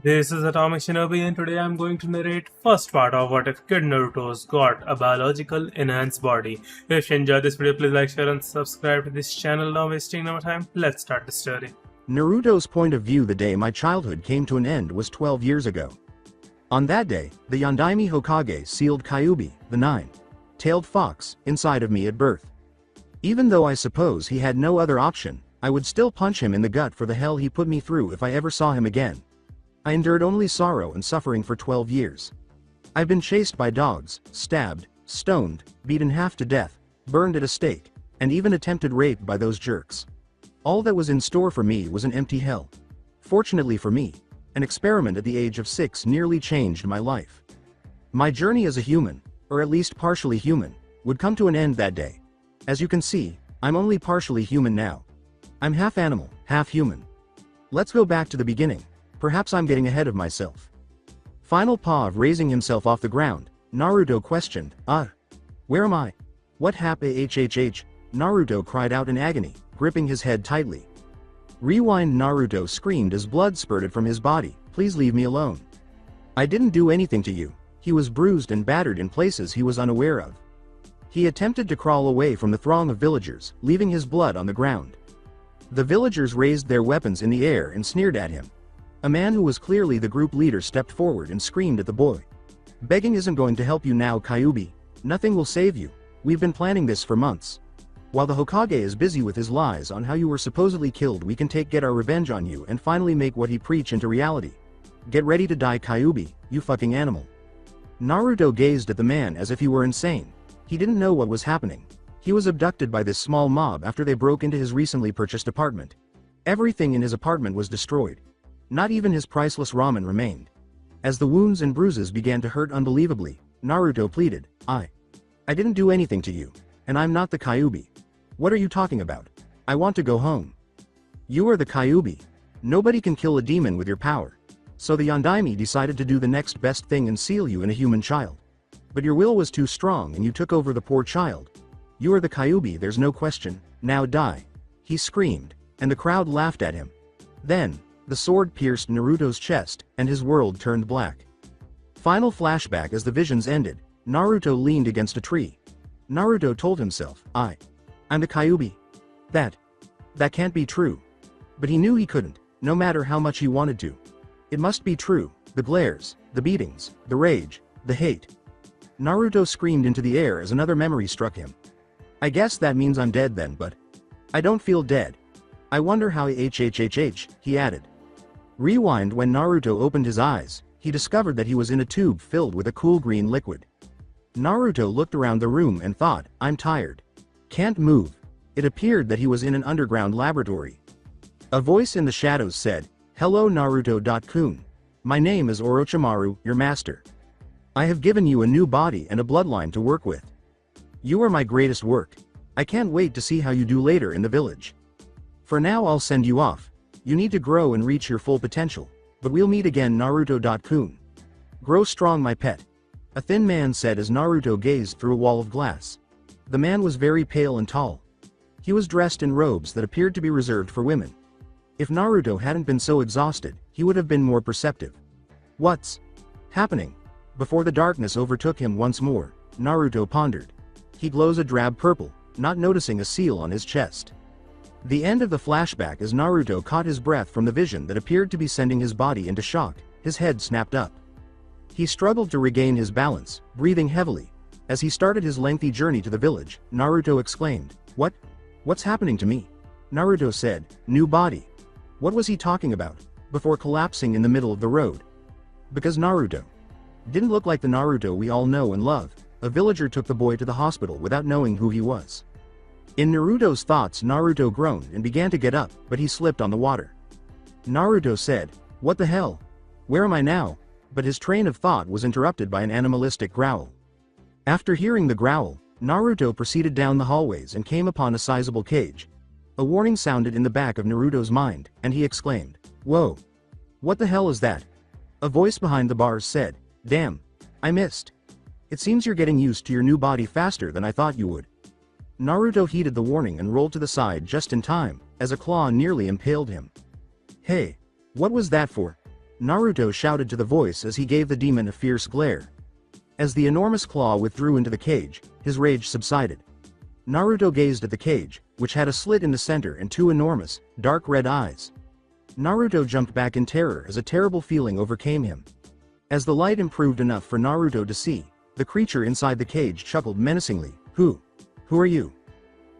This is Atomic Shinobi and today I'm going to narrate first part of What If Kid Naruto's got a biological enhanced body. If you enjoyed this video, please like, share and subscribe to this channel. Now wasting no time, let's start the story. Naruto's point of view: the day my childhood came to an end was 12 years ago. On that day, the Yondaime Hokage sealed Kyuubi, the nine-tailed fox, inside of me at birth. Even though I suppose he had no other option, I would still punch him in the gut for the hell he put me through if I ever saw him again. I endured only sorrow and suffering for 12 years. I've been chased by dogs, stabbed, stoned, beaten half to death, burned at a stake, and even attempted rape by those jerks. All that was in store for me was an empty hell. Fortunately for me, an experiment at the age of 6 nearly changed my life. My journey as a human, or at least partially human, would come to an end that day. As you can see, I'm only partially human now. I'm half animal, half human. Let's go back to the beginning. Perhaps I'm getting ahead of myself. Final paw of raising himself off the ground, Naruto questioned, where am I? What happened? Naruto cried out in agony, gripping his head tightly. Rewind. Naruto screamed as blood spurted from his body, please leave me alone. I didn't do anything to you. He was bruised and battered in places he was unaware of. He attempted to crawl away from the throng of villagers, leaving his blood on the ground. The villagers raised their weapons in the air and sneered at him. A man who was clearly the group leader stepped forward and screamed at the boy. Begging isn't going to help you now, Kyuubi. Nothing will save you. We've been planning this for months. While the Hokage is busy with his lies on how you were supposedly killed, we can get our revenge on you and finally make what he preached into reality. Get ready to die, Kyuubi, you fucking animal. Naruto gazed at the man as if he were insane. He didn't know what was happening. He was abducted by this small mob after they broke into his recently purchased apartment. Everything in his apartment was destroyed. Not even his priceless ramen remained. As the wounds and bruises began to hurt unbelievably, Naruto pleaded, I didn't do anything to you. And I'm not the Kyuubi. What are you talking about? I want to go home. You are the Kyuubi. Nobody can kill a demon with your power. So the Yondaime decided to do the next best thing and seal you in a human child. But your will was too strong and you took over the poor child. You are the Kyuubi, there's no question, now die. He screamed, and the crowd laughed at him. Then, the sword pierced Naruto's chest, and his world turned black. Final flashback: as the visions ended, Naruto leaned against a tree. Naruto told himself, I'm the Kyuubi. That can't be true. But he knew he couldn't, no matter how much he wanted to. It must be true: the glares, the beatings, the rage, the hate. Naruto screamed into the air as another memory struck him. I guess that means I'm dead then, but I don't feel dead. I wonder how he added. Rewind. When Naruto opened his eyes, he discovered that he was in a tube filled with a cool green liquid. Naruto looked around the room and thought, I'm tired. Can't move. It appeared that he was in an underground laboratory. A voice in the shadows said, Hello Naruto-kun. My name is Orochimaru, your master. I have given you a new body and a bloodline to work with. You are my greatest work. I can't wait to see how you do later in the village. For now I'll send you off. You need to grow and reach your full potential, but we'll meet again, Naruto-kun. Grow strong, my pet. A thin man said as Naruto gazed through a wall of glass. The man was very pale and tall. He was dressed in robes that appeared to be reserved for women. If Naruto hadn't been so exhausted, he would have been more perceptive. What's happening? Before the darkness overtook him once more, Naruto pondered. He glows a drab purple, not noticing a seal on his chest. The end of the flashback: as Naruto caught his breath from the vision that appeared to be sending his body into shock, his head snapped up. He struggled to regain his balance, breathing heavily. As he started his lengthy journey to the village, Naruto exclaimed, What's happening to me? Naruto said, New body. What was he talking about? Before collapsing in the middle of the road. Because Naruto didn't look like the Naruto we all know and love, a villager took the boy to the hospital without knowing who he was. In Naruto's thoughts, Naruto groaned and began to get up, but he slipped on the water. Naruto said, What the hell? Where am I now? But his train of thought was interrupted by an animalistic growl. After hearing the growl, Naruto proceeded down the hallways and came upon a sizable cage. A warning sounded in the back of Naruto's mind, and he exclaimed, Whoa! What the hell is that? A voice behind the bars said, Damn! I missed. It seems you're getting used to your new body faster than I thought you would. Naruto heeded the warning and rolled to the side just in time, as a claw nearly impaled him. Hey! What was that for? Naruto shouted to the voice as he gave the demon a fierce glare. As the enormous claw withdrew into the cage, his rage subsided. Naruto gazed at the cage, which had a slit in the center and two enormous, dark red eyes. Naruto jumped back in terror as a terrible feeling overcame him. As the light improved enough for Naruto to see, the creature inside the cage chuckled menacingly. Who are you?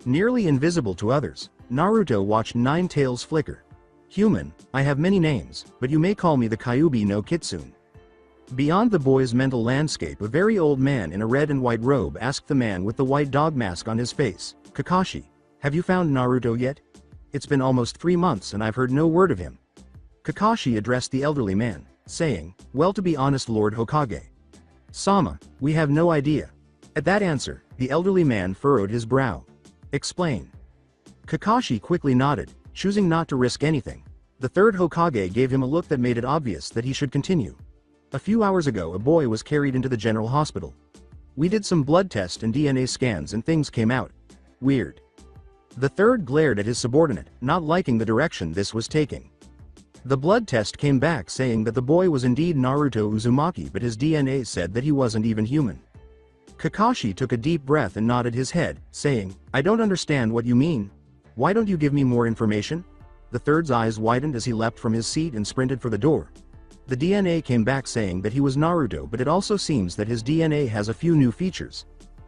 Nearly invisible to others, Naruto watched nine tails flicker. Human, I have many names, but you may call me the Kyuubi no Kitsune. Beyond the boy's mental landscape, a very old man in a red and white robe asked the man with the white dog mask on his face, Kakashi, have you found Naruto yet? It's been almost 3 months and I've heard no word of him. Kakashi addressed the elderly man, saying, well, to be honest, Lord Hokage. Sama, we have no idea. At that answer, the elderly man furrowed his brow. Explain. Kakashi quickly nodded, choosing not to risk anything. The third Hokage gave him a look that made it obvious that he should continue. A few hours ago, a boy was carried into the general hospital. We did some blood tests and DNA scans and things came out. Weird. The third glared at his subordinate, not liking the direction this was taking. The blood test came back saying that the boy was indeed Naruto Uzumaki, but his DNA said that he wasn't even human. Kakashi took a deep breath and nodded his head, saying, I don't understand what you mean. Why don't you give me more information? The third's eyes widened as he leapt from his seat and sprinted for the door. The DNA came back saying that he was Naruto, but it also seems that his DNA has a few new features.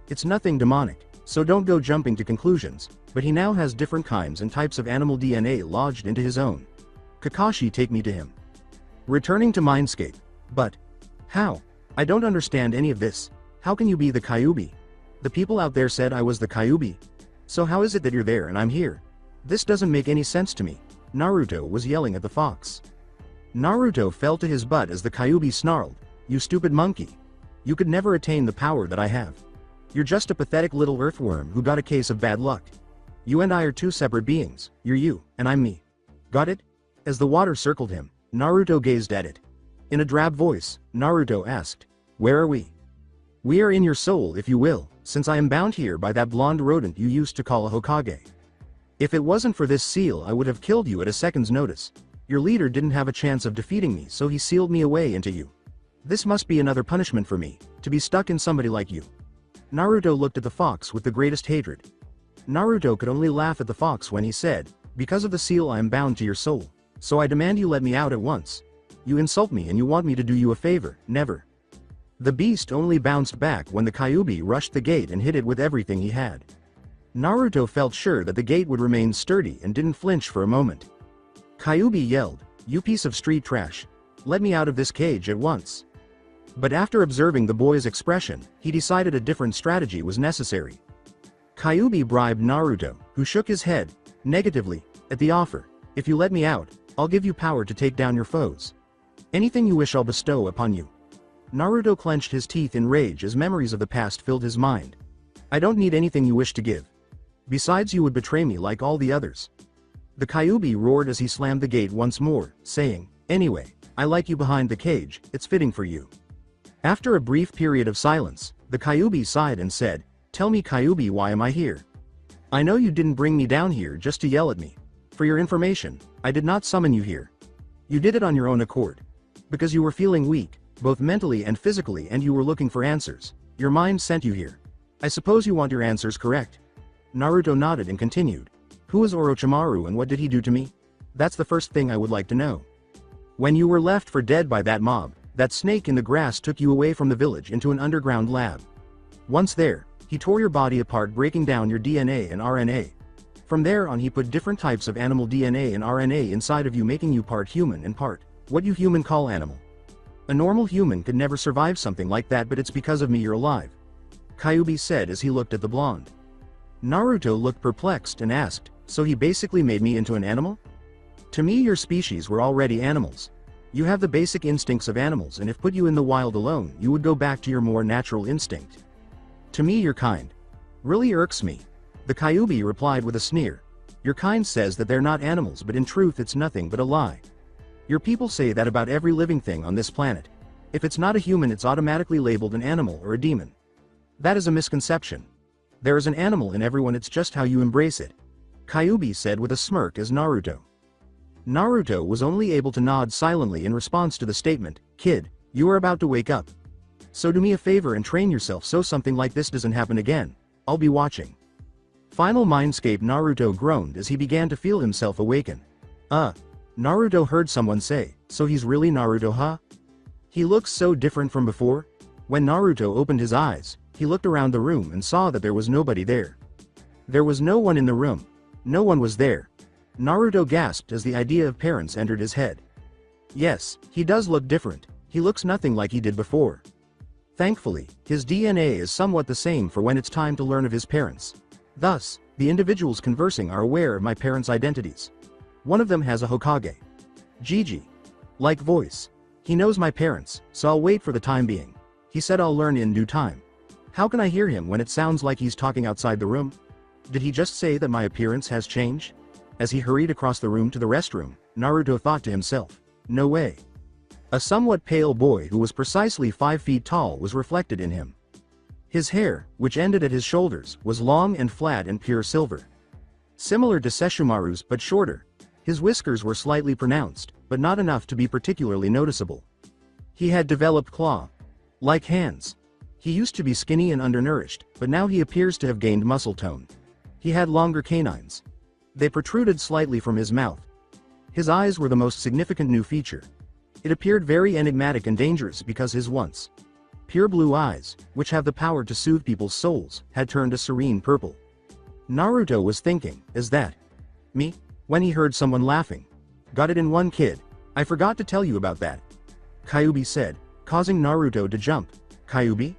It's nothing demonic, so don't go jumping to conclusions, but he now has different kinds and types of animal DNA lodged into his own. Kakashi, take me to him. Returning to Mindscape. But how? I don't understand any of this. How can you be the Kyuubi? The people out there said I was the Kyuubi. So how is it that you're there and I'm here? This doesn't make any sense to me. Naruto was yelling at the fox. Naruto fell to his butt as the Kyuubi snarled, you stupid monkey. You could never attain the power that I have. You're just a pathetic little earthworm who got a case of bad luck. You and I are two separate beings, you're you, and I'm me. Got it? As the water circled him, Naruto gazed at it. In a drab voice, Naruto asked, where are we? We are in your soul, if you will, since I am bound here by that blonde rodent you used to call a Hokage. If it wasn't for this seal, I would have killed you at a second's notice. Your leader didn't have a chance of defeating me, so he sealed me away into you. This must be another punishment for me, to be stuck in somebody like you. Naruto looked at the fox with the greatest hatred. Naruto could only laugh at the fox when he said, because of the seal I am bound to your soul, so I demand you let me out at once. You insult me and you want me to do you a favor, never. The beast only bounced back when the Kyuubi rushed the gate and hit it with everything he had. Naruto felt sure that the gate would remain sturdy and didn't flinch for a moment. Kyuubi yelled, you piece of street trash. Let me out of this cage at once. But after observing the boy's expression, he decided a different strategy was necessary. Kyuubi bribed Naruto, who shook his head, negatively, at the offer. If you let me out, I'll give you power to take down your foes. Anything you wish I'll bestow upon you. Naruto clenched his teeth in rage as memories of the past filled his mind. I don't need anything you wish to give. Besides, you would betray me like all the others. The Kyuubi roared as he slammed the gate once more, saying, anyway, I like you behind the cage, it's fitting for you. After a brief period of silence, the Kyuubi sighed and said, tell me, Kyuubi, why am I here? I know you didn't bring me down here just to yell at me. For your information, I did not summon you here. You did it on your own accord. Because you were feeling weak, both mentally and physically, and you were looking for answers. Your mind sent you here. I suppose you want your answers correct. Naruto nodded and continued. Who is Orochimaru and what did he do to me? That's the first thing I would like to know. When you were left for dead by that mob, that snake in the grass took you away from the village into an underground lab. Once there, he tore your body apart, breaking down your DNA and RNA. From there on, he put different types of animal DNA and RNA inside of you, making you part human and part what you human call animal. A normal human could never survive something like that, but it's because of me you're alive. Kyuubi said as he looked at the blonde. Naruto looked perplexed and asked, so he basically made me into an animal? To me, your species were already animals. You have the basic instincts of animals, and if put you in the wild alone, you would go back to your more natural instinct. To me, your kind really irks me. The Kyuubi replied with a sneer. Your kind says that they're not animals, but in truth it's nothing but a lie. Your people say that about every living thing on this planet. If it's not a human, it's automatically labeled an animal or a demon. That is a misconception. There is an animal in everyone, it's just how you embrace it. Kyuubi said with a smirk as Naruto Naruto was only able to nod silently in response to the statement, "Kid, you are about to wake up. So do me a favor and train yourself so something like this doesn't happen again. I'll be watching." Final Mindscape Naruto groaned as he began to feel himself awaken. Naruto heard someone say, "So he's really Naruto, huh? He looks so different from before?" When Naruto opened his eyes, he looked around the room and saw that there was nobody there. There was no one in the room. No one was there. Naruto gasped as the idea of parents entered his head. Yes, he does look different. He looks nothing like he did before. Thankfully, his DNA is somewhat the same for when it's time to learn of his parents. Thus, the individuals conversing are aware of my parents' identities. One of them has a Hokage. Gigi. Like voice. He knows my parents, so I'll wait for the time being. He said I'll learn in due time. How can I hear him when it sounds like he's talking outside the room? Did he just say that my appearance has changed? As he hurried across the room to the restroom, Naruto thought to himself, no way. A somewhat pale boy who was precisely 5 feet tall was reflected in him. His hair, which ended at his shoulders, was long and flat and pure silver. Similar to Sesshomaru's but shorter. His whiskers were slightly pronounced, but not enough to be particularly noticeable. He had developed claw-like hands. He used to be skinny and undernourished, but now he appears to have gained muscle tone. He had longer canines. They protruded slightly from his mouth. His eyes were the most significant new feature. It appeared very enigmatic and dangerous because his once pure blue eyes, which have the power to soothe people's souls, had turned a serene purple. Naruto was thinking, is that me? When he heard someone laughing. Got it in one, kid. I forgot to tell you about that. Kyuubi said, causing Naruto to jump. Kyuubi?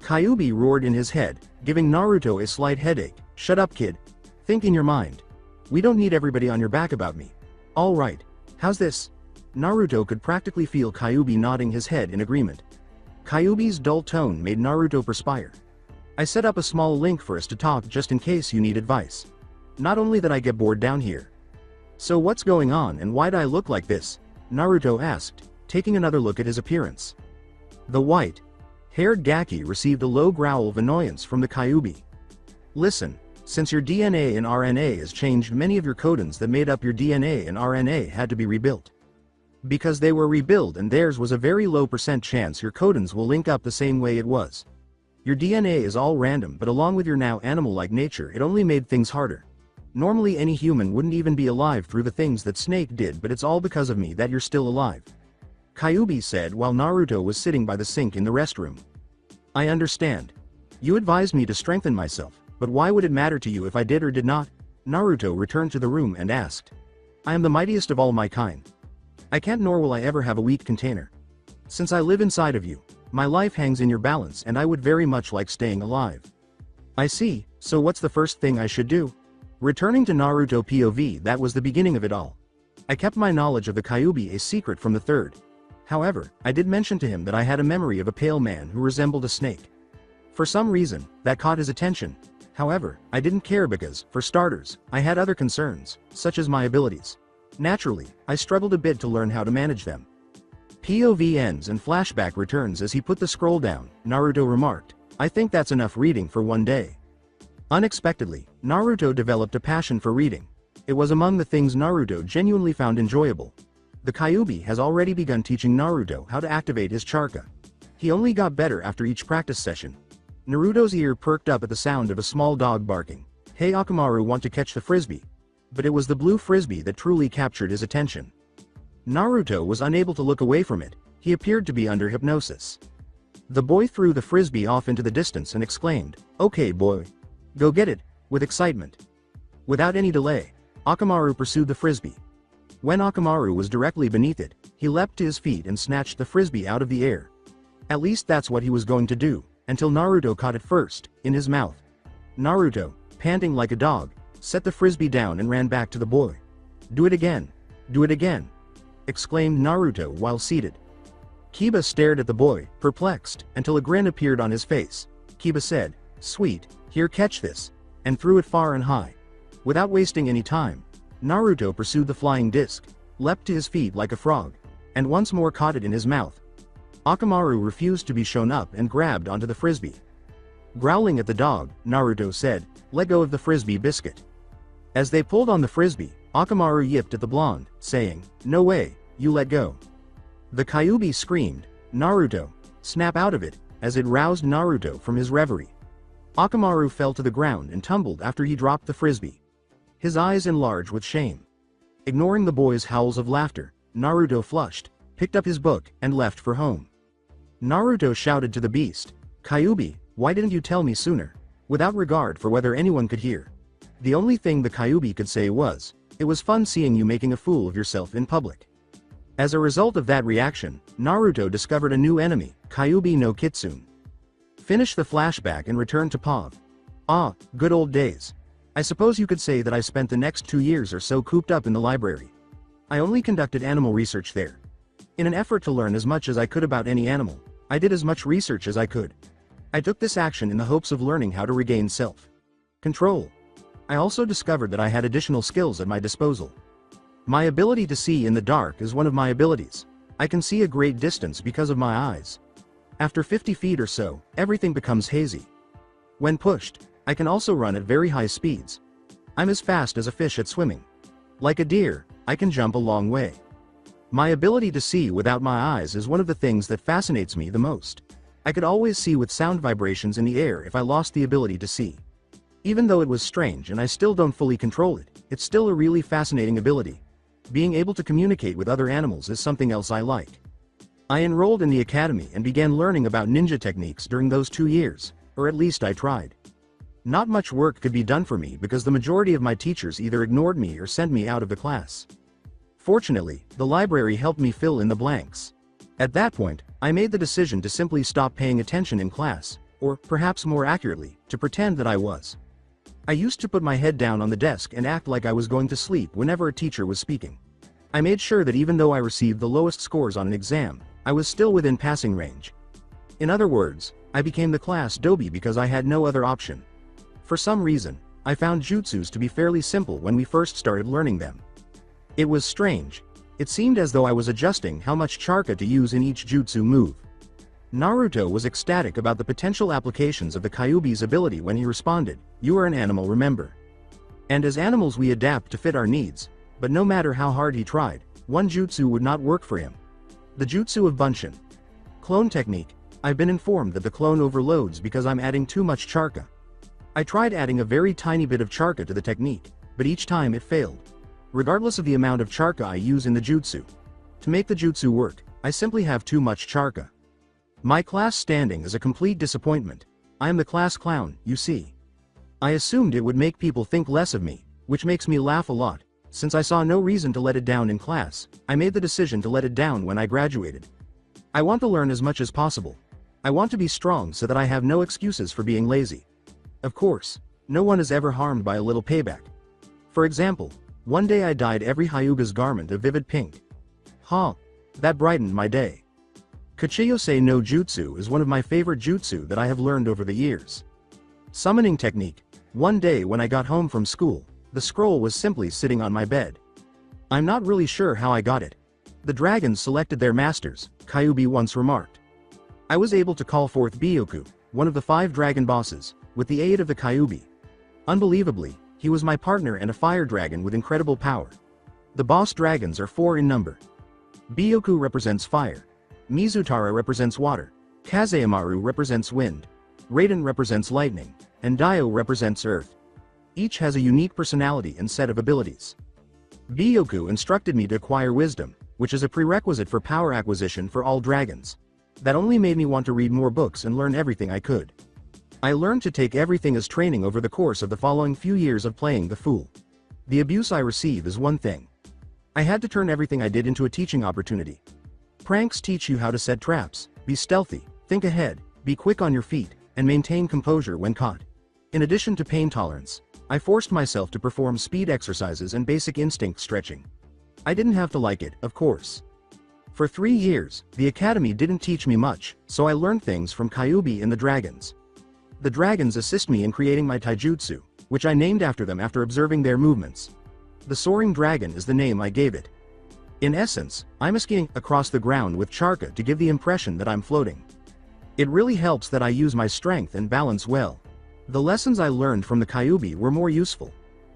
Kyuubi roared in his head, giving Naruto a slight headache. Shut up, kid. Think in your mind. We don't need everybody on your back about me. All right. How's this? Naruto could practically feel Kyuubi nodding his head in agreement. Kyuubi's dull tone made Naruto perspire. I set up a small link for us to talk just in case you need advice. Not only that I get bored down here. So what's going on and why'd I look like this? Naruto asked, taking another look at his appearance. The white-haired Gaki received a low growl of annoyance from the Kyuubi. Listen, since your DNA and RNA has changed, many of your codons that made up your DNA and RNA had to be rebuilt. Because they were rebuilt and theirs was a very low % chance your codons will link up the same way it was. Your DNA is all random, but along with your now animal-like nature, it only made things harder. Normally any human wouldn't even be alive through the things that Snake did, but it's all because of me that you're still alive. Kyuubi said while Naruto was sitting by the sink in the restroom. I understand. You advised me to strengthen myself, but why would it matter to you if I did or did not? Naruto returned to the room and asked. I am the mightiest of all my kind. I can't nor will I ever have a weak container. Since I live inside of you, my life hangs in your balance and I would very much like staying alive. I see, so what's the first thing I should do? Returning to Naruto POV, that was the beginning of it all. I kept my knowledge of the Kyuubi a secret from the third. However, I did mention to him that I had a memory of a pale man who resembled a snake. For some reason, that caught his attention. However, I didn't care because, for starters, I had other concerns, such as my abilities. Naturally, I struggled a bit to learn how to manage them. POV ends and flashback returns as he put the scroll down. Naruto remarked, I think that's enough reading for one day. Unexpectedly, Naruto developed a passion for reading. It was among the things Naruto genuinely found enjoyable. The Kyuubi has already begun teaching Naruto how to activate his chakra. He only got better after each practice session. Naruto's ear perked up at the sound of a small dog barking. Hey Akamaru, want to catch the frisbee? But it was the blue frisbee that truly captured his attention. Naruto was unable to look away from it. He appeared to be under hypnosis. The boy threw the frisbee off into the distance and exclaimed, okay boy. Go get it, with excitement. Without any delay, Akamaru pursued the frisbee. When Akamaru was directly beneath it, he leapt to his feet and snatched the frisbee out of the air. At least that's what he was going to do, until Naruto caught it first, in his mouth. Naruto, panting like a dog, set the frisbee down and ran back to the boy. Do it again. Do it again. Exclaimed Naruto while seated. Kiba stared at the boy, perplexed, until a grin appeared on his face. Kiba said, sweet, here catch this, and threw it far and high. Without wasting any time, Naruto pursued the flying disc, leapt to his feet like a frog, and once more caught it in his mouth. Akamaru refused to be shown up and grabbed onto the frisbee. Growling at the dog, Naruto said, let go of the frisbee biscuit. As they pulled on the frisbee, Akamaru yipped at the blonde, saying, "No way, you let go." The Kyuubi screamed, "Naruto, snap out of it," as it roused Naruto from his reverie. Akamaru fell to the ground and tumbled after he dropped the frisbee. His eyes enlarged with shame. Ignoring the boy's howls of laughter, Naruto flushed, picked up his book, and left for home. Naruto shouted to the beast, "Kyuubi, why didn't you tell me sooner?" without regard for whether anyone could hear. The only thing the Kyuubi could say was, "It was fun seeing you making a fool of yourself in public." As a result of that reaction, Naruto discovered a new enemy, Kyuubi no Kitsune. Finish the flashback and return to POV. Ah, good old days. I suppose you could say that I spent the next 2 years or so cooped up in the library. I only conducted animal research there. In an effort to learn as much as I could about any animal, I did as much research as I could. I took this action in the hopes of learning how to regain self-control. I also discovered that I had additional skills at my disposal. My ability to see in the dark is one of my abilities. I can see a great distance because of my eyes. After 50 feet or so, everything becomes hazy. When pushed, I can also run at very high speeds. I'm as fast as a fish at swimming. Like a deer, I can jump a long way. My ability to see without my eyes is one of the things that fascinates me the most. I could always see with sound vibrations in the air if I lost the ability to see. Even though it was strange and I still don't fully control it, it's still a really fascinating ability. Being able to communicate with other animals is something else I like. I enrolled in the academy and began learning about ninja techniques during those 2 years, or at least I tried. Not much work could be done for me because the majority of my teachers either ignored me or sent me out of the class. Fortunately, the library helped me fill in the blanks. At that point, I made the decision to simply stop paying attention in class, or, perhaps more accurately, to pretend that I was. I used to put my head down on the desk and act like I was going to sleep whenever a teacher was speaking. I made sure that even though I received the lowest scores on an exam, I was still within passing range. In other words, I became the class doby because I had no other option. For some reason, I found jutsus to be fairly simple when we first started learning them. It was strange. It seemed as though I was adjusting how much charka to use in each jutsu move. Naruto was ecstatic about the potential applications of the Kyuubi's ability when he responded, "You are an animal, remember. And as animals we adapt to fit our needs," but no matter how hard he tried, one jutsu would not work for him. The jutsu of Bunshin. Clone technique. I've been informed that the clone overloads because I'm adding too much charka. I tried adding a very tiny bit of charka to the technique, but each time it failed. Regardless of the amount of charka I use in the jutsu. To make the jutsu work, I simply have too much charka. My class standing is a complete disappointment. I am the class clown, you see. I assumed it would make people think less of me, which makes me laugh a lot. Since I saw no reason to let it down in class, I made the decision to let it down when I graduated. I want to learn as much as possible. I want to be strong so that I have no excuses for being lazy. Of course, no one is ever harmed by a little payback. For example, one day I dyed every Hyuga's garment a vivid pink. That brightened my day. Kuchiyose no Jutsu is one of my favorite jutsu that I have learned over the years. Summoning technique. One day when I got home from school, the scroll was simply sitting on my bed. I'm not really sure how I got it. The dragons selected their masters, Kyuubi once remarked. I was able to call forth Byoku, one of the 5 dragon bosses, with the aid of the Kyuubi. Unbelievably, he was my partner and a fire dragon with incredible power. The boss dragons are 4 in number. Byoku represents fire. Mizutara represents water. Kazemaru represents wind. Raiden represents lightning. And Dio represents earth. Each has a unique personality and set of abilities. Byoku instructed me to acquire wisdom, which is a prerequisite for power acquisition for all dragons. That only made me want to read more books and learn everything I could. I learned to take everything as training over the course of the following few years of playing the fool. The abuse I receive is one thing. I had to turn everything I did into a teaching opportunity. Pranks teach you how to set traps, be stealthy, think ahead, be quick on your feet, and maintain composure when caught. In addition to pain tolerance, I forced myself to perform speed exercises and basic instinct stretching. I didn't have to like it, of course. For 3 years, the academy didn't teach me much, so I learned things from Kyuubi and the dragons. The dragons assist me in creating my taijutsu, which I named after them after observing their movements. The soaring dragon is the name I gave it. In essence, I'm skiing across the ground with charka to give the impression that I'm floating. It really helps that I use my strength and balance well. The lessons I learned from the Kyuubi were more useful.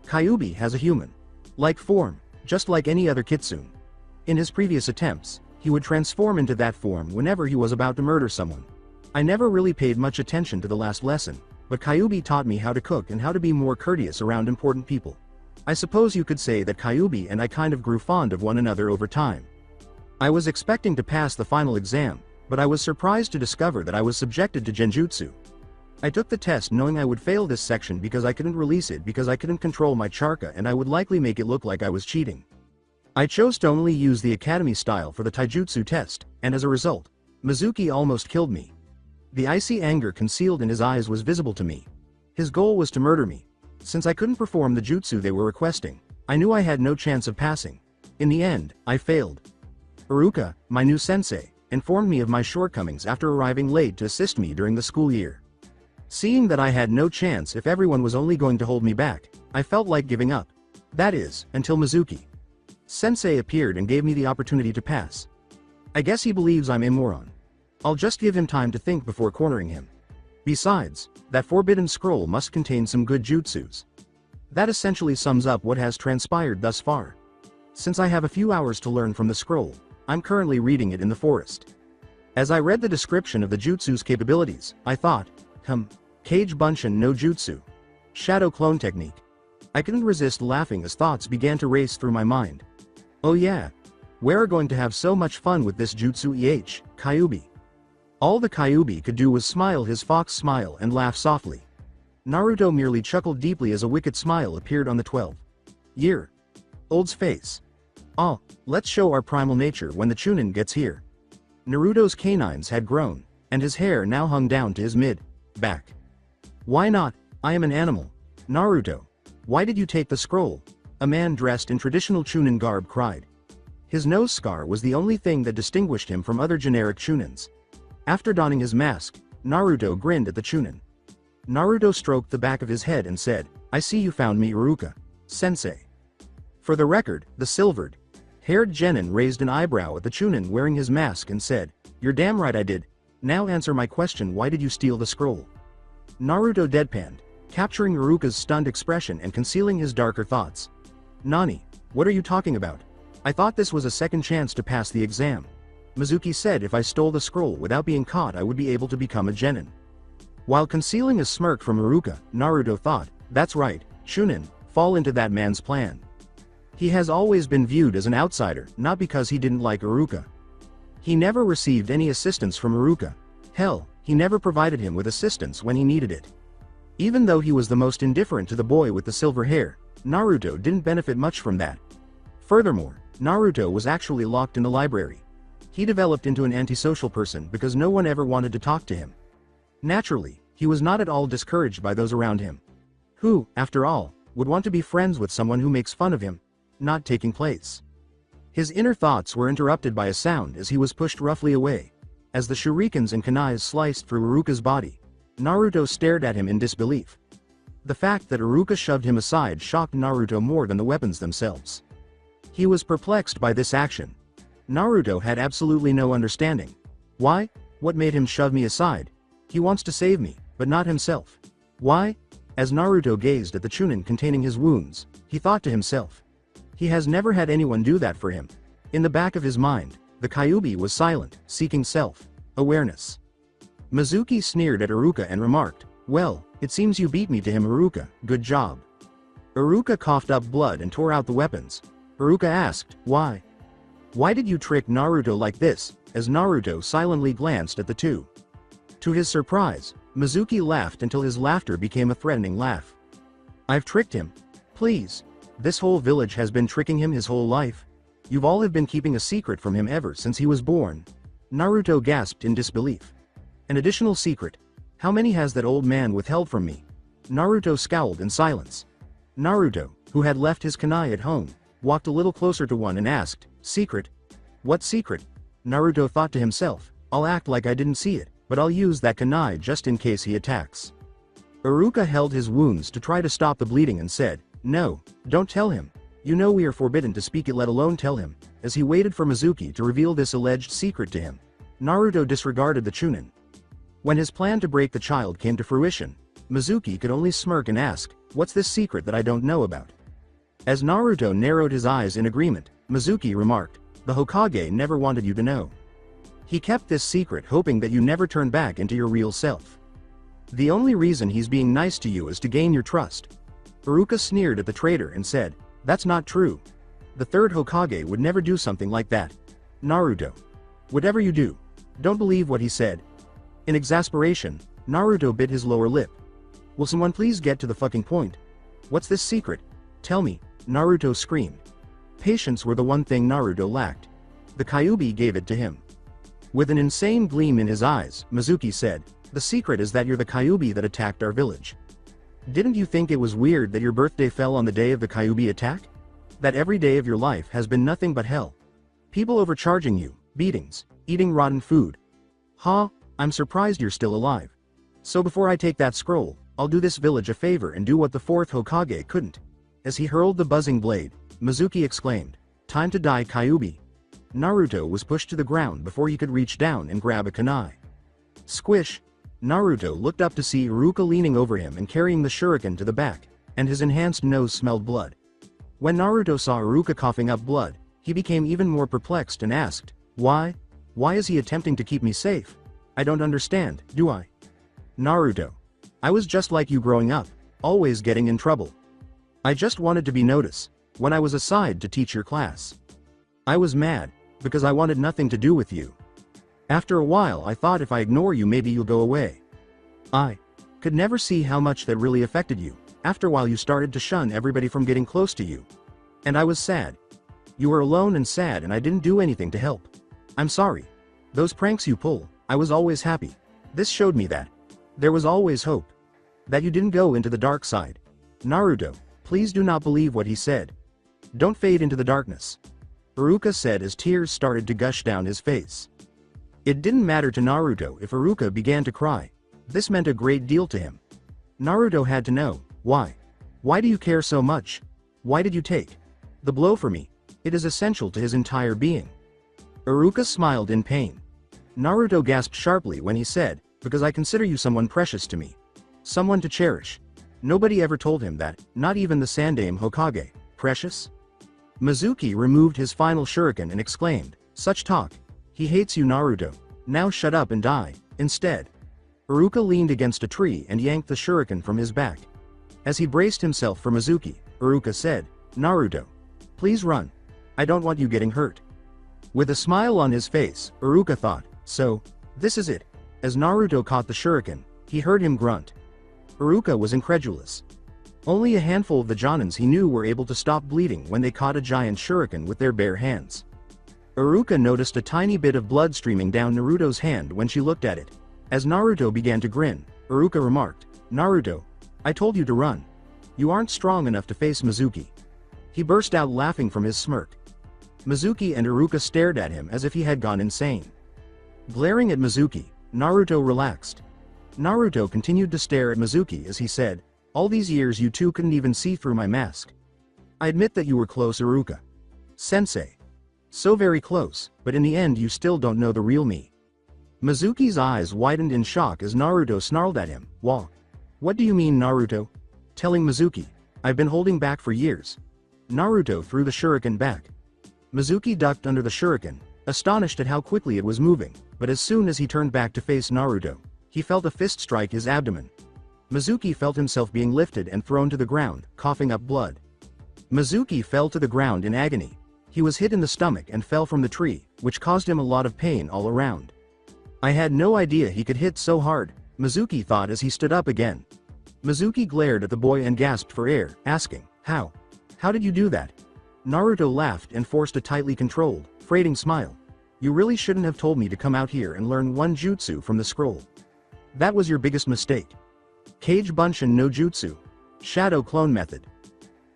Kyuubi has a human Like form, just like any other kitsune. In his previous attempts, he would transform into that form whenever he was about to murder someone. I never really paid much attention to the last lesson, but Kyuubi taught me how to cook and how to be more courteous around important people. I suppose you could say that Kyuubi and I kind of grew fond of one another over time. I was expecting to pass the final exam, but I was surprised to discover that I was subjected to genjutsu. I took the test knowing I would fail this section because I couldn't release it because I couldn't control my charka and I would likely make it look like I was cheating. I chose to only use the academy style for the taijutsu test, and as a result, Mizuki almost killed me. The icy anger concealed in his eyes was visible to me. His goal was to murder me. Since I couldn't perform the jutsu they were requesting, I knew I had no chance of passing. In the end, I failed. Iruka, my new sensei, informed me of my shortcomings after arriving late to assist me during the school year. Seeing that I had no chance if everyone was only going to hold me back, I felt like giving up. That is, until Mizuki Sensei appeared and gave me the opportunity to pass. I guess he believes I'm a moron. I'll just give him time to think before cornering him. Besides, that forbidden scroll must contain some good jutsus. That essentially sums up what has transpired thus far. Since I have a few hours to learn from the scroll, I'm currently reading it in the forest. As I read the description of the jutsu's capabilities, I thought, Kage Bunshin no Jutsu. Shadow clone technique. I couldn't resist laughing as thoughts began to race through my mind. Oh yeah. We're going to have so much fun with this jutsu Kyuubi. All the Kyuubi could do was smile his fox smile and laugh softly. Naruto merely chuckled deeply as a wicked smile appeared on the 12-year-old's face. Oh, let's show our primal nature when the Chunin gets here. Naruto's canines had grown, and his hair now hung down to his mid-back. Why not? I am an animal. Naruto. Why did you take the scroll? A man dressed in traditional Chunin garb cried. His nose scar was the only thing that distinguished him from other generic Chunins. After donning his mask, Naruto grinned at the Chunin. Naruto stroked the back of his head and said, I see you found me Iruka Sensei. For the record, the silvered-haired genin raised an eyebrow at the Chunin wearing his mask and said, You're damn right I did. Now answer my question, why did you steal the scroll? Naruto deadpanned, capturing Iruka's stunned expression and concealing his darker thoughts. Nani, what are you talking about? I thought this was a second chance to pass the exam. Mizuki said if I stole the scroll without being caught I would be able to become a genin. While concealing a smirk from Iruka, Naruto thought, that's right, Chunin, fall into that man's plan. He has always been viewed as an outsider, not because he didn't like Iruka. He never received any assistance from Iruka. Hell, he never provided him with assistance when he needed it. Even though he was the most indifferent to the boy with the silver hair, Naruto didn't benefit much from that. Furthermore, Naruto was actually locked in the library. He developed into an antisocial person because no one ever wanted to talk to him. Naturally, he was not at all discouraged by those around him. Who, after all, would want to be friends with someone who makes fun of him? Not taking place. His inner thoughts were interrupted by a sound as he was pushed roughly away. As the shurikens and kunais sliced through Iruka's body, Naruto stared at him in disbelief. The fact that Iruka shoved him aside shocked Naruto more than the weapons themselves. He was perplexed by this action. Naruto had absolutely no understanding. Why? What made him shove me aside? He wants to save me, but not himself. Why? As Naruto gazed at the Chunin containing his wounds, he thought to himself. He has never had anyone do that for him. In the back of his mind, the Kyuubi was silent, seeking self-awareness. Mizuki sneered at Iruka and remarked, well, it seems you beat me to him Iruka, good job. Iruka coughed up blood and tore out the weapons. Iruka asked, why? Why did you trick Naruto like this, as Naruto silently glanced at the two? To his surprise, Mizuki laughed until his laughter became a threatening laugh. I've tricked him. Please. This whole village has been tricking him his whole life. You've all have been keeping a secret from him ever since he was born. Naruto gasped in disbelief. An additional secret? How many has that old man withheld from me? Naruto scowled in silence. Naruto, who had left his kunai at home, walked a little closer to one and asked, secret? What secret? Naruto thought to himself, I'll act like I didn't see it, but I'll use that kunai just in case he attacks. Iruka held his wounds to try to stop the bleeding and said, no, don't tell him. You know we are forbidden to speak it, let alone tell him. As he waited for Mizuki to reveal this alleged secret to him, Naruto disregarded the Chunin. When his plan to break the child came to fruition, Mizuki could only smirk and ask, what's this secret that I don't know about? As Naruto narrowed his eyes in agreement, Mizuki remarked, "The Hokage never wanted you to know. He kept this secret hoping that you never turn back into your real self. The only reason he's being nice to you is to gain your trust." Iruka sneered at the traitor and said, "That's not true. The third Hokage would never do something like that. Naruto, whatever you do, don't believe what he said." In exasperation, Naruto bit his lower lip. "Will someone please get to the fucking point? What's this secret? Tell me," Naruto screamed. Patience were the one thing Naruto lacked. The Kyuubi gave it to him. With an insane gleam in his eyes, Mizuki said, "The secret is that you're the Kyuubi that attacked our village. Didn't you think it was weird that your birthday fell on the day of the Kyuubi attack? That every day of your life has been nothing but hell. People overcharging you, beatings, eating rotten food. Huh, I'm surprised you're still alive. So before I take that scroll, I'll do this village a favor and do what the fourth Hokage couldn't." As he hurled the buzzing blade, Mizuki exclaimed, "Time to die, Kyuubi." Naruto was pushed to the ground before he could reach down and grab a kunai. Squish! Naruto looked up to see Iruka leaning over him and carrying the shuriken to the back, and his enhanced nose smelled blood. When Naruto saw Iruka coughing up blood, he became even more perplexed and asked, Why? Why is he attempting to keep me safe? I don't understand, do I?" "Naruto, I was just like you growing up, always getting in trouble. I just wanted to be noticed when I was assigned to teach your class. I was mad, because I wanted nothing to do with you. After a while I thought if I ignore you maybe you'll go away. I could never see how much that really affected you. After a while you started to shun everybody from getting close to you. And I was sad. You were alone and sad and I didn't do anything to help. I'm sorry. Those pranks you pull, I was always happy. This showed me that there was always hope. That you didn't go into the dark side. Naruto, please do not believe what he said. Don't fade into the darkness." Iruka said as tears started to gush down his face. It didn't matter to Naruto if Iruka began to cry. This meant a great deal to him. Naruto had to know, why? Why do you care so much? Why did you take the blow for me? It is essential to his entire being. Iruka smiled in pain. Naruto gasped sharply when he said, "Because I consider you someone precious to me. Someone to cherish." Nobody ever told him that, not even the Sandaime Hokage. Precious? Mizuki removed his final shuriken and exclaimed, "Such talk. He hates you, Naruto. Now shut up and die, instead." Iruka leaned against a tree and yanked the shuriken from his back. As he braced himself for Mizuki, Iruka said, "Naruto, please run. I don't want you getting hurt." With a smile on his face, Iruka thought, "So, this is it." As Naruto caught the shuriken, he heard him grunt. Iruka was incredulous. Only a handful of the Jonins he knew were able to stop bleeding when they caught a giant shuriken with their bare hands. Iruka noticed a tiny bit of blood streaming down Naruto's hand when she looked at it. As Naruto began to grin, Iruka remarked, "Naruto, I told you to run. You aren't strong enough to face Mizuki." He burst out laughing from his smirk. Mizuki and Iruka stared at him as if he had gone insane. Glaring at Mizuki, Naruto relaxed. Naruto continued to stare at Mizuki as he said, "All these years you two couldn't even see through my mask. I admit that you were close, Iruka. Sensei. So very close, but in the end you still don't know the real me." Mizuki's eyes widened in shock as Naruto snarled at him, What do you mean, Naruto?" Telling Mizuki, "I've been holding back for years." Naruto threw the shuriken back. Mizuki ducked under the shuriken, astonished at how quickly it was moving, but as soon as he turned back to face Naruto, he felt a fist strike his abdomen. Mizuki felt himself being lifted and thrown to the ground, coughing up blood. Mizuki fell to the ground in agony. He was hit in the stomach and fell from the tree, which caused him a lot of pain all around. "I had no idea he could hit so hard," Mizuki thought as he stood up again. Mizuki glared at the boy and gasped for air, asking, How? How did you do that?" Naruto laughed and forced a tightly controlled, freighting smile. "You really shouldn't have told me to come out here and learn one jutsu from the scroll. That was your biggest mistake. Kage Bunshin no Jutsu. Shadow Clone Method."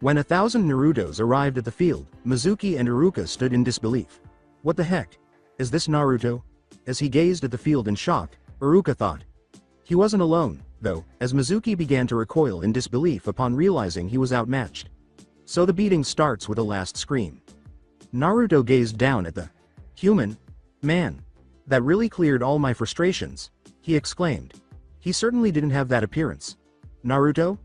When 1,000 Narutos arrived at the field, Mizuki and Iruka stood in disbelief. What the heck? Is this Naruto? As he gazed at the field in shock, Iruka thought. He wasn't alone, though, as Mizuki began to recoil in disbelief upon realizing he was outmatched. So the beating starts with a last scream. Naruto gazed down at the human man. That really cleared all my frustrations, he exclaimed. He certainly didn't have that appearance. Naruto?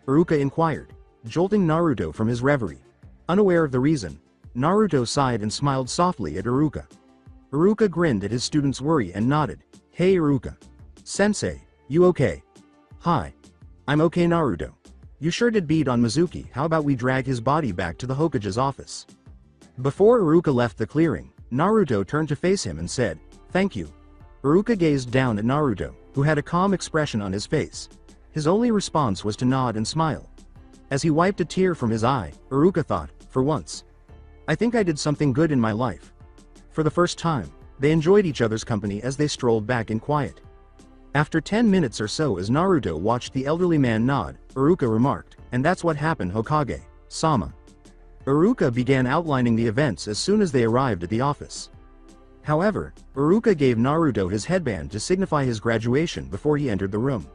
Iruka inquired, jolting Naruto from his reverie. Unaware of the reason, Naruto sighed and smiled softly at Iruka. Iruka grinned at his student's worry and nodded. Hey Iruka. Sensei, you okay? Hi. I'm okay Naruto. You sure did beat on Mizuki, how about we drag his body back to the Hokage's office? Before Iruka left the clearing, Naruto turned to face him and said, thank you. Iruka gazed down at Naruto, who had a calm expression on his face. His only response was to nod and smile. As he wiped a tear from his eye, Iruka thought, for once. I think I did something good in my life. For the first time, they enjoyed each other's company as they strolled back in quiet. After 10 minutes or so as Naruto watched the elderly man nod, Iruka remarked, and that's what happened Hokage, Sama. Iruka began outlining the events as soon as they arrived at the office. However, Iruka gave Naruto his headband to signify his graduation before he entered the room.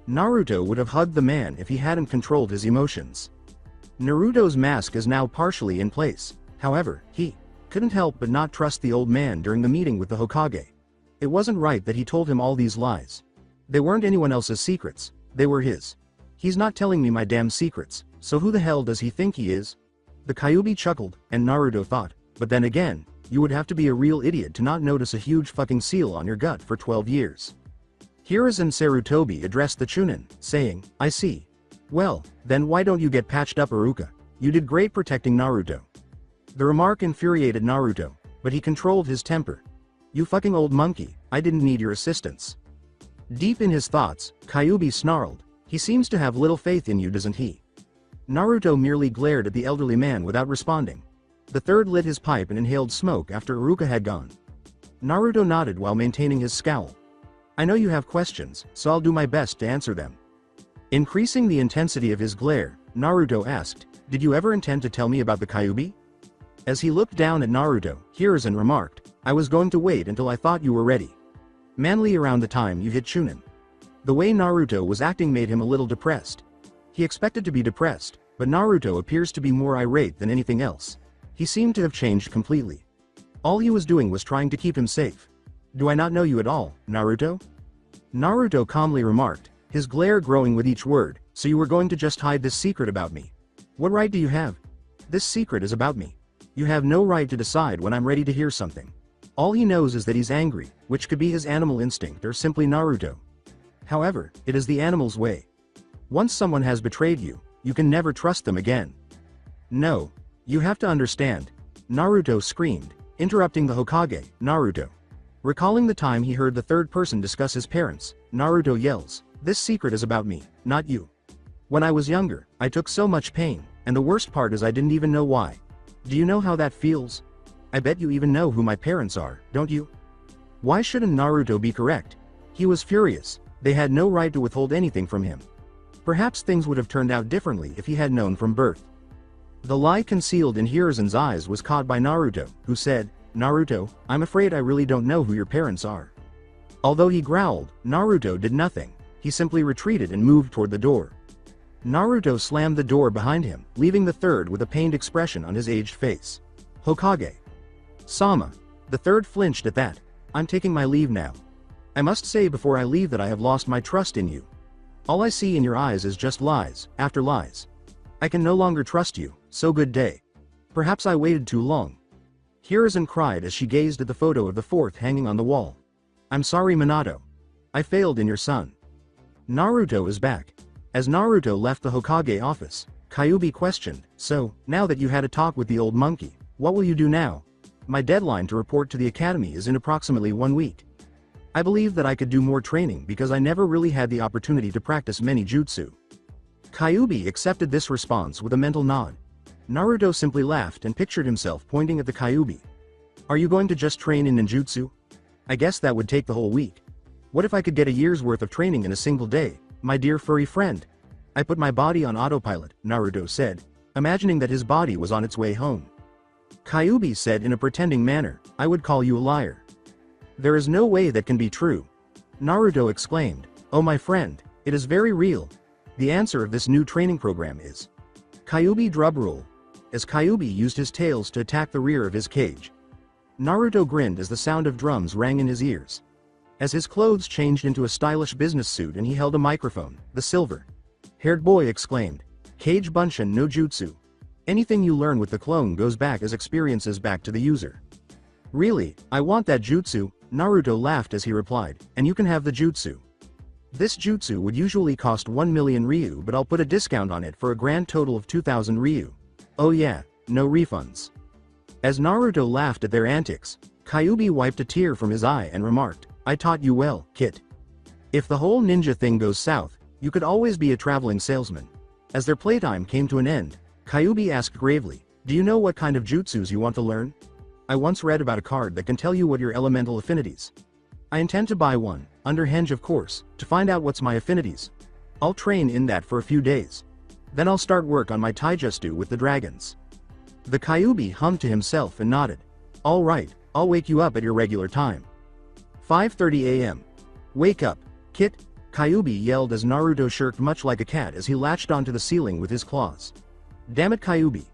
Naruto would have hugged the man if he hadn't controlled his emotions. Naruto's mask is now partially in place, however, he couldn't help but not trust the old man during the meeting with the Hokage. It wasn't right that he told him all these lies. They weren't anyone else's secrets, they were his. He's not telling me my damn secrets, so who the hell does he think he is? The Kyuubi chuckled, and Naruto thought, but then again, you would have to be a real idiot to not notice a huge fucking seal on your gut for 12 years. Hiruzen Sarutobi addressed the Chunin, saying, I see. Well, then why don't you get patched up Iruka? You did great protecting Naruto. The remark infuriated Naruto, but he controlled his temper. You fucking old monkey, I didn't need your assistance. Deep in his thoughts, Kyuubi snarled, he seems to have little faith in you doesn't he? Naruto merely glared at the elderly man without responding. The third lit his pipe and inhaled smoke after Iruka had gone. Naruto nodded while maintaining his scowl. I know you have questions, so I'll do my best to answer them. Increasing the intensity of his glare, Naruto asked, did you ever intend to tell me about the Kyuubi? As he looked down at Naruto, Hiruzen remarked, I was going to wait until I thought you were ready. Manly around the time you hit Chunin. The way Naruto was acting made him a little depressed. He expected to be depressed, but Naruto appears to be more irate than anything else. He seemed to have changed completely. All he was doing was trying to keep him safe. Do I not know you at all, Naruto? Naruto calmly remarked, his glare growing with each word, so you were going to just hide this secret about me? What right do you have? This secret is about me. You have no right to decide when I'm ready to hear something. All he knows is that he's angry, which could be his animal instinct or simply Naruto. However, it is the animal's way. Once someone has betrayed you, you can never trust them again. No. You have to understand. Naruto screamed, interrupting the Hokage, Naruto. Recalling the time he heard the third person discuss his parents, Naruto yells, this secret is about me, not you. When I was younger, I took so much pain, and the worst part is I didn't even know why. Do you know how that feels? I bet you even know who my parents are, don't you? Why shouldn't Naruto be correct? He was furious. They had no right to withhold anything from him. Perhaps things would have turned out differently if he had known from birth. The lie concealed in Hiruzen's eyes was caught by Naruto, who said, Naruto, I'm afraid I really don't know who your parents are. Although he growled, Naruto did nothing. He simply retreated and moved toward the door. Naruto slammed the door behind him, leaving the third with a pained expression on his aged face. Hokage. Sama. The third flinched at that. I'm taking my leave now. I must say before I leave that I have lost my trust in you. All I see in your eyes is just lies, after lies. I can no longer trust you, so good day. Perhaps I waited too long. Hiruzen cried as she gazed at the photo of the fourth hanging on the wall. I'm sorry Minato. I failed in your son. Naruto is back. As Naruto left the Hokage office, Kyuubi questioned, so, now that you had a talk with the old monkey, what will you do now? My deadline to report to the academy is in approximately 1 week. I believe that I could do more training because I never really had the opportunity to practice many jutsu. Kyuubi accepted this response with a mental nod. Naruto simply laughed and pictured himself pointing at the Kyuubi. Are you going to just train in ninjutsu? I guess that would take the whole week. What if I could get a year's worth of training in a single day, my dear furry friend? I put my body on autopilot, Naruto said, imagining that his body was on its way home. Kyuubi said in a pretending manner, I would call you a liar. There is no way that can be true. Naruto exclaimed, oh my friend, it is very real. The answer of this new training program is Kyuubi drum roll. As Kyuubi used his tails to attack the rear of his cage. Naruto grinned as the sound of drums rang in his ears. As his clothes changed into a stylish business suit and he held a microphone, the silver-haired boy exclaimed, Kage Bunshin no Jutsu. Anything you learn with the clone goes back as experiences back to the user. Really, I want that jutsu, Naruto laughed as he replied, and you can have the jutsu. This jutsu would usually cost 1 million Ryu, but I'll put a discount on it for a grand total of 2,000 Ryu. Oh yeah, no refunds. As Naruto laughed at their antics, Kyuubi wiped a tear from his eye and remarked, I taught you well, Kit. If the whole ninja thing goes south, you could always be a traveling salesman. As their playtime came to an end, Kyuubi asked gravely, do you know what kind of jutsus you want to learn? I once read about a card that can tell you what your elemental affinities. I intend to buy one, under henge of course, to find out what's my affinities. I'll train in that for a few days. Then I'll start work on my taijutsu with the dragons. The Kyuubi hummed to himself and nodded. All right, I'll wake you up at your regular time. 5:30 a.m. Wake up, Kit, Kyuubi yelled as Naruto shirked much like a cat as he latched onto the ceiling with his claws. Damn it, Kyuubi.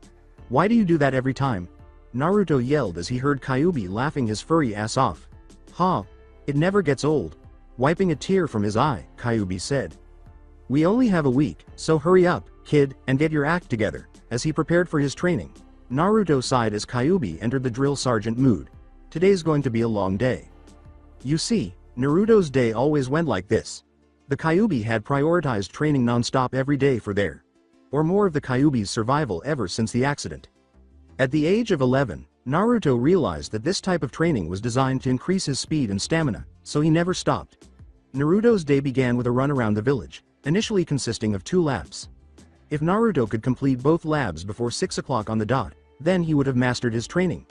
Why do you do that every time? Naruto yelled as he heard Kyuubi laughing his furry ass off. Ha, it never gets old. Wiping a tear from his eye, Kyuubi said. We only have a week, so hurry up, kid, and get your act together. As he prepared for his training, Naruto sighed as Kyuubi entered the drill sergeant mood. Today's going to be a long day. You see, Naruto's day always went like this. The Kyuubi had prioritized training non-stop every day for their, or more of the Kyuubi's survival ever since the accident. At the age of 11, Naruto realized that this type of training was designed to increase his speed and stamina, so he never stopped. Naruto's day began with a run around the village, initially consisting of 2 laps. If Naruto could complete both labs before 6 o'clock on the dot, then he would have mastered his training.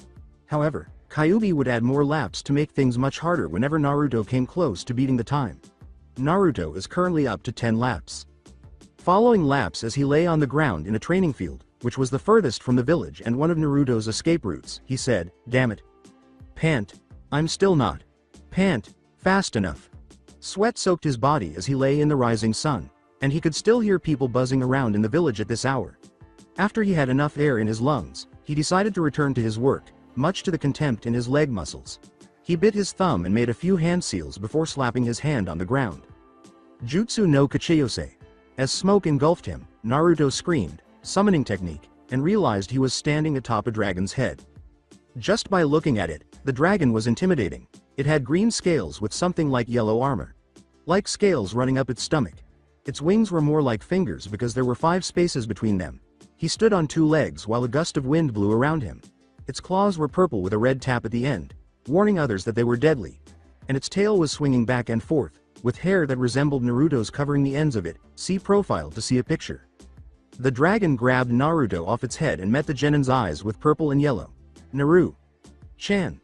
However, Kyuubi would add more laps to make things much harder whenever Naruto came close to beating the time. Naruto is currently up to 10 laps. Following laps as he lay on the ground in a training field, which was the furthest from the village and one of Naruto's escape routes, he said, damn it. Pant. I'm still not. Pant. Fast enough. Sweat soaked his body as he lay in the rising sun, and he could still hear people buzzing around in the village at this hour. After he had enough air in his lungs, he decided to return to his work, much to the contempt in his leg muscles. He bit his thumb and made a few hand seals before slapping his hand on the ground. Jutsu no Kachiyose. As smoke engulfed him, Naruto screamed, summoning technique, and realized he was standing atop a dragon's head. Just by looking at it, the dragon was intimidating. It had green scales with something like yellow armor. Like scales running up its stomach. Its wings were more like fingers because there were 5 spaces between them. He stood on 2 legs while a gust of wind blew around him. Its claws were purple with a red tap at the end, warning others that they were deadly. And its tail was swinging back and forth, with hair that resembled Naruto's covering the ends of it. See profile to see a picture. The dragon grabbed Naruto off its head and met the genin's eyes with purple and yellow. Naru-chan.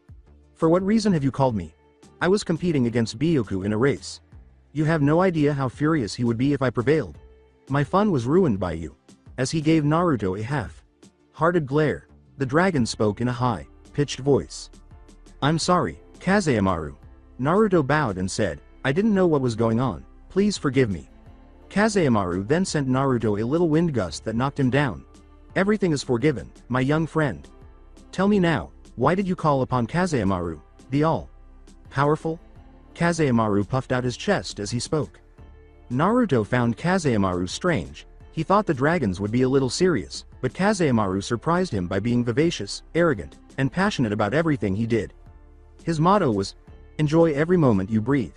For what reason have you called me? I was competing against Byaku in a race. You have no idea how furious he would be if I prevailed. My fun was ruined by you. As he gave Naruto a half-hearted glare, the dragon spoke in a high-pitched voice. I'm sorry, Kazamaru. Naruto bowed and said, I didn't know what was going on, please forgive me. Kazamaru then sent Naruto a little wind gust that knocked him down. Everything is forgiven, my young friend. Tell me now, why did you call upon Kazamaru, the all-powerful? Kazamaru puffed out his chest as he spoke. Naruto found Kazamaru strange. He thought the dragons would be a little serious, but Kazamaru surprised him by being vivacious, arrogant, and passionate about everything he did. His motto was, enjoy every moment you breathe.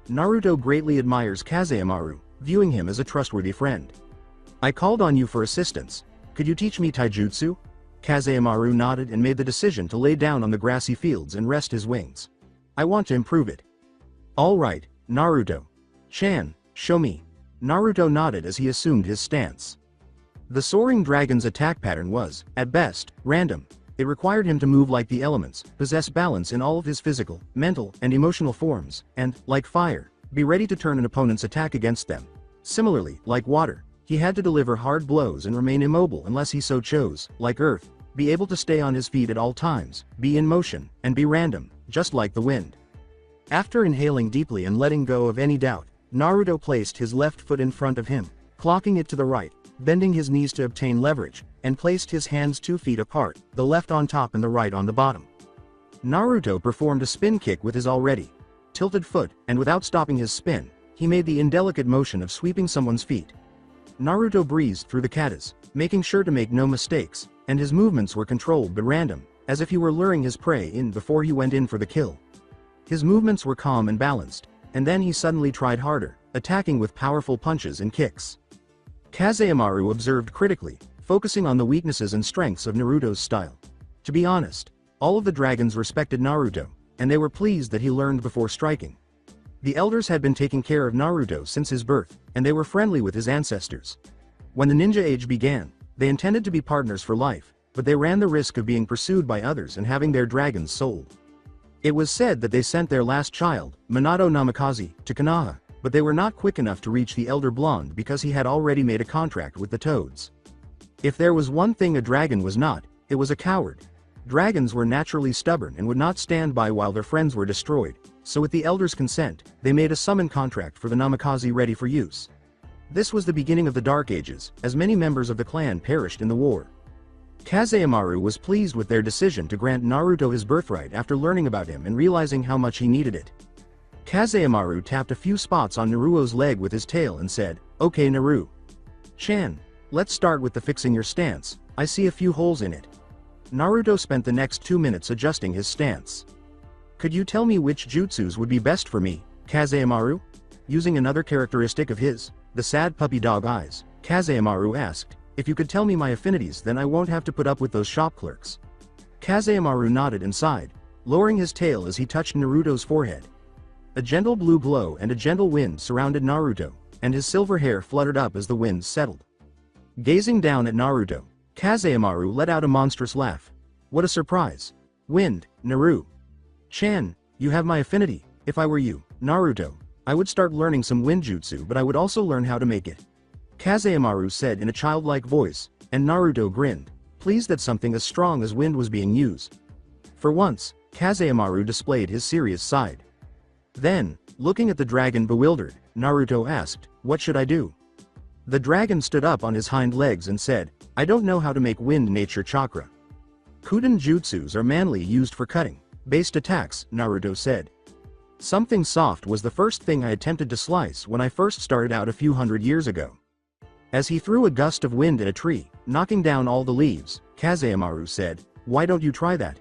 Naruto greatly admires Kazamaru, viewing him as a trustworthy friend. I called on you for assistance. Could you teach me taijutsu? Kazamaru nodded and made the decision to lay down on the grassy fields and rest his wings. I want to improve it. All right, Naruto-chan, show me. Naruto nodded as he assumed his stance. The soaring dragon's attack pattern was, at best, random. It required him to move like the elements, possess balance in all of his physical, mental, and emotional forms, and, like fire, be ready to turn an opponent's attack against them. Similarly, like water, he had to deliver hard blows and remain immobile unless he so chose, like earth, be able to stay on his feet at all times, be in motion, and be random, just like the wind. After inhaling deeply and letting go of any doubt, Naruto placed his left foot in front of him, clocking it to the right, bending his knees to obtain leverage, and placed his hands 2 feet apart, the left on top and the right on the bottom. Naruto performed a spin kick with his already tilted foot, and without stopping his spin, he made the indelicate motion of sweeping someone's feet. Naruto breezed through the katas, making sure to make no mistakes, and his movements were controlled but random, as if he were luring his prey in before he went in for the kill. His movements were calm and balanced, and then he suddenly tried harder, attacking with powerful punches and kicks. Kazemaru observed critically, focusing on the weaknesses and strengths of Naruto's style. To be honest, all of the dragons respected Naruto, and they were pleased that he learned before striking. The elders had been taking care of Naruto since his birth, and they were friendly with his ancestors. When the ninja age began, they intended to be partners for life, but they ran the risk of being pursued by others and having their dragons sold. It was said that they sent their last child, Minato Namikaze, to Konoha, but they were not quick enough to reach the elder blonde because he had already made a contract with the toads. If there was one thing a dragon was not, it was a coward. Dragons were naturally stubborn and would not stand by while their friends were destroyed, so with the elders' consent, they made a summon contract for the Namikaze ready for use. This was the beginning of the Dark Ages, as many members of the clan perished in the war. Kazemaru was pleased with their decision to grant Naruto his birthright after learning about him and realizing how much he needed it. Kazemaru tapped a few spots on Naruto's leg with his tail and said, "Okay Naru-chan, let's start with the fixing your stance, I see a few holes in it." Naruto spent the next 2 minutes adjusting his stance. "Could you tell me which jutsus would be best for me, Kazemaru?" Using another characteristic of his, the sad puppy dog eyes, Kazemaru asked, "If you could tell me my affinities, then I won't have to put up with those shop clerks." Kazemaru nodded and sighed, lowering his tail as he touched Naruto's forehead. A gentle blue glow and a gentle wind surrounded Naruto, and his silver hair fluttered up as the winds settled. Gazing down at Naruto, Kazemaru let out a monstrous laugh. "What a surprise! Wind, Naru-chan, you have my affinity. If I were you, Naruto, I would start learning some wind jutsu, but I would also learn how to make it," Kazemaru said in a childlike voice, and Naruto grinned, pleased that something as strong as wind was being used. For once, Kazemaru displayed his serious side. Then, looking at the dragon bewildered, Naruto asked, "What should I do?" The dragon stood up on his hind legs and said, "I don't know how to make wind nature chakra. Kuden jutsus are mainly used for cutting-based attacks," Naruto said. "Something soft was the first thing I attempted to slice when I first started out a few hundred years ago." As he threw a gust of wind at a tree, knocking down all the leaves, Kazemaru said, "Why don't you try that?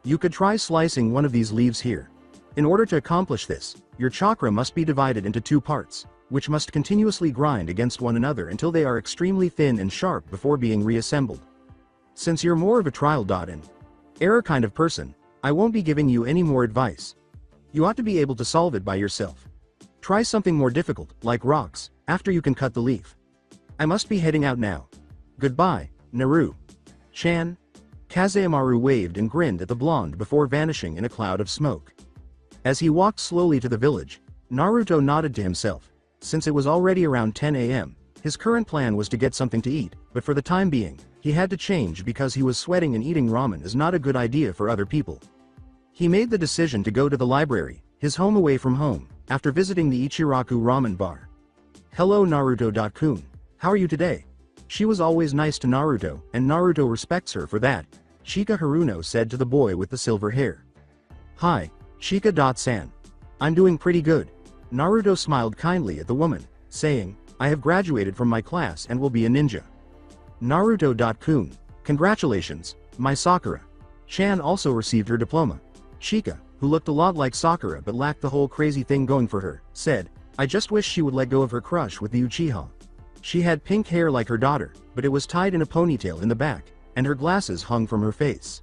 You could try slicing one of these leaves here. In order to accomplish this, your chakra must be divided into 2 parts, which must continuously grind against one another until they are extremely thin and sharp before being reassembled. Since you're more of a trial-and-error kind of person, I won't be giving you any more advice. You ought to be able to solve it by yourself. Try something more difficult, like rocks, after you can cut the leaf. I must be heading out now. Goodbye, Naru-chan." Kazemaru waved and grinned at the blonde before vanishing in a cloud of smoke. As he walked slowly to the village, Naruto nodded to himself. Since it was already around 10 a.m., his current plan was to get something to eat, but for the time being, he had to change because he was sweating and eating ramen is not a good idea for other people. He made the decision to go to the library, his home away from home, after visiting the Ichiraku ramen bar. "Hello Naruto-kun. How are you today?" She was always nice to Naruto, and Naruto respects her for that, Shika Haruno said to the boy with the silver hair. "Hi, Shika-san. I'm doing pretty good." Naruto smiled kindly at the woman, saying, "I have graduated from my class and will be a ninja." Naruto-kun, congratulations, my Sakura. Chan also received her diploma. Shika, who looked a lot like Sakura but lacked the whole crazy thing going for her, said, "I just wish she would let go of her crush with the Uchiha." She had pink hair like her daughter, but it was tied in a ponytail in the back, and her glasses hung from her face.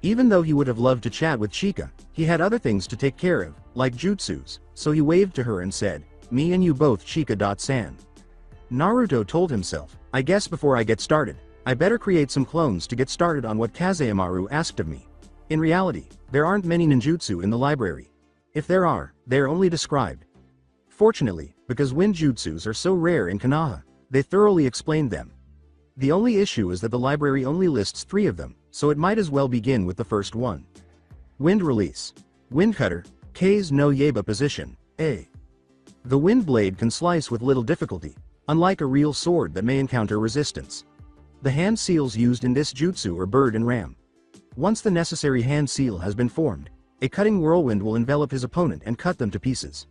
Even though he would have loved to chat with Chika, he had other things to take care of, like jutsus, so he waved to her and said, "Me and you both Chika-san." Naruto told himself, "I guess before I get started, I better create some clones to get started on what Kazemaru asked of me." In reality, there aren't many ninjutsu in the library. If there are, they are only described. Fortunately, because wind jutsus are so rare in Konoha, they thoroughly explained them. The only issue is that the library only lists 3 of them, so it might as well begin with the first one. Wind release. Wind cutter, K's no Yaiba position, A. The wind blade can slice with little difficulty, unlike a real sword that may encounter resistance. The hand seals used in this jutsu are bird and ram. Once the necessary hand seal has been formed, a cutting whirlwind will envelop his opponent and cut them to pieces.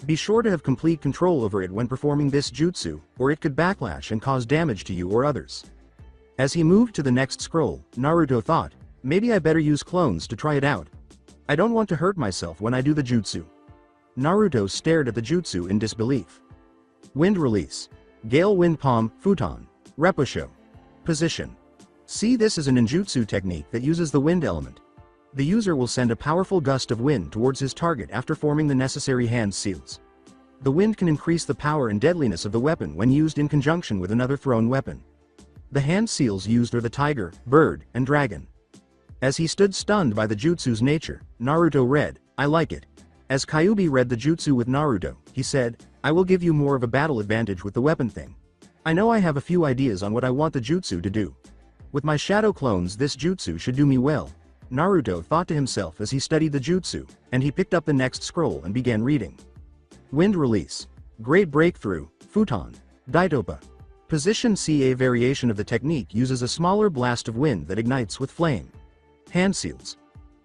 Be sure to have complete control over it when performing this jutsu, or it could backlash and cause damage to you or others. As he moved to the next scroll, Naruto thought, maybe I better use clones to try it out. I don't want to hurt myself when I do the jutsu. Naruto stared at the jutsu in disbelief. Wind release. Gale wind palm, futon. Repusho. Position. See, this is a ninjutsu technique that uses the wind element. The user will send a powerful gust of wind towards his target after forming the necessary hand seals. The wind can increase the power and deadliness of the weapon when used in conjunction with another thrown weapon. The hand seals used are the tiger, bird, and dragon. As he stood stunned by the jutsu's nature, Naruto read, I like it. As Kyuubi read the jutsu with Naruto, he said, I will give you more of a battle advantage with the weapon thing. I know I have a few ideas on what I want the jutsu to do. With my shadow clones, this jutsu should do me well. Naruto thought to himself as he studied the jutsu, and he picked up the next scroll and began reading. Wind release. Great breakthrough, futon. Daitopa. Position. C. A variation of the technique uses a smaller blast of wind that ignites with flame. Hand seals.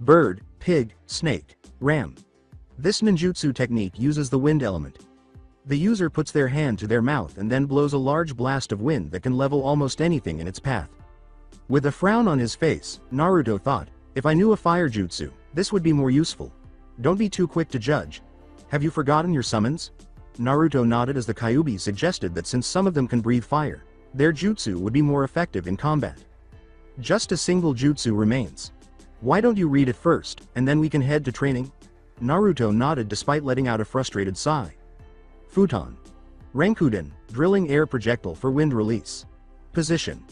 Bird, pig, snake, ram. This ninjutsu technique uses the wind element. The user puts their hand to their mouth and then blows a large blast of wind that can level almost anything in its path. With a frown on his face, Naruto thought, if I knew a fire jutsu, this would be more useful. Don't be too quick to judge. Have you forgotten your summons? Naruto nodded as the Kyuubi suggested that since some of them can breathe fire, their jutsu would be more effective in combat. Just a single jutsu remains. Why don't you read it first, and then we can head to training? Naruto nodded despite letting out a frustrated sigh. Futon. Renkuden, drilling air projectile for wind release. Position.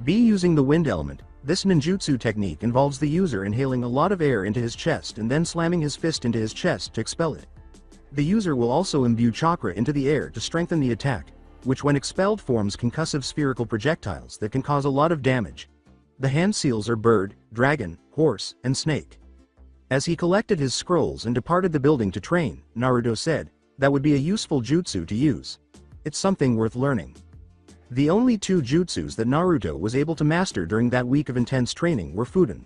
B. Using the wind element, this ninjutsu technique involves the user inhaling a lot of air into his chest and then slamming his fist into his chest to expel it. The user will also imbue chakra into the air to strengthen the attack, which when expelled forms concussive spherical projectiles that can cause a lot of damage. The hand seals are bird, dragon, horse, and snake. As he collected his scrolls and departed the building to train, Naruto said, that would be a useful jutsu to use. It's something worth learning. The only two jutsus that Naruto was able to master during that week of intense training were Futon.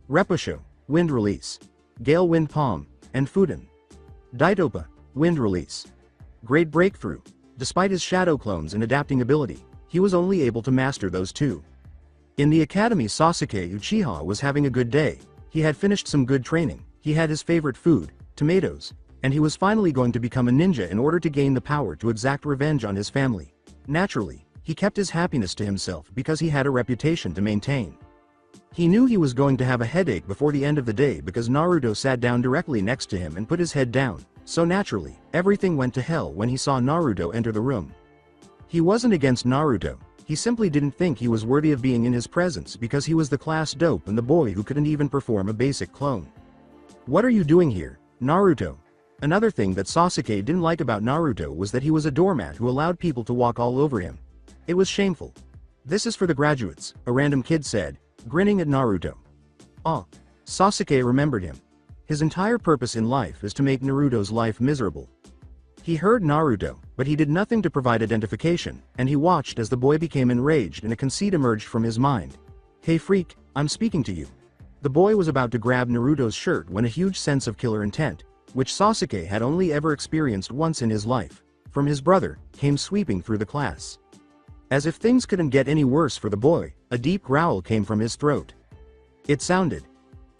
Repusho, wind release. Gale wind palm, and Futon. Daitopa, wind release. Great breakthrough. Despite his shadow clones and adapting ability, he was only able to master those two. In the academy, Sasuke Uchiha was having a good day. He had finished some good training, he had his favorite food, tomatoes, and he was finally going to become a ninja in order to gain the power to exact revenge on his family. Naturally, he kept his happiness to himself because he had a reputation to maintain. He knew he was going to have a headache before the end of the day because Naruto sat down directly next to him and put his head down, so naturally, everything went to hell when he saw Naruto enter the room. He wasn't against Naruto, he simply didn't think he was worthy of being in his presence because he was the class dope and the boy who couldn't even perform a basic clone. What are you doing here, Naruto? Another thing that Sasuke didn't like about Naruto was that he was a doormat who allowed people to walk all over him. It was shameful. This is for the graduates, a random kid said, grinning at Naruto. Ah, Sasuke remembered him. His entire purpose in life is to make Naruto's life miserable. He heard Naruto, but he did nothing to provide identification, and he watched as the boy became enraged and a conceit emerged from his mind. Hey freak, I'm speaking to you. The boy was about to grab Naruto's shirt when a huge sense of killer intent, which Sasuke had only ever experienced once in his life, from his brother, came sweeping through the class. As if things couldn't get any worse for the boy, a deep growl came from his throat. It sounded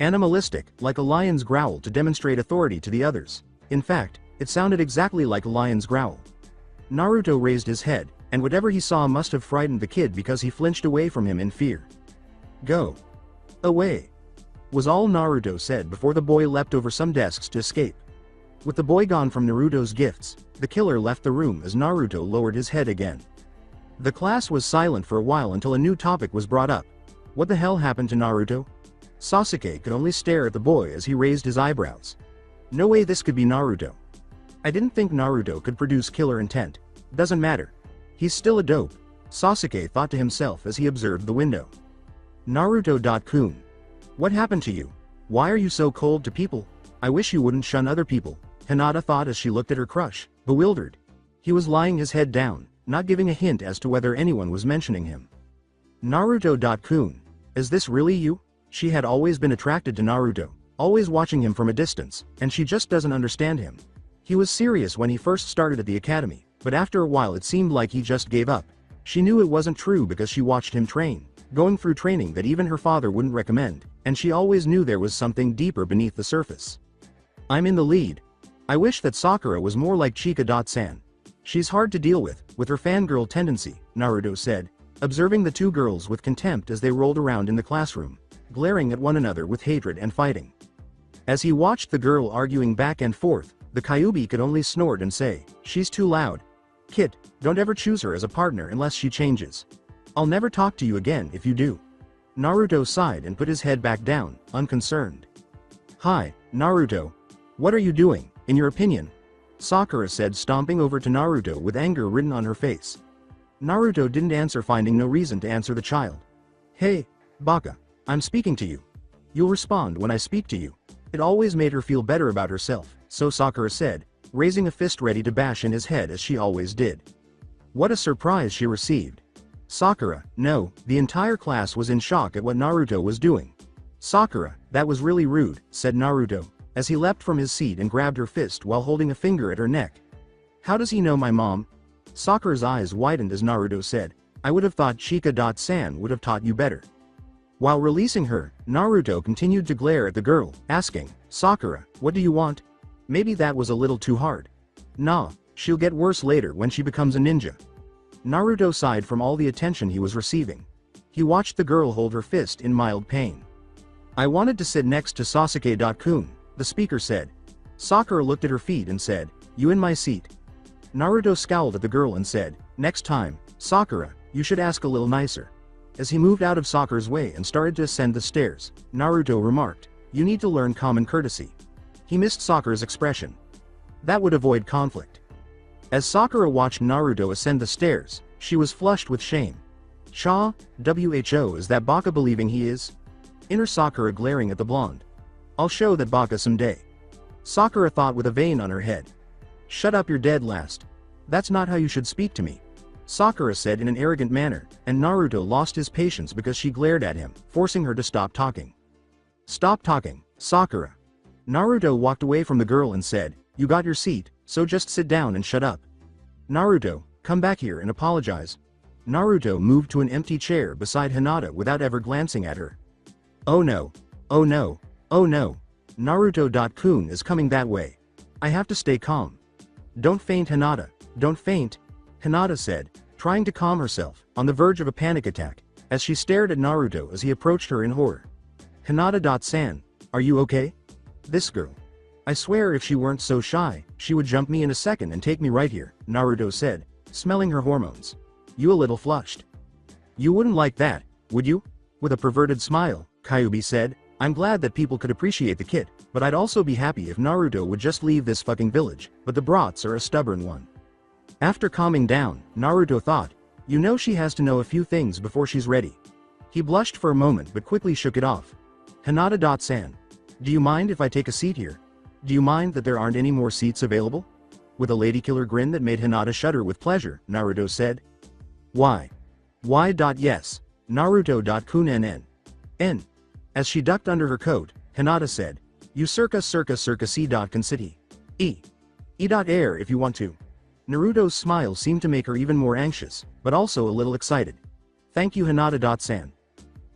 animalistic, like a lion's growl to demonstrate authority to the others. In fact, it sounded exactly like a lion's growl. Naruto raised his head, and whatever he saw must have frightened the kid because he flinched away from him in fear. Go away, was all Naruto said before the boy leapt over some desks to escape. With the boy gone from Naruto's gifts, the killer left the room as Naruto lowered his head again. The class was silent for a while until a new topic was brought up. What the hell happened to Naruto? Sasuke could only stare at the boy as he raised his eyebrows. No way this could be Naruto. I didn't think Naruto could produce killer intent. Doesn't matter. He's still a dope, Sasuke thought to himself as he observed the window. Naruto.kun. What happened to you? Why are you so cold to people? I wish you wouldn't shun other people, Hinata thought as she looked at her crush, bewildered. He was lying his head down, not giving a hint as to whether anyone was mentioning him. Naruto.kun. Is this really you? She had always been attracted to Naruto, always watching him from a distance, and she just doesn't understand him. He was serious when he first started at the academy, but after a while it seemed like he just gave up. She knew it wasn't true because she watched him train, going through training that even her father wouldn't recommend, and she always knew there was something deeper beneath the surface. I'm in the lead. I wish that Sakura was more like Chika-san. She's hard to deal with her fangirl tendency, Naruto said, observing the two girls with contempt as they rolled around in the classroom, glaring at one another with hatred and fighting. As he watched the girl arguing back and forth, the Kyuubi could only snort and say, "She's too loud. Kid, don't ever choose her as a partner unless she changes. I'll never talk to you again if you do." Naruto sighed and put his head back down, unconcerned. "Hi, Naruto. What are you doing, in your opinion?" Sakura said, stomping over to Naruto with anger written on her face. Naruto didn't answer, finding no reason to answer the child. "Hey, Baka, I'm speaking to you. You'll respond when I speak to you." It always made her feel better about herself, so Sakura said, raising a fist ready to bash in his head as she always did. What a surprise she received. Sakura, no, the entire class was in shock at what Naruto was doing. "Sakura, that was really rude," said Naruto, as he leapt from his seat and grabbed her fist while holding a finger at her neck. "How does he know my mom?" Sakura's eyes widened as Naruto said, "I would have thought Chika-san would have taught you better." While releasing her, Naruto continued to glare at the girl, asking, "Sakura, what do you want?" Maybe that was a little too hard. "Nah, she'll get worse later when she becomes a ninja." Naruto sighed from all the attention he was receiving. He watched the girl hold her fist in mild pain. "I wanted to sit next to Sasuke-kun," the speaker said. Sakura looked at her feet and said, "You in my seat?" Naruto scowled at the girl and said, "Next time, Sakura, you should ask a little nicer." As he moved out of Sakura's way and started to ascend the stairs, Naruto remarked, "You need to learn common courtesy." He missed Sakura's expression. That would avoid conflict. As Sakura watched Naruto ascend the stairs, she was flushed with shame. Who is that Baka believing he is? Inner Sakura glaring at the blonde. "I'll show that Baka someday." Sakura thought with a vein on her head. "Shut up, you're dead last. That's not how you should speak to me," Sakura said in an arrogant manner, and Naruto lost his patience because she glared at him, forcing her to stop talking. "Stop talking, Sakura." Naruto walked away from the girl and said, "You got your seat, so just sit down and shut up." "Naruto, come back here and apologize." Naruto moved to an empty chair beside Hinata without ever glancing at her. "Oh no. Oh no. Oh no. Naruto-kun is coming that way. I have to stay calm." "Don't faint, Hinata, don't faint," Hinata said, trying to calm herself, on the verge of a panic attack, as she stared at Naruto as he approached her in horror. "Hinata-san, are you okay? This girl. I swear if she weren't so shy, she would jump me in a second and take me right here," Naruto said, smelling her hormones. "You a little flushed. You wouldn't like that, would you?" With a perverted smile, Kyuubi said, "I'm glad that people could appreciate the kid, but I'd also be happy if Naruto would just leave this fucking village, but the brats are a stubborn one." After calming down, Naruto thought, "You know she has to know a few things before she's ready." He blushed for a moment but quickly shook it off. "Hinata-san, do you mind if I take a seat here? Do you mind that there aren't any more seats available?" With a ladykiller grin that made Hinata shudder with pleasure, Naruto said. "Why? Why? Yes, Naruto-kun n. As she ducked under her coat, Hinata said, "You circa c. City. Air if you want to." Naruto's smile seemed to make her even more anxious, but also a little excited. "Thank you, Hinata-san."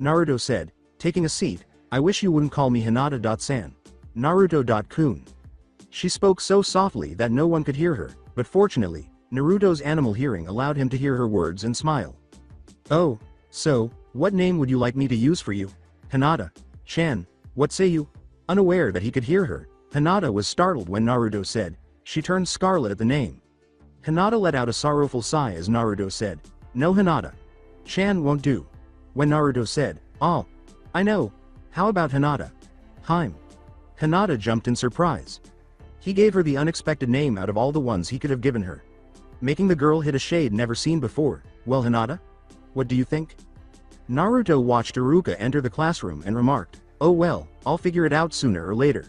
Naruto said, taking a seat, "I wish you wouldn't call me Hinata-san. Naruto-kun." She spoke so softly that no one could hear her, but fortunately, Naruto's animal hearing allowed him to hear her words and smile. "Oh, so, what name would you like me to use for you? Hinata-chan, what say you?" Unaware that he could hear her, Hinata was startled when Naruto said. She turned scarlet at the name. Hinata let out a sorrowful sigh as Naruto said, "No, Hinata-chan won't do." When Naruto said, "Oh, I know, how about Hinata? Haim." Hinata jumped in surprise. He gave her the unexpected name out of all the ones he could have given her, making the girl hit a shade never seen before. "Well, Hinata, what do you think?" Naruto watched Iruka enter the classroom and remarked, "Oh well, I'll figure it out sooner or later."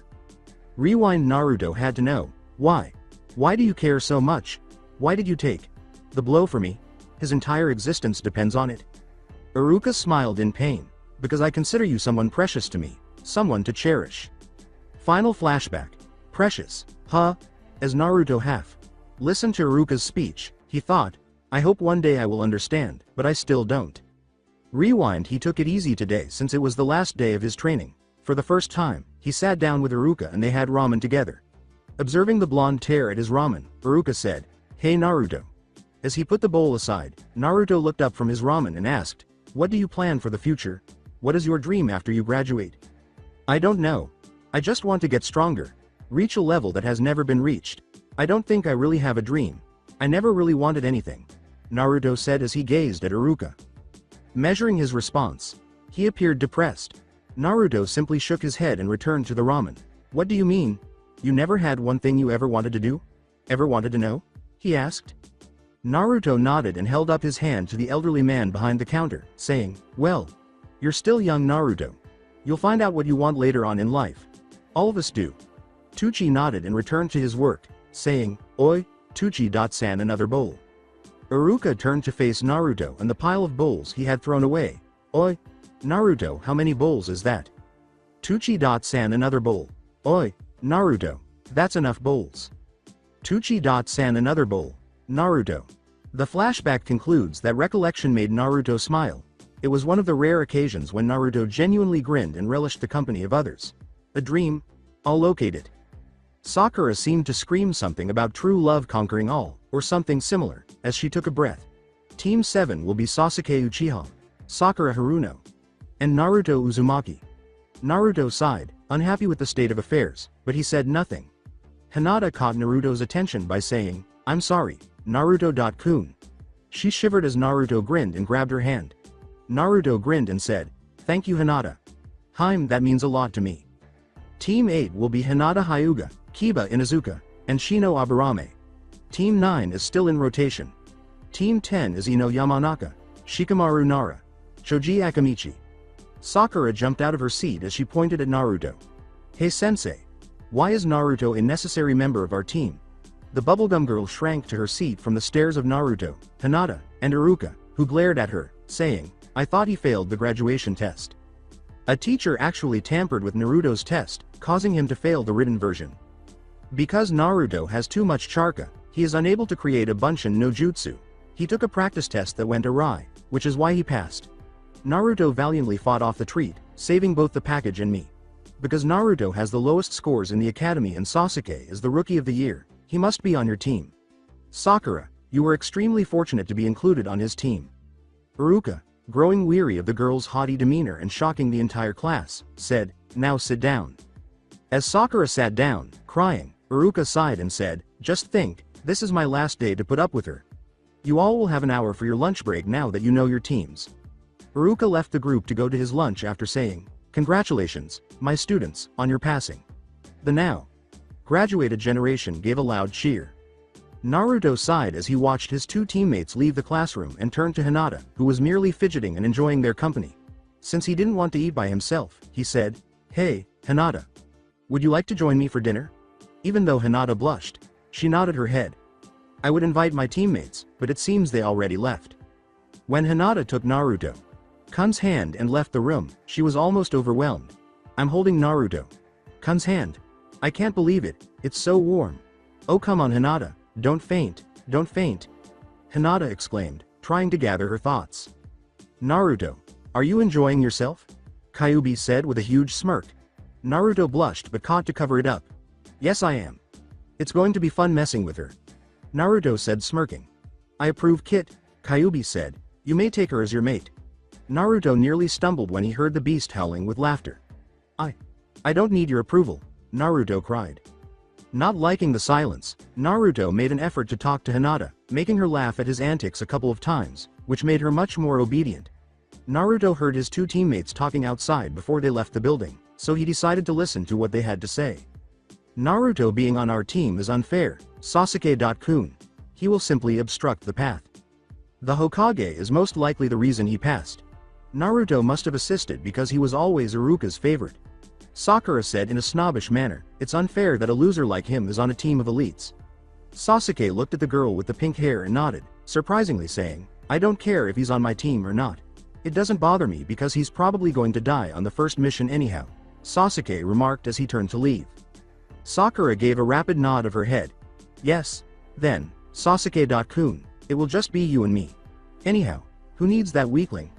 Rewind. Naruto had to know, why? Why do you care so much? Why did you take the blow for me? His entire existence depends on it. Iruka smiled in pain. "Because I consider you someone precious to me, someone to cherish." Final flashback. "Precious, huh? As Naruto listened to Iruka's speech, he thought, I hope one day I will understand, but I still don't. Rewind. He took it easy today since it was the last day of his training. For the first time, he sat down with Iruka and they had ramen together. Observing the blonde tear at his ramen, Iruka said, Hey Naruto. As he put the bowl aside, Naruto looked up from his ramen and asked, What do you plan for the future? What is your dream after you graduate? I don't know. I just want to get stronger. Reach a level that has never been reached. I don't think I really have a dream. I never really wanted anything. Naruto said as he gazed at Iruka. Measuring his response, he appeared depressed. Naruto simply shook his head and returned to the ramen. What do you mean? You never had one thing you ever wanted to do? Ever wanted to know? He asked. Naruto nodded and held up his hand to the elderly man behind the counter, saying, Well, you're still young Naruto. You'll find out what you want later on in life. All of us do. Tucci nodded and returned to his work, saying, Oi, Tucci-san, another bowl. Iruka turned to face Naruto and the pile of bowls he had thrown away. Oi, Naruto, how many bowls is that? Tucci-san, another bowl. Oi, Naruto, that's enough bowls. Tucci-san, another bowl. Naruto. The flashback concludes that recollection made Naruto smile. It was one of the rare occasions when Naruto genuinely grinned and relished the company of others. A dream? I'll locate it. Sakura seemed to scream something about true love conquering all, or something similar, as she took a breath. Team 7 will be Sasuke Uchiha, Sakura Haruno, and Naruto Uzumaki. Naruto sighed, unhappy with the state of affairs, but he said nothing. Hinata caught Naruto's attention by saying, I'm sorry, Naruto-kun. She shivered as Naruto grinned and grabbed her hand. Naruto grinned and said, Thank you Hinata. That means a lot to me. Team 8 will be Hinata Hyuga, Kiba Inuzuka, and Shino Aburame. Team 9 is still in rotation. Team 10 is Ino Yamanaka, Shikamaru Nara, Choji Akamichi. Sakura jumped out of her seat as she pointed at Naruto. Hey sensei. Why is Naruto a necessary member of our team? The bubblegum girl shrank to her seat from the stares of Naruto, Hinata, and Iruka, who glared at her, saying, I thought he failed the graduation test. A teacher actually tampered with Naruto's test, causing him to fail the written version. Because Naruto has too much charka, he is unable to create a Bunshin no jutsu. He took a practice test that went awry, which is why he passed. Naruto valiantly fought off the treat, saving both the package and me. Because Naruto has the lowest scores in the academy and Sasuke is the rookie of the year, he must be on your team. Sakura, you were extremely fortunate to be included on his team. Iruka, growing weary of the girl's haughty demeanor and shocking the entire class, said, Now sit down. As Sakura sat down, crying, Iruka sighed and said, Just think, this is my last day to put up with her. You all will have an hour for your lunch break now that you know your teams. Iruka left the group to go to his lunch after saying, Congratulations, my students, on your passing. The now graduated generation gave a loud cheer. Naruto sighed as he watched his two teammates leave the classroom and turned to Hinata, who was merely fidgeting and enjoying their company. Since he didn't want to eat by himself, he said, Hey, Hinata. Would you like to join me for dinner? Even though Hinata blushed, she nodded her head. I would invite my teammates, but it seems they already left. When Hinata took Naruto-kun's hand and left the room, she was almost overwhelmed. I'm holding Naruto-kun's hand. I can't believe it, it's so warm. Oh come on Hinata, don't faint, don't faint. Hinata exclaimed, trying to gather her thoughts. Naruto, are you enjoying yourself? Kyuubi said with a huge smirk. Naruto blushed but caught to cover it up. Yes I am. It's going to be fun messing with her. Naruto said smirking. I approve Kit, Kyuubi said, you may take her as your mate. Naruto nearly stumbled when he heard the beast howling with laughter. I don't need your approval, Naruto cried. Not liking the silence, Naruto made an effort to talk to Hinata, making her laugh at his antics a couple of times, which made her much more obedient. Naruto heard his two teammates talking outside before they left the building, so he decided to listen to what they had to say. Naruto being on our team is unfair, Sasuke-kun. He will simply obstruct the path. The Hokage is most likely the reason he passed. Naruto must have assisted because he was always Iruka's favorite. Sakura said in a snobbish manner, it's unfair that a loser like him is on a team of elites. Sasuke looked at the girl with the pink hair and nodded, surprisingly saying, I don't care if he's on my team or not. It doesn't bother me because he's probably going to die on the first mission anyhow, Sasuke remarked as he turned to leave. Sakura gave a rapid nod of her head, Yes. Then, Sasuke-kun, it will just be you and me. Anyhow, who needs that weakling?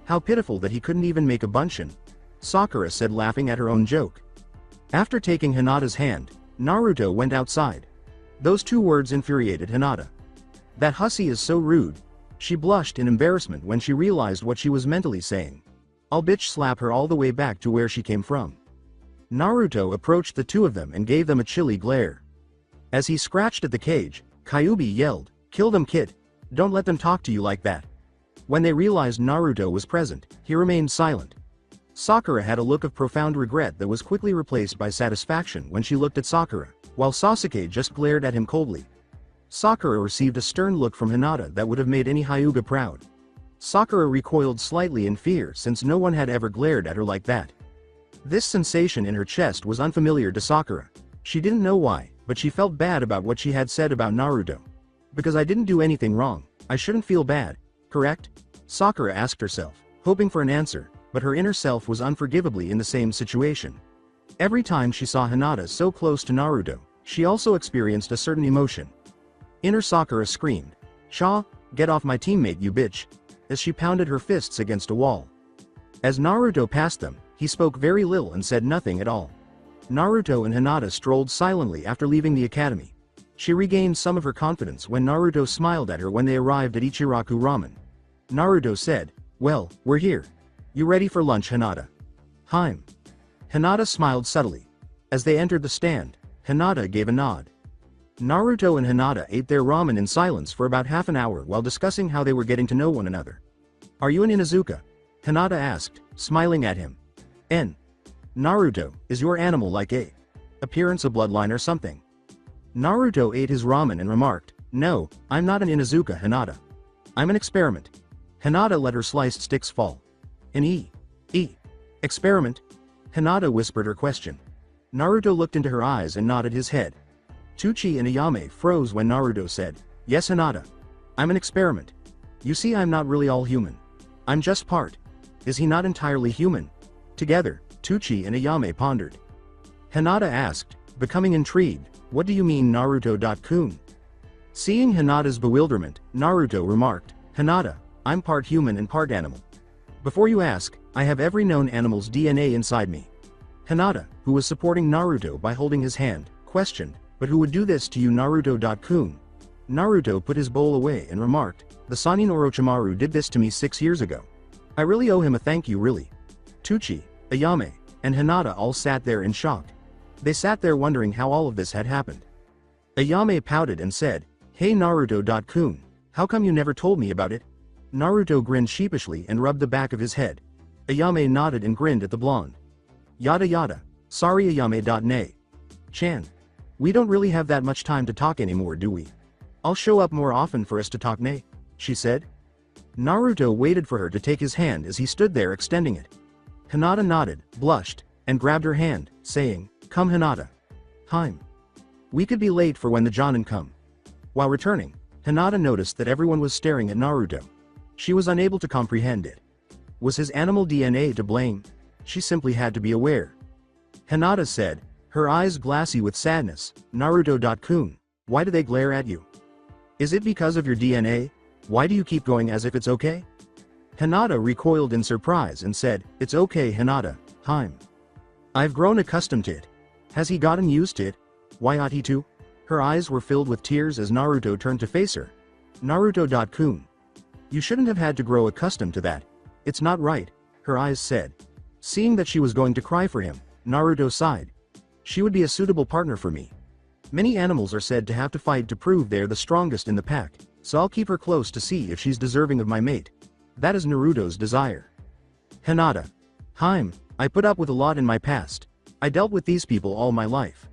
How pitiful that he couldn't even make a bunshin. Sakura said, laughing at her own joke. After taking Hinata's hand, Naruto went outside. Those two words infuriated Hinata. That hussy is so rude. She blushed in embarrassment when she realized what she was mentally saying. I'll bitch slap her all the way back to where she came from. Naruto approached the two of them and gave them a chilly glare. As he scratched at the cage, Kyuubi yelled, "Kill them, kid. Don't let them talk to you like that." When they realized Naruto was present, he remained silent. Sakura had a look of profound regret that was quickly replaced by satisfaction when she looked at Sakura, while Sasuke just glared at him coldly. Sakura received a stern look from Hinata that would have made any Hyuga proud. Sakura recoiled slightly in fear since no one had ever glared at her like that. This sensation in her chest was unfamiliar to Sakura. She didn't know why, but she felt bad about what she had said about Naruto. Because I didn't do anything wrong, I shouldn't feel bad, correct? Sakura asked herself, hoping for an answer, but her inner self was unforgivably in the same situation. Every time she saw Hinata so close to Naruto, she also experienced a certain emotion. Inner Sakura screamed, "Shaw, get off my teammate, you bitch," as she pounded her fists against a wall. As Naruto passed them, he spoke very little and said nothing at all. Naruto and Hinata strolled silently after leaving the academy. She regained some of her confidence when Naruto smiled at her when they arrived at Ichiraku Ramen. Naruto said, "Well, we're here. You ready for lunch, Hinata?" "Hime." Hinata smiled subtly. As they entered the stand, Hinata gave a nod. Naruto and Hinata ate their ramen in silence for about half an hour while discussing how they were getting to know one another. "Are you an Inuzuka?" Hinata asked, smiling at him. "N. Naruto, is your animal like a appearance a bloodline or something?" Naruto ate his ramen and remarked, "No, I'm not an Inuzuka, Hinata. I'm an experiment." Hinata let her sliced sticks fall. "An experiment?" Hinata whispered her question. Naruto looked into her eyes and nodded his head. Tuchi and Ayame froze when Naruto said, "Yes, Hinata. I'm an experiment. You see, I'm not really all human. I'm just part. Is he not entirely human?" Together, Tuchi and Ayame pondered. Hinata asked, becoming intrigued, "What do you mean, Naruto-kun?" Seeing Hinata's bewilderment, Naruto remarked, "Hinata, I'm part human and part animal. Before you ask, I have every known animal's DNA inside me." Hinata, who was supporting Naruto by holding his hand, questioned, "But who would do this to you, Naruto-kun?" Naruto put his bowl away and remarked, "The Sannin Orochimaru did this to me 6 years ago. I really owe him a thank you, really." Tuchi, Ayame, and Hinata all sat there in shock. They sat there wondering how all of this had happened. Ayame pouted and said, "Hey Naruto-kun, how come you never told me about it?" Naruto grinned sheepishly and rubbed the back of his head. Ayame nodded and grinned at the blonde. "Yada yada, sorry Ayame. Chan. We don't really have that much time to talk anymore, do we? I'll show up more often for us to talk, ne?" she said. Naruto waited for her to take his hand as he stood there extending it. Hinata nodded, blushed, and grabbed her hand, saying, "Come Hinata. Hime. We could be late for when the Jonin come." While returning, Hinata noticed that everyone was staring at Naruto. She was unable to comprehend it. Was his animal DNA to blame? She simply had to be aware. Hinata said, her eyes glassy with sadness, "Naruto-kun, why do they glare at you? Is it because of your DNA? Why do you keep going as if it's okay?" Hinata recoiled in surprise and said, "It's okay, Hinata, Hime. I've grown accustomed to it. Has he gotten used to it? Why ought he to?" Her eyes were filled with tears as Naruto turned to face her. "Naruto-kun. You shouldn't have had to grow accustomed to that. It's not right," her eyes said. Seeing that she was going to cry for him, Naruto sighed. "She would be a suitable partner for me. Many animals are said to have to fight to prove they're the strongest in the pack, so I'll keep her close to see if she's deserving of my mate. That is Naruto's desire." Hinata. "Hime, I put up with a lot in my past. I dealt with these people all my life.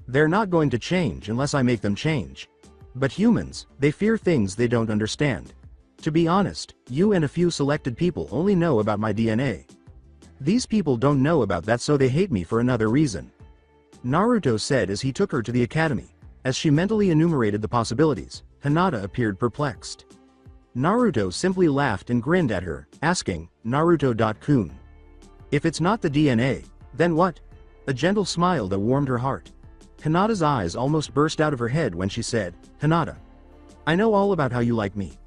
They're not going to change unless I make them change. But humans, they fear things they don't understand. To be honest, you and a few selected people only know about my DNA. These people don't know about that, so they hate me for another reason," Naruto said as he took her to the academy. As she mentally enumerated the possibilities, Hinata appeared perplexed. Naruto simply laughed and grinned at her, asking, "Naruto-kun. If it's not the DNA, then what?" A gentle smile that warmed her heart. Hinata's eyes almost burst out of her head when she said, "Hinata, I know all about how you like me."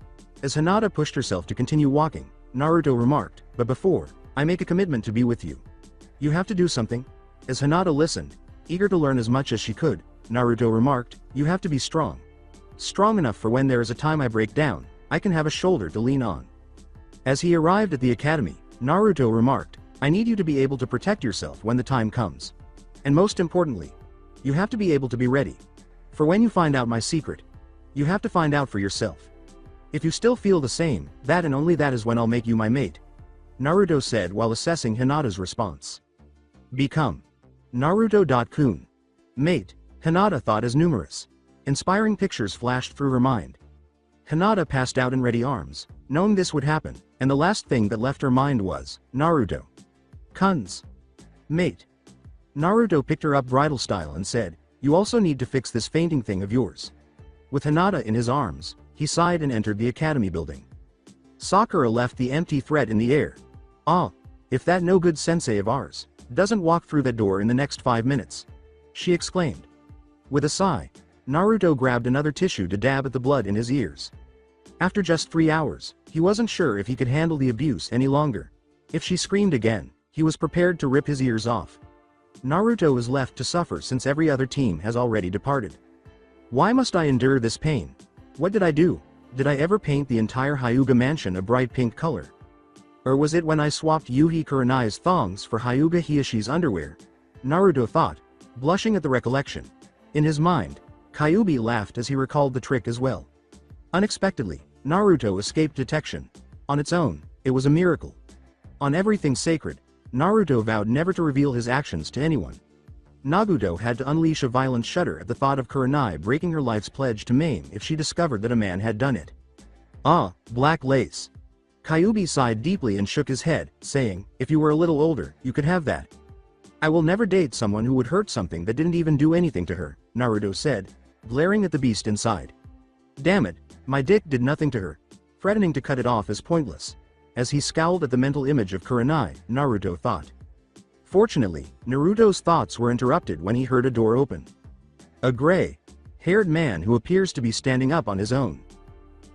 As Hinata pushed herself to continue walking, Naruto remarked, "But before I make a commitment to be with you, you have to do something." As Hinata listened, eager to learn as much as she could, Naruto remarked, "You have to be strong. Strong enough for when there is a time I break down, I can have a shoulder to lean on." As he arrived at the academy, Naruto remarked, "I need you to be able to protect yourself when the time comes. And most importantly, you have to be able to be ready. For when you find out my secret, you have to find out for yourself. If you still feel the same, that and only that is when I'll make you my mate," Naruto said while assessing Hinata's response. Become Naruto.kun. Mate, Hinata thought as numerous, inspiring pictures flashed through her mind. Hinata passed out in ready arms, knowing this would happen, and the last thing that left her mind was, Naruto. Kun's mate. Naruto picked her up bridal style and said, "You also need to fix this fainting thing of yours." With Hinata in his arms, he sighed and entered the academy building. Sakura left the empty threat in the air. "Ah, if that no-good sensei of ours doesn't walk through that door in the next 5 minutes," she exclaimed. With a sigh, Naruto grabbed another tissue to dab at the blood in his ears. After just 3 hours, he wasn't sure if he could handle the abuse any longer. If she screamed again, he was prepared to rip his ears off. Naruto is left to suffer since every other team has already departed. "Why must I endure this pain? What did I do? Did I ever paint the entire Hyuga mansion a bright pink color? Or was it when I swapped Yuhi Kurenai's thongs for Hyuga Hiyoshi's underwear?" Naruto thought, blushing at the recollection. In his mind, Kyuubi laughed as he recalled the trick as well. Unexpectedly, Naruto escaped detection. On its own, it was a miracle. On everything sacred, Naruto vowed never to reveal his actions to anyone. Naguto had to unleash a violent shudder at the thought of Kurenai breaking her life's pledge to maim if she discovered that a man had done it. "Ah, black lace." Kyuubi sighed deeply and shook his head, saying, "If you were a little older, you could have that." "I will never date someone who would hurt something that didn't even do anything to her," Naruto said, glaring at the beast inside. "Damn it, my dick did nothing to her." Threatening to cut it off is pointless. As he scowled at the mental image of Kurenai, Naruto thought. Fortunately, Naruto's thoughts were interrupted when he heard a door open. A gray-haired man who appears to be standing up on his own.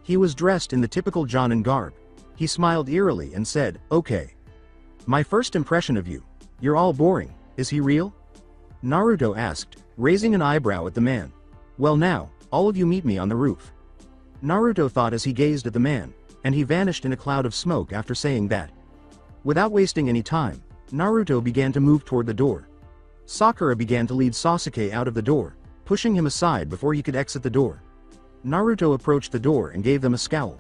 He was dressed in the typical Jonin garb. He smiled eerily and said, "Okay. My first impression of you. You're all boring. Is he real?" Naruto asked, raising an eyebrow at the man. "Well now, all of you meet me on the roof." Naruto thought as he gazed at the man, and he vanished in a cloud of smoke after saying that. Without wasting any time, Naruto began to move toward the door. Sakura began to lead Sasuke out of the door, pushing him aside before he could exit the door. Naruto approached the door and gave them a scowl.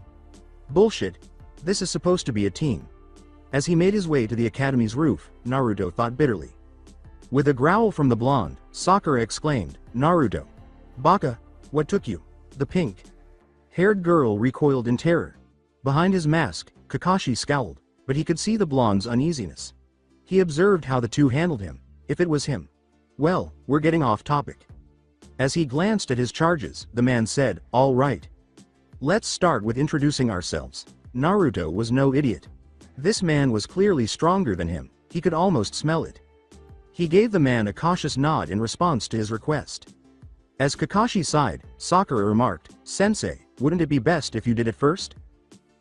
"Bullshit. This is supposed to be a team." As he made his way to the academy's roof, Naruto thought bitterly. With a growl from the blonde, Sakura exclaimed, "Naruto. Baka, what took you?" The pink-haired girl recoiled in terror. Behind his mask, Kakashi scowled, but he could see the blonde's uneasiness. He observed how the two handled him. If it was him. "Well, we're getting off topic." As he glanced at his charges, the man said, "All right. Let's start with introducing ourselves." Naruto was no idiot. This man was clearly stronger than him. He could almost smell it. He gave the man a cautious nod in response to his request. As Kakashi sighed, Sakura remarked, "Sensei, wouldn't it be best if you did it first?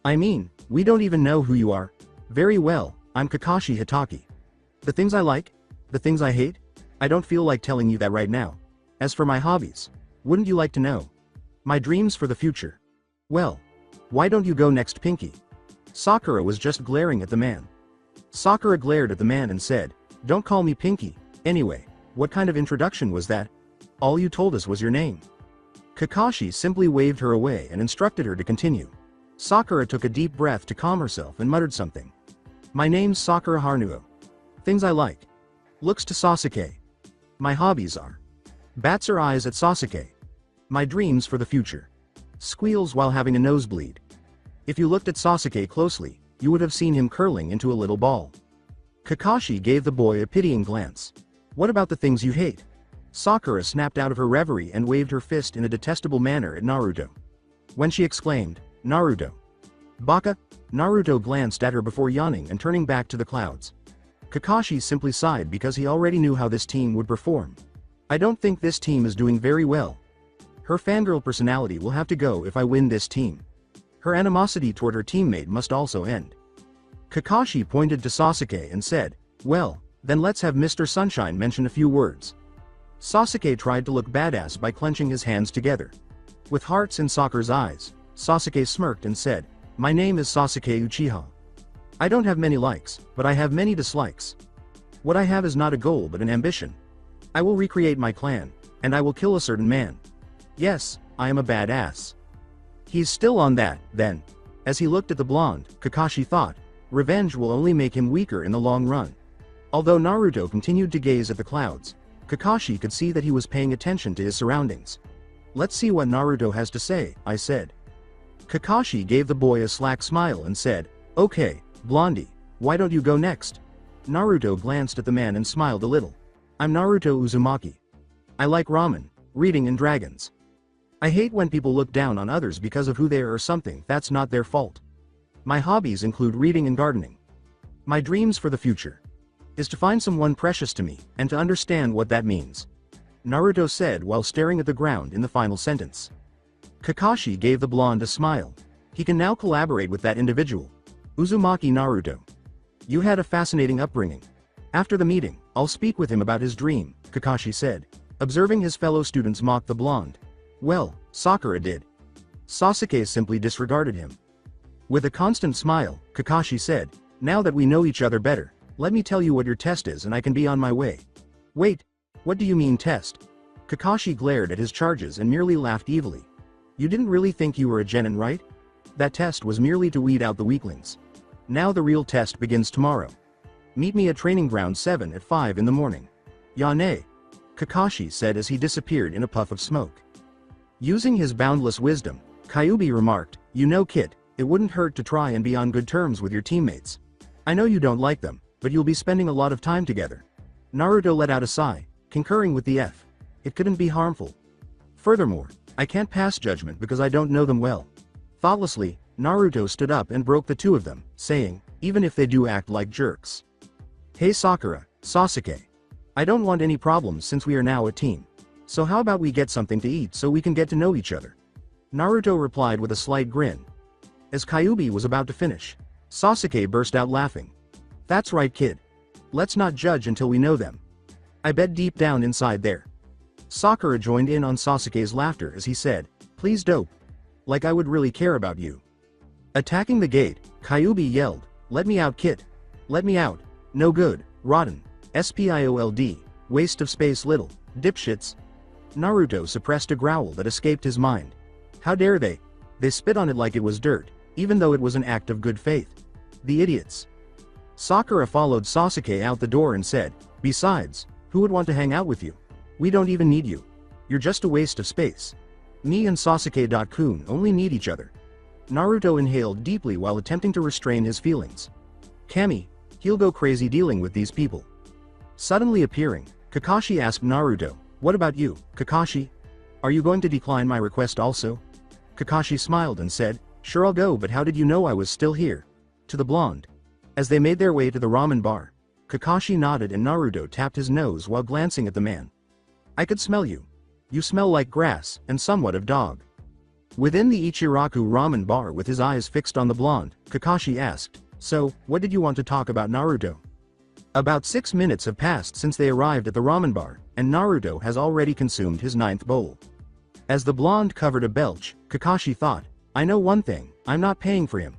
I mean, we don't even know who you are." "Very well, I'm Kakashi Hitaki. The things I like, the things I hate, I don't feel like telling you that right now. As for my hobbies, wouldn't you like to know? My dreams for the future. Well, why don't you go next, Pinky?" Sakura was just glaring at the man. Sakura glared at the man and said, "Don't call me Pinky. Anyway, what kind of introduction was that? All you told us was your name." Kakashi simply waved her away and instructed her to continue. Sakura took a deep breath to calm herself and muttered something. "My name's Sakura Haruno. Things I like. Looks to Sasuke. My hobbies are." Bats her eyes at Sasuke. "My dreams for the future." Squeals while having a nosebleed. If you looked at Sasuke closely, you would have seen him curling into a little ball. Kakashi gave the boy a pitying glance. "What about the things you hate?" Sakura snapped out of her reverie and waved her fist in a detestable manner at Naruto. When she exclaimed, "Naruto. Baka," Naruto glanced at her before yawning and turning back to the clouds. Kakashi simply sighed because he already knew how this team would perform. I don't think this team is doing very well. Her fangirl personality will have to go if I win this team. Her animosity toward her teammate must also end. Kakashi pointed to Sasuke and said, well, then let's have Mr. Sunshine mention a few words. Sasuke tried to look badass by clenching his hands together. With hearts in Sakura's eyes, Sasuke smirked and said, my name is Sasuke Uchiha. I don't have many likes, but I have many dislikes. What I have is not a goal but an ambition. I will recreate my clan, and I will kill a certain man. Yes, I am a badass. He's still on that, then. As he looked at the blonde, Kakashi thought, revenge will only make him weaker in the long run. Although Naruto continued to gaze at the clouds, Kakashi could see that he was paying attention to his surroundings. Let's see what Naruto has to say, I said. Kakashi gave the boy a slack smile and said, okay, Blondie, why don't you go next? Naruto glanced at the man and smiled a little. I'm Naruto Uzumaki. I like ramen, reading and dragons. I hate when people look down on others because of who they are or something that's not their fault. My hobbies include reading and gardening. My dreams for the future is to find someone precious to me and to understand what that means. Naruto said while staring at the ground in the final sentence. Kakashi gave the blonde a smile. He can now collaborate with that individual. Uzumaki Naruto. You had a fascinating upbringing. After the meeting, I'll speak with him about his dream, Kakashi said, observing his fellow students mock the blonde. Well, Sakura did. Sasuke simply disregarded him. With a constant smile, Kakashi said, now that we know each other better, let me tell you what your test is and I can be on my way. Wait, what do you mean test? Kakashi glared at his charges and merely laughed evilly. You didn't really think you were a genin, right? That test was merely to weed out the weaklings. Now the real test begins tomorrow. Meet me at training ground 7 at 5 in the morning. Yane, Kakashi said as he disappeared in a puff of smoke. Using his boundless wisdom, Kyuubi remarked, you know kid, it wouldn't hurt to try and be on good terms with your teammates. I know you don't like them, but you'll be spending a lot of time together. Naruto let out a sigh, concurring with the F. It couldn't be harmful. Furthermore, I can't pass judgment because I don't know them well. Thoughtlessly, Naruto stood up and broke the two of them, saying, even if they do act like jerks. Hey Sakura, Sasuke. I don't want any problems since we are now a team. So how about we get something to eat so we can get to know each other? Naruto replied with a slight grin. As Kyuubi was about to finish, Sasuke burst out laughing. That's right kid. Let's not judge until we know them. I bet deep down inside there. Sakura joined in on Sasuke's laughter as he said, please dope. Like I would really care about you. Attacking the gate, Kyuubi yelled, let me out kid. Let me out. No good, rotten, SPIOLD, waste of space little, dipshits. Naruto suppressed a growl that escaped his mind. How dare they? They spit on it like it was dirt, even though it was an act of good faith. The idiots. Sakura followed Sasuke out the door and said, besides, who would want to hang out with you? We don't even need you. You're just a waste of space. Me and Sasuke-kun only need each other. Naruto inhaled deeply while attempting to restrain his feelings. Kami, he'll go crazy dealing with these people. Suddenly appearing, Kakashi asked Naruto, what about you, Kakashi? Are you going to decline my request also? Kakashi smiled and said, sure I'll go but how did you know I was still here? To the blonde. As they made their way to the ramen bar, Kakashi nodded and Naruto tapped his nose while glancing at the man. I could smell you. You smell like grass, and somewhat of dog. Within the Ichiraku ramen bar with his eyes fixed on the blonde, Kakashi asked, so, what did you want to talk about Naruto? About 6 minutes have passed since they arrived at the ramen bar, and Naruto has already consumed his 9th bowl. As the blonde covered a belch, Kakashi thought, I know one thing, I'm not paying for him.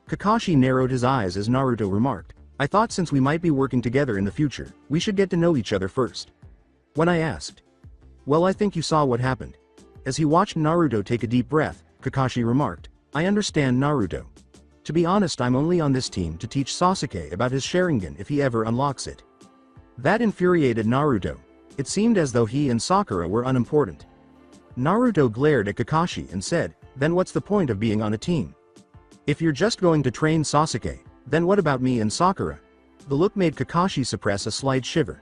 Kakashi narrowed his eyes as Naruto remarked, I thought since we might be working together in the future, we should get to know each other first. When I asked, well I think you saw what happened. As he watched Naruto take a deep breath, Kakashi remarked, I understand Naruto. To be honest I'm only on this team to teach Sasuke about his Sharingan if he ever unlocks it. That infuriated Naruto. It seemed as though he and Sakura were unimportant. Naruto glared at Kakashi and said, then what's the point of being on a team? If you're just going to train Sasuke, then what about me and Sakura? The look made Kakashi suppress a slight shiver.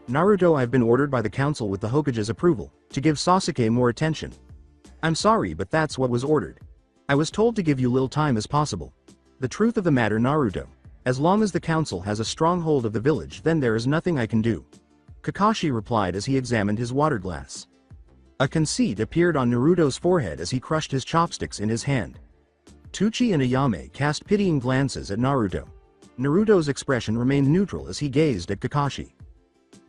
Naruto, I've been ordered by the council with the Hokage's approval, to give Sasuke more attention. I'm sorry but that's what was ordered. I was told to give you little time as possible. The truth of the matter Naruto, as long as the council has a strong hold of the village then there is nothing I can do. Kakashi replied as he examined his water glass. A conceit appeared on Naruto's forehead as he crushed his chopsticks in his hand. Tucci and Ayame cast pitying glances at Naruto. Naruto's expression remained neutral as he gazed at Kakashi.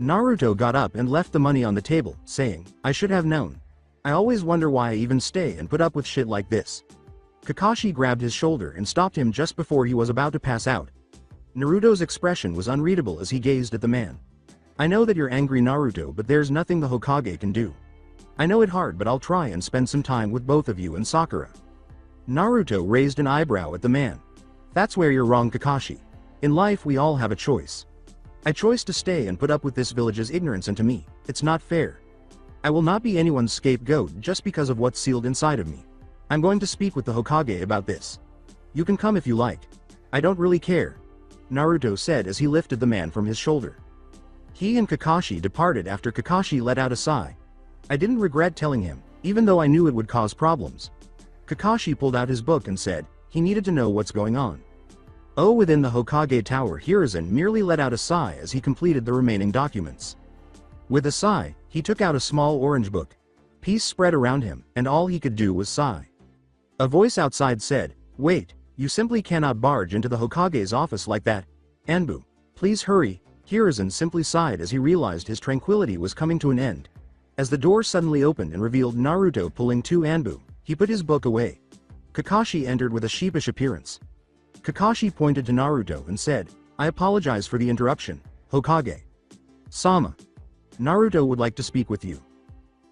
Naruto got up and left the money on the table, saying, "I should have known. I always wonder why I even stay and put up with shit like this." Kakashi grabbed his shoulder and stopped him just before he was about to pass out. Naruto's expression was unreadable as he gazed at the man. "I know that you're angry, Naruto, but there's nothing the Hokage can do. I know it hard, but I'll try and spend some time with both of you and Sakura." Naruto raised an eyebrow at the man. "That's where you're wrong, Kakashi. In life we all have a choice. I chose to stay and put up with this village's ignorance, and to me, it's not fair. I will not be anyone's scapegoat just because of what's sealed inside of me. I'm going to speak with the Hokage about this. You can come if you like. I don't really care," Naruto said as he lifted the man from his shoulder. He and Kakashi departed after Kakashi let out a sigh. "I didn't regret telling him, even though I knew it would cause problems." Kakashi pulled out his book and said he needed to know what's going on. Within the Hokage Tower, Hiruzen merely let out a sigh as he completed the remaining documents. With a sigh, he took out a small orange book. Peace spread around him, and all he could do was sigh. A voice outside said, "Wait, you simply cannot barge into the Hokage's office like that. Anbu, please hurry." Hiruzen simply sighed as he realized his tranquility was coming to an end. As the door suddenly opened and revealed Naruto pulling two Anbu, he put his book away. Kakashi entered with a sheepish appearance. Kakashi pointed to Naruto and said, "I apologize for the interruption, Hokage. Sama. Naruto would like to speak with you."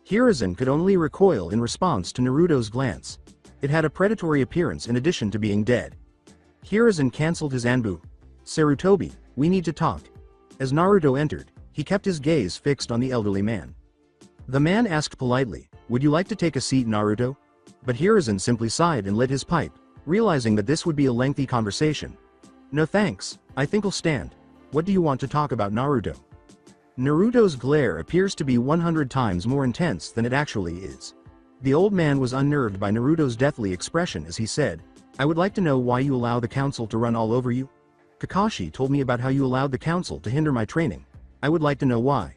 Hiruzen could only recoil in response to Naruto's glance. It had a predatory appearance in addition to being dead. Hiruzen cancelled his Anbu. "Sarutobi, we need to talk." As Naruto entered, he kept his gaze fixed on the elderly man. The man asked politely, "Would you like to take a seat, Naruto?" But Hiruzen simply sighed and lit his pipe, realizing that this would be a lengthy conversation. "No thanks, I think I'll stand. What do you want to talk about, Naruto?" Naruto's glare appears to be 100 times more intense than it actually is. The old man was unnerved by Naruto's deathly expression as he said, "I would like to know why you allow the council to run all over you. Kakashi told me about how you allowed the council to hinder my training. I would like to know why."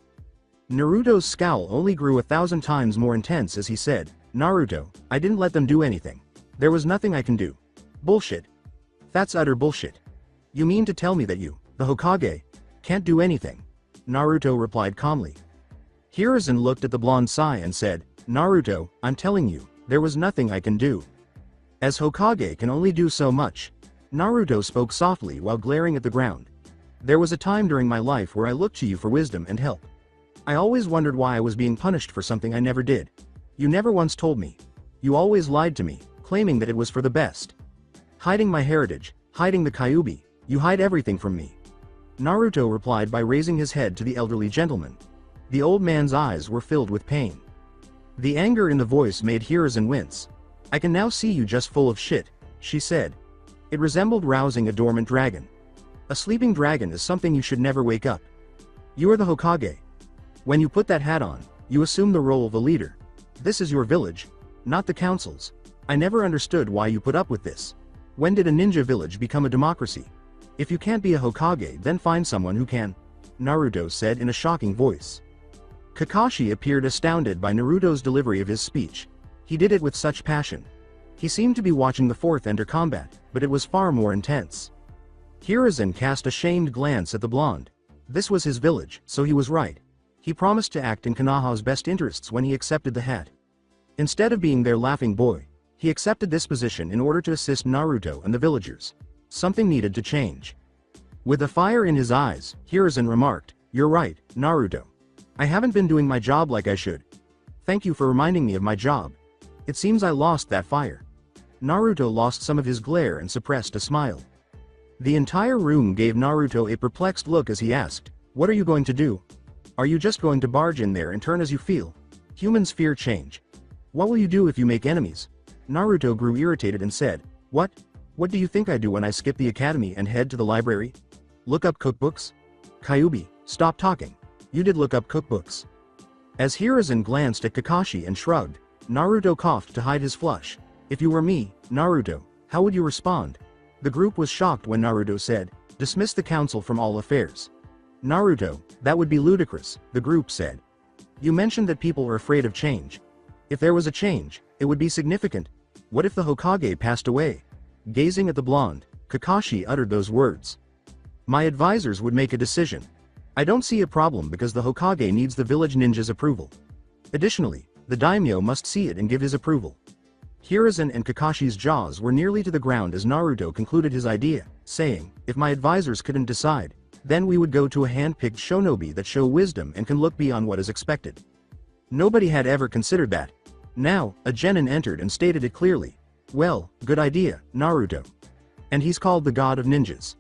Naruto's scowl only grew 1,000 times more intense as he said, "Naruto, I didn't let them do anything. There was nothing I can do." "Bullshit. That's utter bullshit. You mean to tell me that you, the Hokage, can't do anything?" Naruto replied calmly. Hiruzen looked at the blonde Sai and said, "Naruto, I'm telling you, there was nothing I can do. As Hokage can only do so much." Naruto spoke softly while glaring at the ground. "There was a time during my life where I looked to you for wisdom and help. I always wondered why I was being punished for something I never did. You never once told me. You always lied to me, claiming that it was for the best. Hiding my heritage, hiding the Kyuubi, you hide everything from me." Naruto replied by raising his head to the elderly gentleman. The old man's eyes were filled with pain. The anger in the voice made Hiruzen wince. "I can now see you just full of shit," she said. It resembled rousing a dormant dragon. A sleeping dragon is something you should never wake up. You are the Hokage. When you put that hat on, you assume the role of a leader. This is your village, not the council's. I never understood why you put up with this. When did a ninja village become a democracy? If you can't be a Hokage, then find someone who can," Naruto said in a shocking voice. Kakashi appeared astounded by Naruto's delivery of his speech. He did it with such passion. He seemed to be watching the fourth enter combat, but it was far more intense. Hiruzen cast a shamed glance at the blonde. This was his village, so he was right. He promised to act in Konoha's best interests when he accepted the hat. Instead of being their laughing boy, he accepted this position in order to assist Naruto and the villagers. Something needed to change. With a fire in his eyes, Hiruzen remarked, "You're right, Naruto. I haven't been doing my job like I should. Thank you for reminding me of my job. It seems I lost that fire." Naruto lost some of his glare and suppressed a smile. The entire room gave Naruto a perplexed look as he asked, "What are you going to do? Are you just going to barge in there and turn as you feel? Humans fear change. What will you do if you make enemies?" Naruto grew irritated and said, What do you think I do when I skip the academy and head to the library? Look up cookbooks? Kyuubi, stop talking. You did look up cookbooks." As Hiruzen glanced at Kakashi and shrugged, Naruto coughed to hide his flush. "If you were me, Naruto, how would you respond?" The group was shocked when Naruto said, "Dismiss the council from all affairs." Naruto, that would be ludicrous, the group said. You mentioned that people are afraid of change. If there was a change, it would be significant. What if the Hokage passed away? Gazing at the blonde, Kakashi uttered those words. My advisors would make a decision. I don't see a problem because the Hokage needs the village ninja's approval. Additionally, the daimyo must see it and give his approval. Hiruzen and Kakashi's jaws were nearly to the ground as Naruto concluded his idea, saying, if my advisors couldn't decide, then we would go to a hand-picked shinobi that show wisdom and can look beyond what is expected. Nobody had ever considered that. Now, a genin entered and stated it clearly. Well, good idea, Naruto. And he's called the god of ninjas.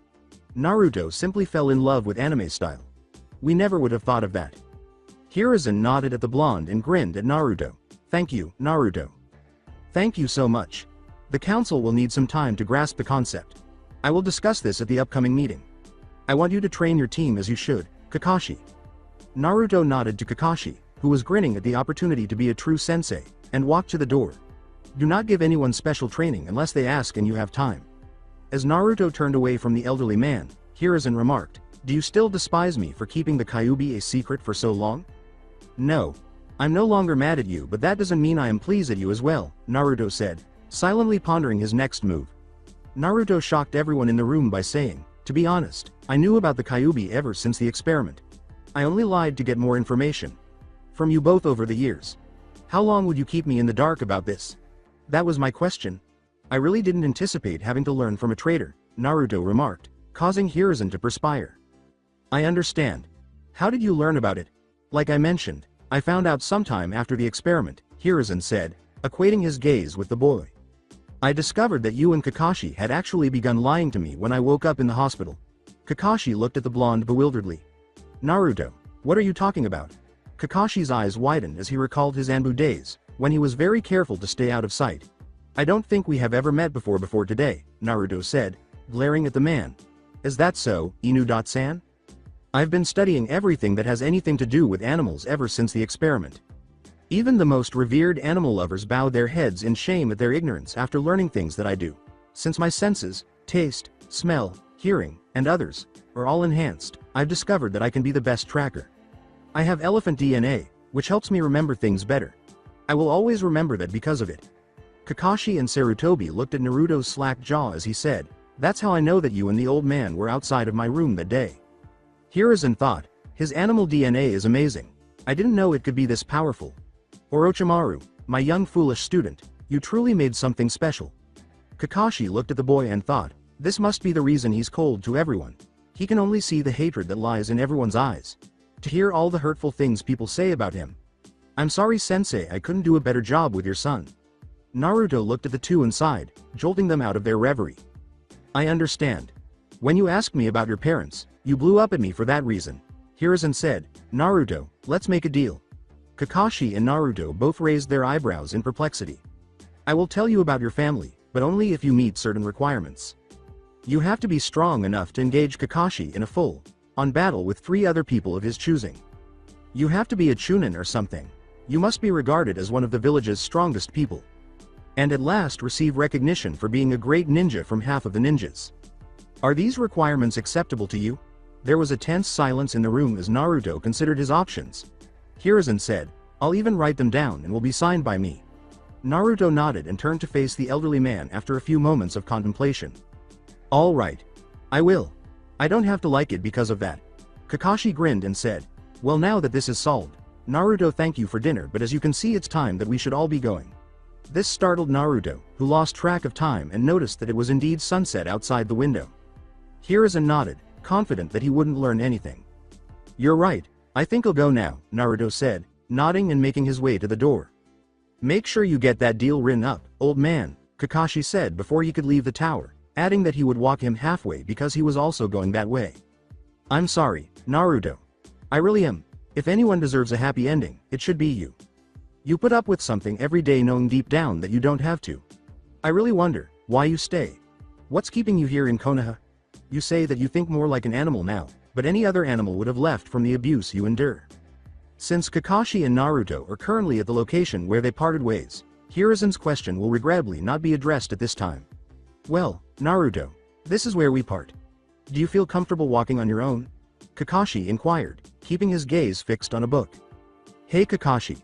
Naruto simply fell in love with anime style. We never would have thought of that. Hiruzen nodded at the blonde and grinned at Naruto. Thank you, Naruto. Thank you so much. The council will need some time to grasp the concept. I will discuss this at the upcoming meeting. I want you to train your team as you should, Kakashi. Naruto nodded to Kakashi, who was grinning at the opportunity to be a true sensei, and walked to the door. Do not give anyone special training unless they ask and you have time. As Naruto turned away from the elderly man, Hiruzen remarked, do you still despise me for keeping the Kyuubi a secret for so long? No. I'm no longer mad at you, but that doesn't mean I am pleased at you as well, Naruto said, silently pondering his next move. Naruto shocked everyone in the room by saying, to be honest, I knew about the Kyuubi ever since the experiment. I only lied to get more information from you both over the years. How long would you keep me in the dark about this? That was my question. I really didn't anticipate having to learn from a traitor, Naruto remarked, causing Hiruzen to perspire. I understand. How did you learn about it? Like I mentioned, I found out sometime after the experiment, Hiruzen said, equating his gaze with the boy. I discovered that you and Kakashi had actually begun lying to me when I woke up in the hospital. Kakashi looked at the blonde bewilderedly. Naruto, what are you talking about? Kakashi's eyes widened as he recalled his Anbu days, when he was very careful to stay out of sight. I don't think we have ever met before today, Naruto said, glaring at the man. Is that so, Inu-san? I've been studying everything that has anything to do with animals ever since the experiment. Even the most revered animal lovers bow their heads in shame at their ignorance after learning things that I do. Since my senses, taste, smell, hearing, and others, are all enhanced, I've discovered that I can be the best tracker. I have elephant DNA, which helps me remember things better. I will always remember that because of it. Kakashi and Sarutobi looked at Naruto's slack jaw as he said, that's how I know that you and the old man were outside of my room that day. Hiruzen thought, his animal DNA is amazing. I didn't know it could be this powerful. Orochimaru, my young foolish student, you truly made something special. Kakashi looked at the boy and thought, this must be the reason he's cold to everyone. He can only see the hatred that lies in everyone's eyes. To hear all the hurtful things people say about him. I'm sorry sensei, I couldn't do a better job with your son. Naruto looked at the two and sighed, jolting them out of their reverie. I understand. When you asked me about your parents, you blew up at me for that reason. Hiruzen said, Naruto, let's make a deal. Kakashi and Naruto both raised their eyebrows in perplexity. I will tell you about your family, but only if you meet certain requirements. You have to be strong enough to engage Kakashi in a full-on battle with 3 other people of his choosing. You have to be a chunin or something. You must be regarded as one of the village's strongest people. And at last receive recognition for being a great ninja from half of the ninjas. Are these requirements acceptable to you? There was a tense silence in the room as Naruto considered his options. Hiruzen said, I'll even write them down and will be signed by me. Naruto nodded and turned to face the elderly man after a few moments of contemplation. All right. I will. I don't have to like it because of that. Kakashi grinned and said, well now that this is solved, Naruto thank you for dinner but as you can see it's time that we should all be going. This startled Naruto, who lost track of time and noticed that it was indeed sunset outside the window. Hiruzen nodded, confident that he wouldn't learn anything. You're right, I think I'll go now, Naruto said, nodding and making his way to the door. Make sure you get that deal written up, old man, Kakashi said before he could leave the tower, adding that he would walk him halfway because he was also going that way. I'm sorry, Naruto. I really am. If anyone deserves a happy ending, it should be you. You put up with something every day knowing deep down that you don't have to. I really wonder, why you stay? What's keeping you here in Konoha? You say that you think more like an animal now, but any other animal would have left from the abuse you endure. Since Kakashi and Naruto are currently at the location where they parted ways, Hiruzen's question will regrettably not be addressed at this time. Well, Naruto, this is where we part. Do you feel comfortable walking on your own? Kakashi inquired, keeping his gaze fixed on a book. Hey Kakashi.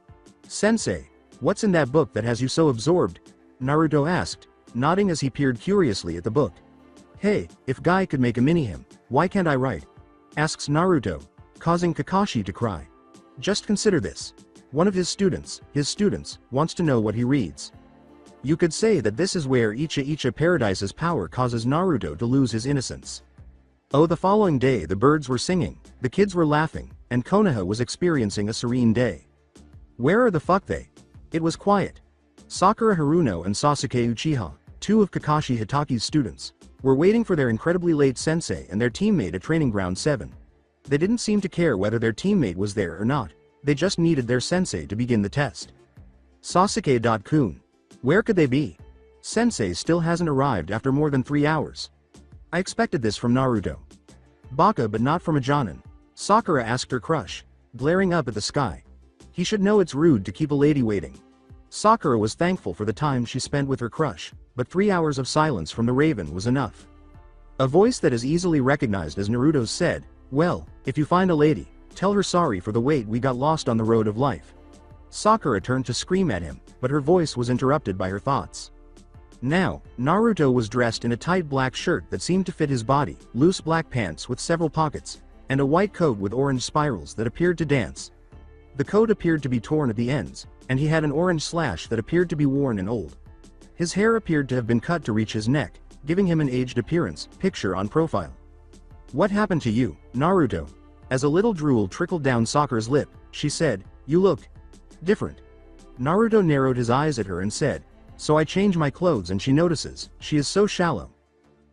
Sensei, what's in that book that has you so absorbed? Naruto asked, nodding as he peered curiously at the book. Hey, if Guy could make a mini-him, why can't I write? Asks Naruto, causing Kakashi to cry. Just consider this. One of his students, wants to know what he reads. You could say that this is where Icha Paradise's power causes Naruto to lose his innocence. Oh, the following day the birds were singing, the kids were laughing, and Konoha was experiencing a serene day. Where are the fuck they? It was quiet. Sakura Haruno and Sasuke Uchiha, two of Kakashi Hitaki's students, were waiting for their incredibly late sensei and their teammate at Training Ground 7. They didn't seem to care whether their teammate was there or not, they just needed their sensei to begin the test. Sasuke.kun. Where could they be? Sensei still hasn't arrived after more than 3 hours. I expected this from Naruto. Baka but not from a Jonin. Sakura asked her crush, glaring up at the sky. He should know it's rude to keep a lady waiting. Sakura was thankful for the time she spent with her crush, but 3 hours of silence from the Raven was enough. A voice that is easily recognized as Naruto's said, well, if you find a lady, tell her sorry for the wait we got lost on the road of life. Sakura turned to scream at him, but her voice was interrupted by her thoughts. Now, Naruto was dressed in a tight black shirt that seemed to fit his body, loose black pants with several pockets, and a white coat with orange spirals that appeared to dance. The coat appeared to be torn at the ends, and he had an orange slash that appeared to be worn and old. His hair appeared to have been cut to reach his neck, giving him an aged appearance, picture on profile. What happened to you, Naruto? As a little drool trickled down Sakura's lip, she said, you look different. Naruto narrowed his eyes at her and said, so I change my clothes and she notices, she is so shallow.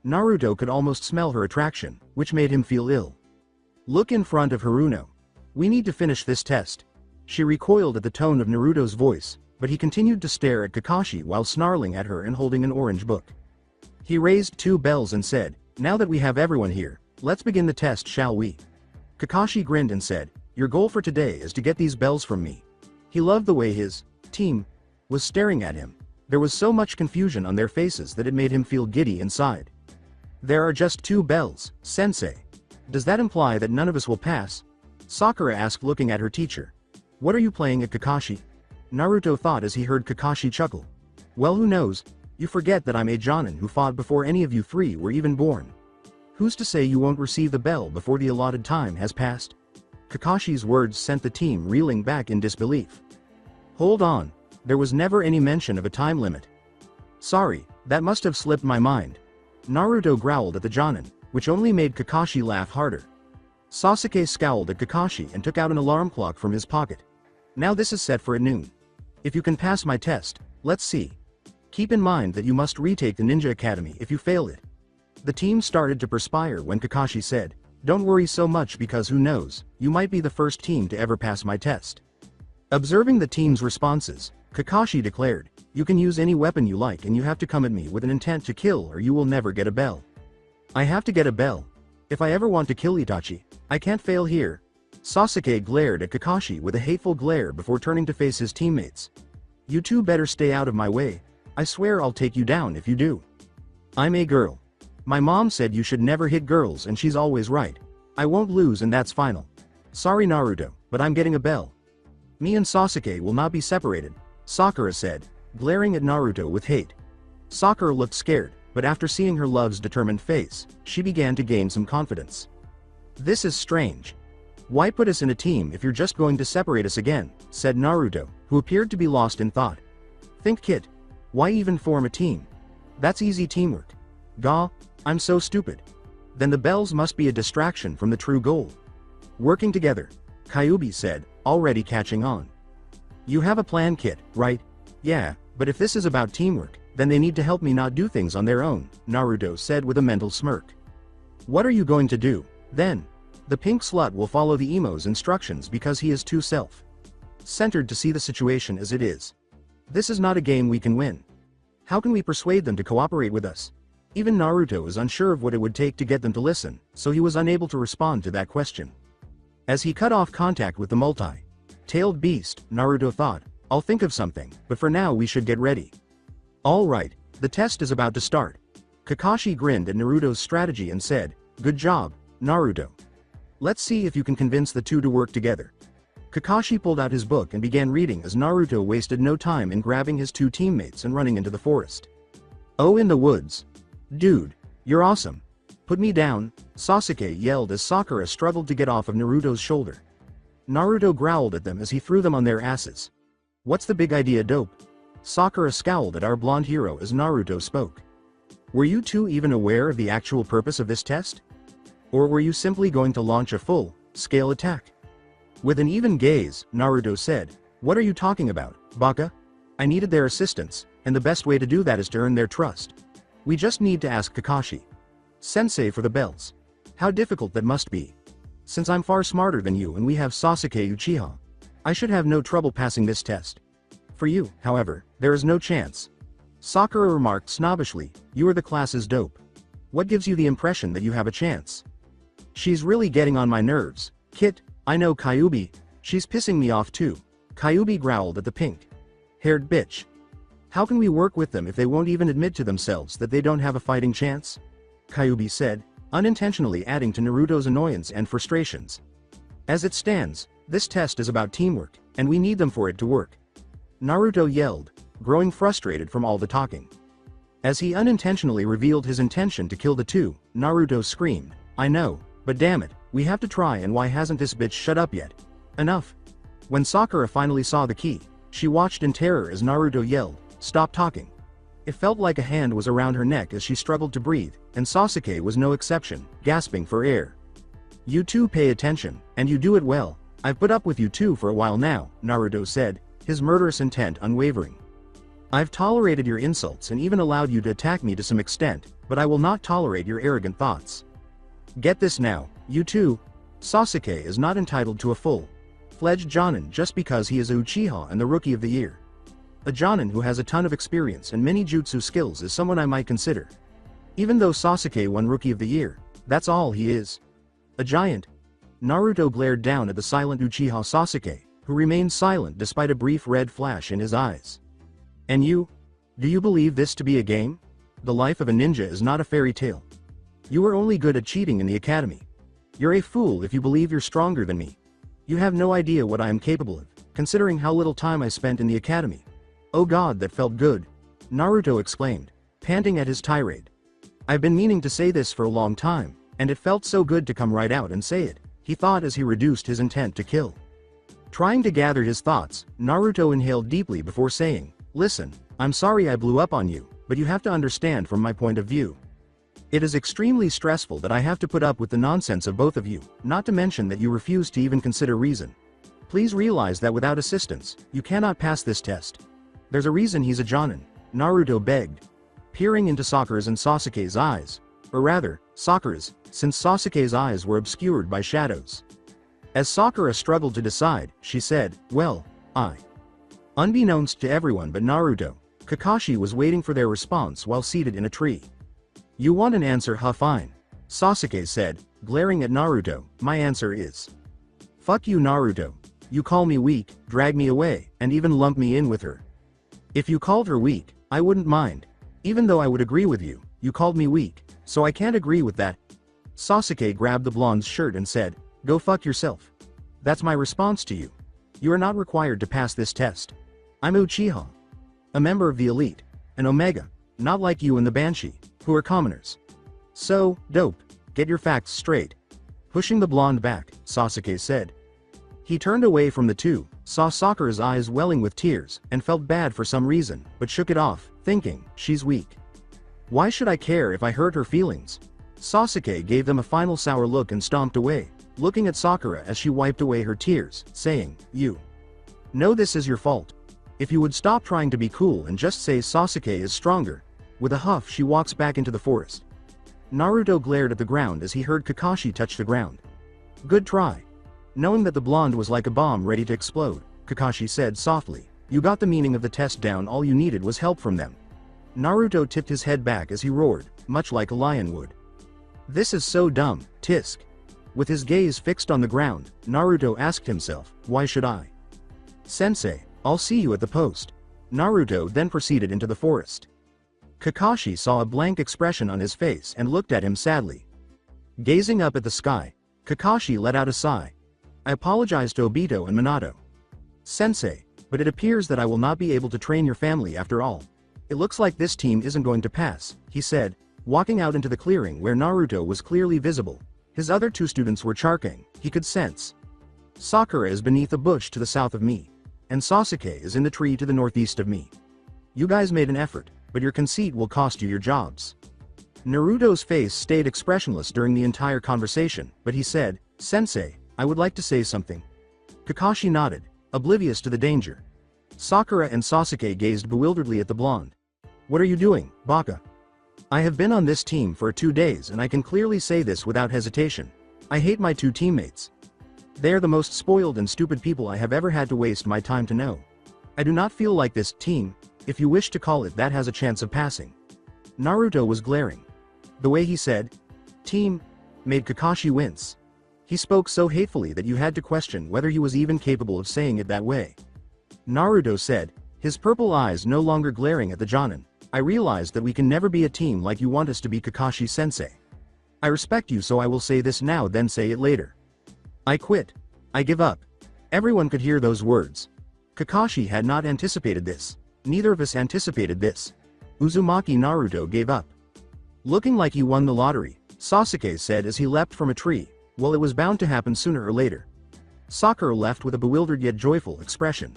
Naruto could almost smell her attraction, which made him feel ill. Look in front of Haruno. We need to finish this test. She recoiled at the tone of Naruto's voice, but he continued to stare at Kakashi while snarling at her and holding an orange book. He raised 2 bells and said, now that we have everyone here, let's begin the test, shall we? Kakashi grinned and said, your goal for today is to get these bells from me. He loved the way his team was staring at him. There was so much confusion on their faces that it made him feel giddy inside. There are just 2 bells, sensei. Does that imply that none of us will pass? Sakura asked, looking at her teacher. What are you playing at, Kakashi? Naruto thought as he heard Kakashi chuckle. Well, who knows? You forget that I'm a Jonin who fought before any of you 3 were even born. Who's to say you won't receive the bell before the allotted time has passed? Kakashi's words sent the team reeling back in disbelief. Hold on, there was never any mention of a time limit. Sorry, that must have slipped my mind. Naruto growled at the Jonin, which only made Kakashi laugh harder. Sasuke scowled at Kakashi and took out an alarm clock from his pocket. Now this is set for at noon. If you can pass my test, let's see. Keep in mind that you must retake the Ninja Academy if you fail it. The team started to perspire when Kakashi said, don't worry so much because who knows, you might be the first team to ever pass my test. Observing the team's responses, Kakashi declared, you can use any weapon you like and you have to come at me with an intent to kill or you will never get a bell. I have to get a bell. If I ever want to kill Itachi, I can't fail here. Sasuke glared at Kakashi with a hateful glare before turning to face his teammates. You two better stay out of my way. I swear I'll take you down if you do. I'm a girl. My mom said you should never hit girls and she's always right. I won't lose and that's final. Sorry Naruto, but I'm getting a bell. Me and Sasuke will not be separated, Sakura said, glaring at Naruto with hate. Sakura looked scared, but after seeing her love's determined face, she began to gain some confidence. This is strange. Why put us in a team if you're just going to separate us again, said Naruto, who appeared to be lost in thought. Think kid. Why even form a team? That's easy teamwork. Gah, I'm so stupid. Then the bells must be a distraction from the true goal. Working together, Kyuubi said, already catching on. You have a plan, kid, right? Yeah, but if this is about teamwork, then they need to help me not do things on their own, Naruto said with a mental smirk. What are you going to do, then? The pink slut will follow the emo's instructions because he is too self-centered to see the situation as it is. This is not a game we can win. How can we persuade them to cooperate with us? Even Naruto is unsure of what it would take to get them to listen, so he was unable to respond to that question. As he cut off contact with the multi-tailed beast, Naruto thought, I'll think of something, but for now we should get ready. Alright, the test is about to start. Kakashi grinned at Naruto's strategy and said, good job, Naruto. Let's see if you can convince the two to work together. Kakashi pulled out his book and began reading as Naruto wasted no time in grabbing his two teammates and running into the forest. Oh, in the woods. Dude, you're awesome. Put me down, Sasuke yelled as Sakura struggled to get off of Naruto's shoulder. Naruto growled at them as he threw them on their asses. What's the big idea, dope? Sakura scowled at our blonde hero as Naruto spoke. Were you two even aware of the actual purpose of this test? Or were you simply going to launch a full-scale attack? With an even gaze, Naruto said, What are you talking about, Baka? I needed their assistance, and the best way to do that is to earn their trust. We just need to ask Kakashi. Sensei for the bells. How difficult that must be. Since I'm far smarter than you and we have Sasuke Uchiha, I should have no trouble passing this test. For you, however, there is no chance. Sakura remarked snobbishly, You are the class's dope. What gives you the impression that you have a chance? She's really getting on my nerves. Kit, I know Kyuubi, she's pissing me off too. Kyuubi growled at the pink-haired bitch. How can we work with them if they won't even admit to themselves that they don't have a fighting chance? Kyuubi said, unintentionally adding to Naruto's annoyance and frustrations. As it stands, this test is about teamwork, and we need them for it to work. Naruto yelled, growing frustrated from all the talking. As he unintentionally revealed his intention to kill the two, Naruto screamed, I know, but damn it, we have to try, and why hasn't this bitch shut up yet? Enough. When Sakura finally saw the key, she watched in terror as Naruto yelled, Stop talking. It felt like a hand was around her neck as she struggled to breathe, and Sasuke was no exception, gasping for air. You two pay attention, and you do it well. I've put up with you two for a while now, Naruto said, his murderous intent unwavering. I've tolerated your insults and even allowed you to attack me to some extent, but I will not tolerate your arrogant thoughts. Get this now, you two. Sasuke is not entitled to a full-fledged Jonin just because he is a Uchiha and the Rookie of the Year. A Jonin who has a ton of experience and many jutsu skills is someone I might consider. Even though Sasuke won Rookie of the Year, that's all he is. A giant. Naruto glared down at the silent Uchiha Sasuke, who remained silent despite a brief red flash in his eyes. And you? Do you believe this to be a game? The life of a ninja is not a fairy tale. You are only good at cheating in the academy. You're a fool if you believe you're stronger than me. You have no idea what I am capable of, considering how little time I spent in the academy. Oh god, that felt good. Naruto exclaimed, panting at his tirade. I've been meaning to say this for a long time, and it felt so good to come right out and say it, he thought as he reduced his intent to kill. Trying to gather his thoughts, Naruto inhaled deeply before saying, Listen, I'm sorry I blew up on you, but you have to understand from my point of view. It is extremely stressful that I have to put up with the nonsense of both of you, not to mention that you refuse to even consider reason. Please realize that without assistance, you cannot pass this test. There's a reason he's a Jonin, Naruto begged, peering into Sakura's and Sasuke's eyes, or rather, Sakura's, since Sasuke's eyes were obscured by shadows. As Sakura struggled to decide, she said, Well, Unbeknownst to everyone but Naruto, Kakashi was waiting for their response while seated in a tree. You want an answer, huh? Fine. Sasuke said, glaring at Naruto, my answer is. Fuck you, Naruto. You call me weak, drag me away, and even lump me in with her. If you called her weak, I wouldn't mind. Even though I would agree with you, you called me weak, so I can't agree with that. Sasuke grabbed the blonde's shirt and said, Go fuck yourself. That's my response to you. You are not required to pass this test. I'm Uchiha. A member of the elite. An Omega. Not like you and the Banshee, who are commoners. So, dope. Get your facts straight. Pushing the blonde back, Sasuke said. He turned away from the two, saw Sakura's eyes welling with tears, and felt bad for some reason, but shook it off, thinking, she's weak. Why should I care if I hurt her feelings? Sasuke gave them a final sour look and stomped away, looking at Sakura as she wiped away her tears, saying, You know this is your fault. If you would stop trying to be cool and just say Sasuke is stronger. With a huff she walks back into the forest. Naruto glared at the ground as he heard Kakashi touch the ground. Good try. Knowing that the blonde was like a bomb ready to explode, Kakashi said softly, You got the meaning of the test down, all you needed was help from them. Naruto tipped his head back as he roared, much like a lion would. This is so dumb, tisk. With his gaze fixed on the ground, Naruto asked himself, Why should I? Sensei, I'll see you at the post. Naruto then proceeded into the forest. Kakashi saw a blank expression on his face and looked at him sadly. Gazing up at the sky, Kakashi let out a sigh. I apologize to Obito and Minato. Sensei, but it appears that I will not be able to train your family after all. It looks like this team isn't going to pass, he said, walking out into the clearing where Naruto was clearly visible. His other two students were charking, he could sense. Sakura is beneath a bush to the south of me. And Sasuke is in the tree to the northeast of me. You guys made an effort, but your conceit will cost you your jobs. Naruto's face stayed expressionless during the entire conversation, but he said, Sensei, I would like to say something. Kakashi nodded, oblivious to the danger. Sakura and Sasuke gazed bewilderedly at the blonde. What are you doing, Baka? I have been on this team for 2 days and I can clearly say this without hesitation. I hate my two teammates. They are the most spoiled and stupid people I have ever had to waste my time to know. I do not feel like this team, if you wish to call it that, has a chance of passing. Naruto was glaring. The way he said, team, made Kakashi wince. He spoke so hatefully that you had to question whether he was even capable of saying it that way. Naruto said, his purple eyes no longer glaring at the Jonin. I realized that we can never be a team like you want us to be, Kakashi-sensei. I respect you, so I will say this now then say it later. I quit. I give up. Everyone could hear those words. Kakashi had not anticipated this. Neither of us anticipated this. Uzumaki Naruto gave up. Looking like he won the lottery, Sasuke said as he leapt from a tree. Well, it was bound to happen sooner or later. Sakura left with a bewildered yet joyful expression.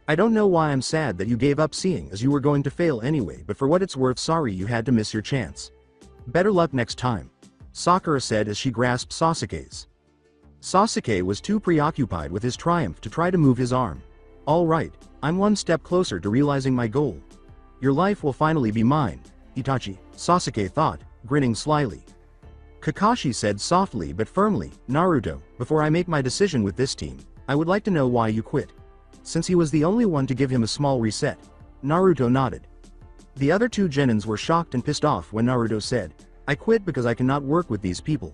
I don't know why I'm sad that you gave up, seeing as you were going to fail anyway, but for what it's worth, sorry you had to miss your chance. Better luck next time, Sakura said as she grasped Sasuke's. Sasuke was too preoccupied with his triumph to try to move his arm. All right, I'm one step closer to realizing my goal. Your life will finally be mine, Itachi, Sasuke thought, grinning slyly. Kakashi said softly but firmly, Naruto, before I make my decision with this team, I would like to know why you quit. Since he was the only one to give him a small reset. Naruto nodded. The other two genins were shocked and pissed off when Naruto said, I quit because I cannot work with these people.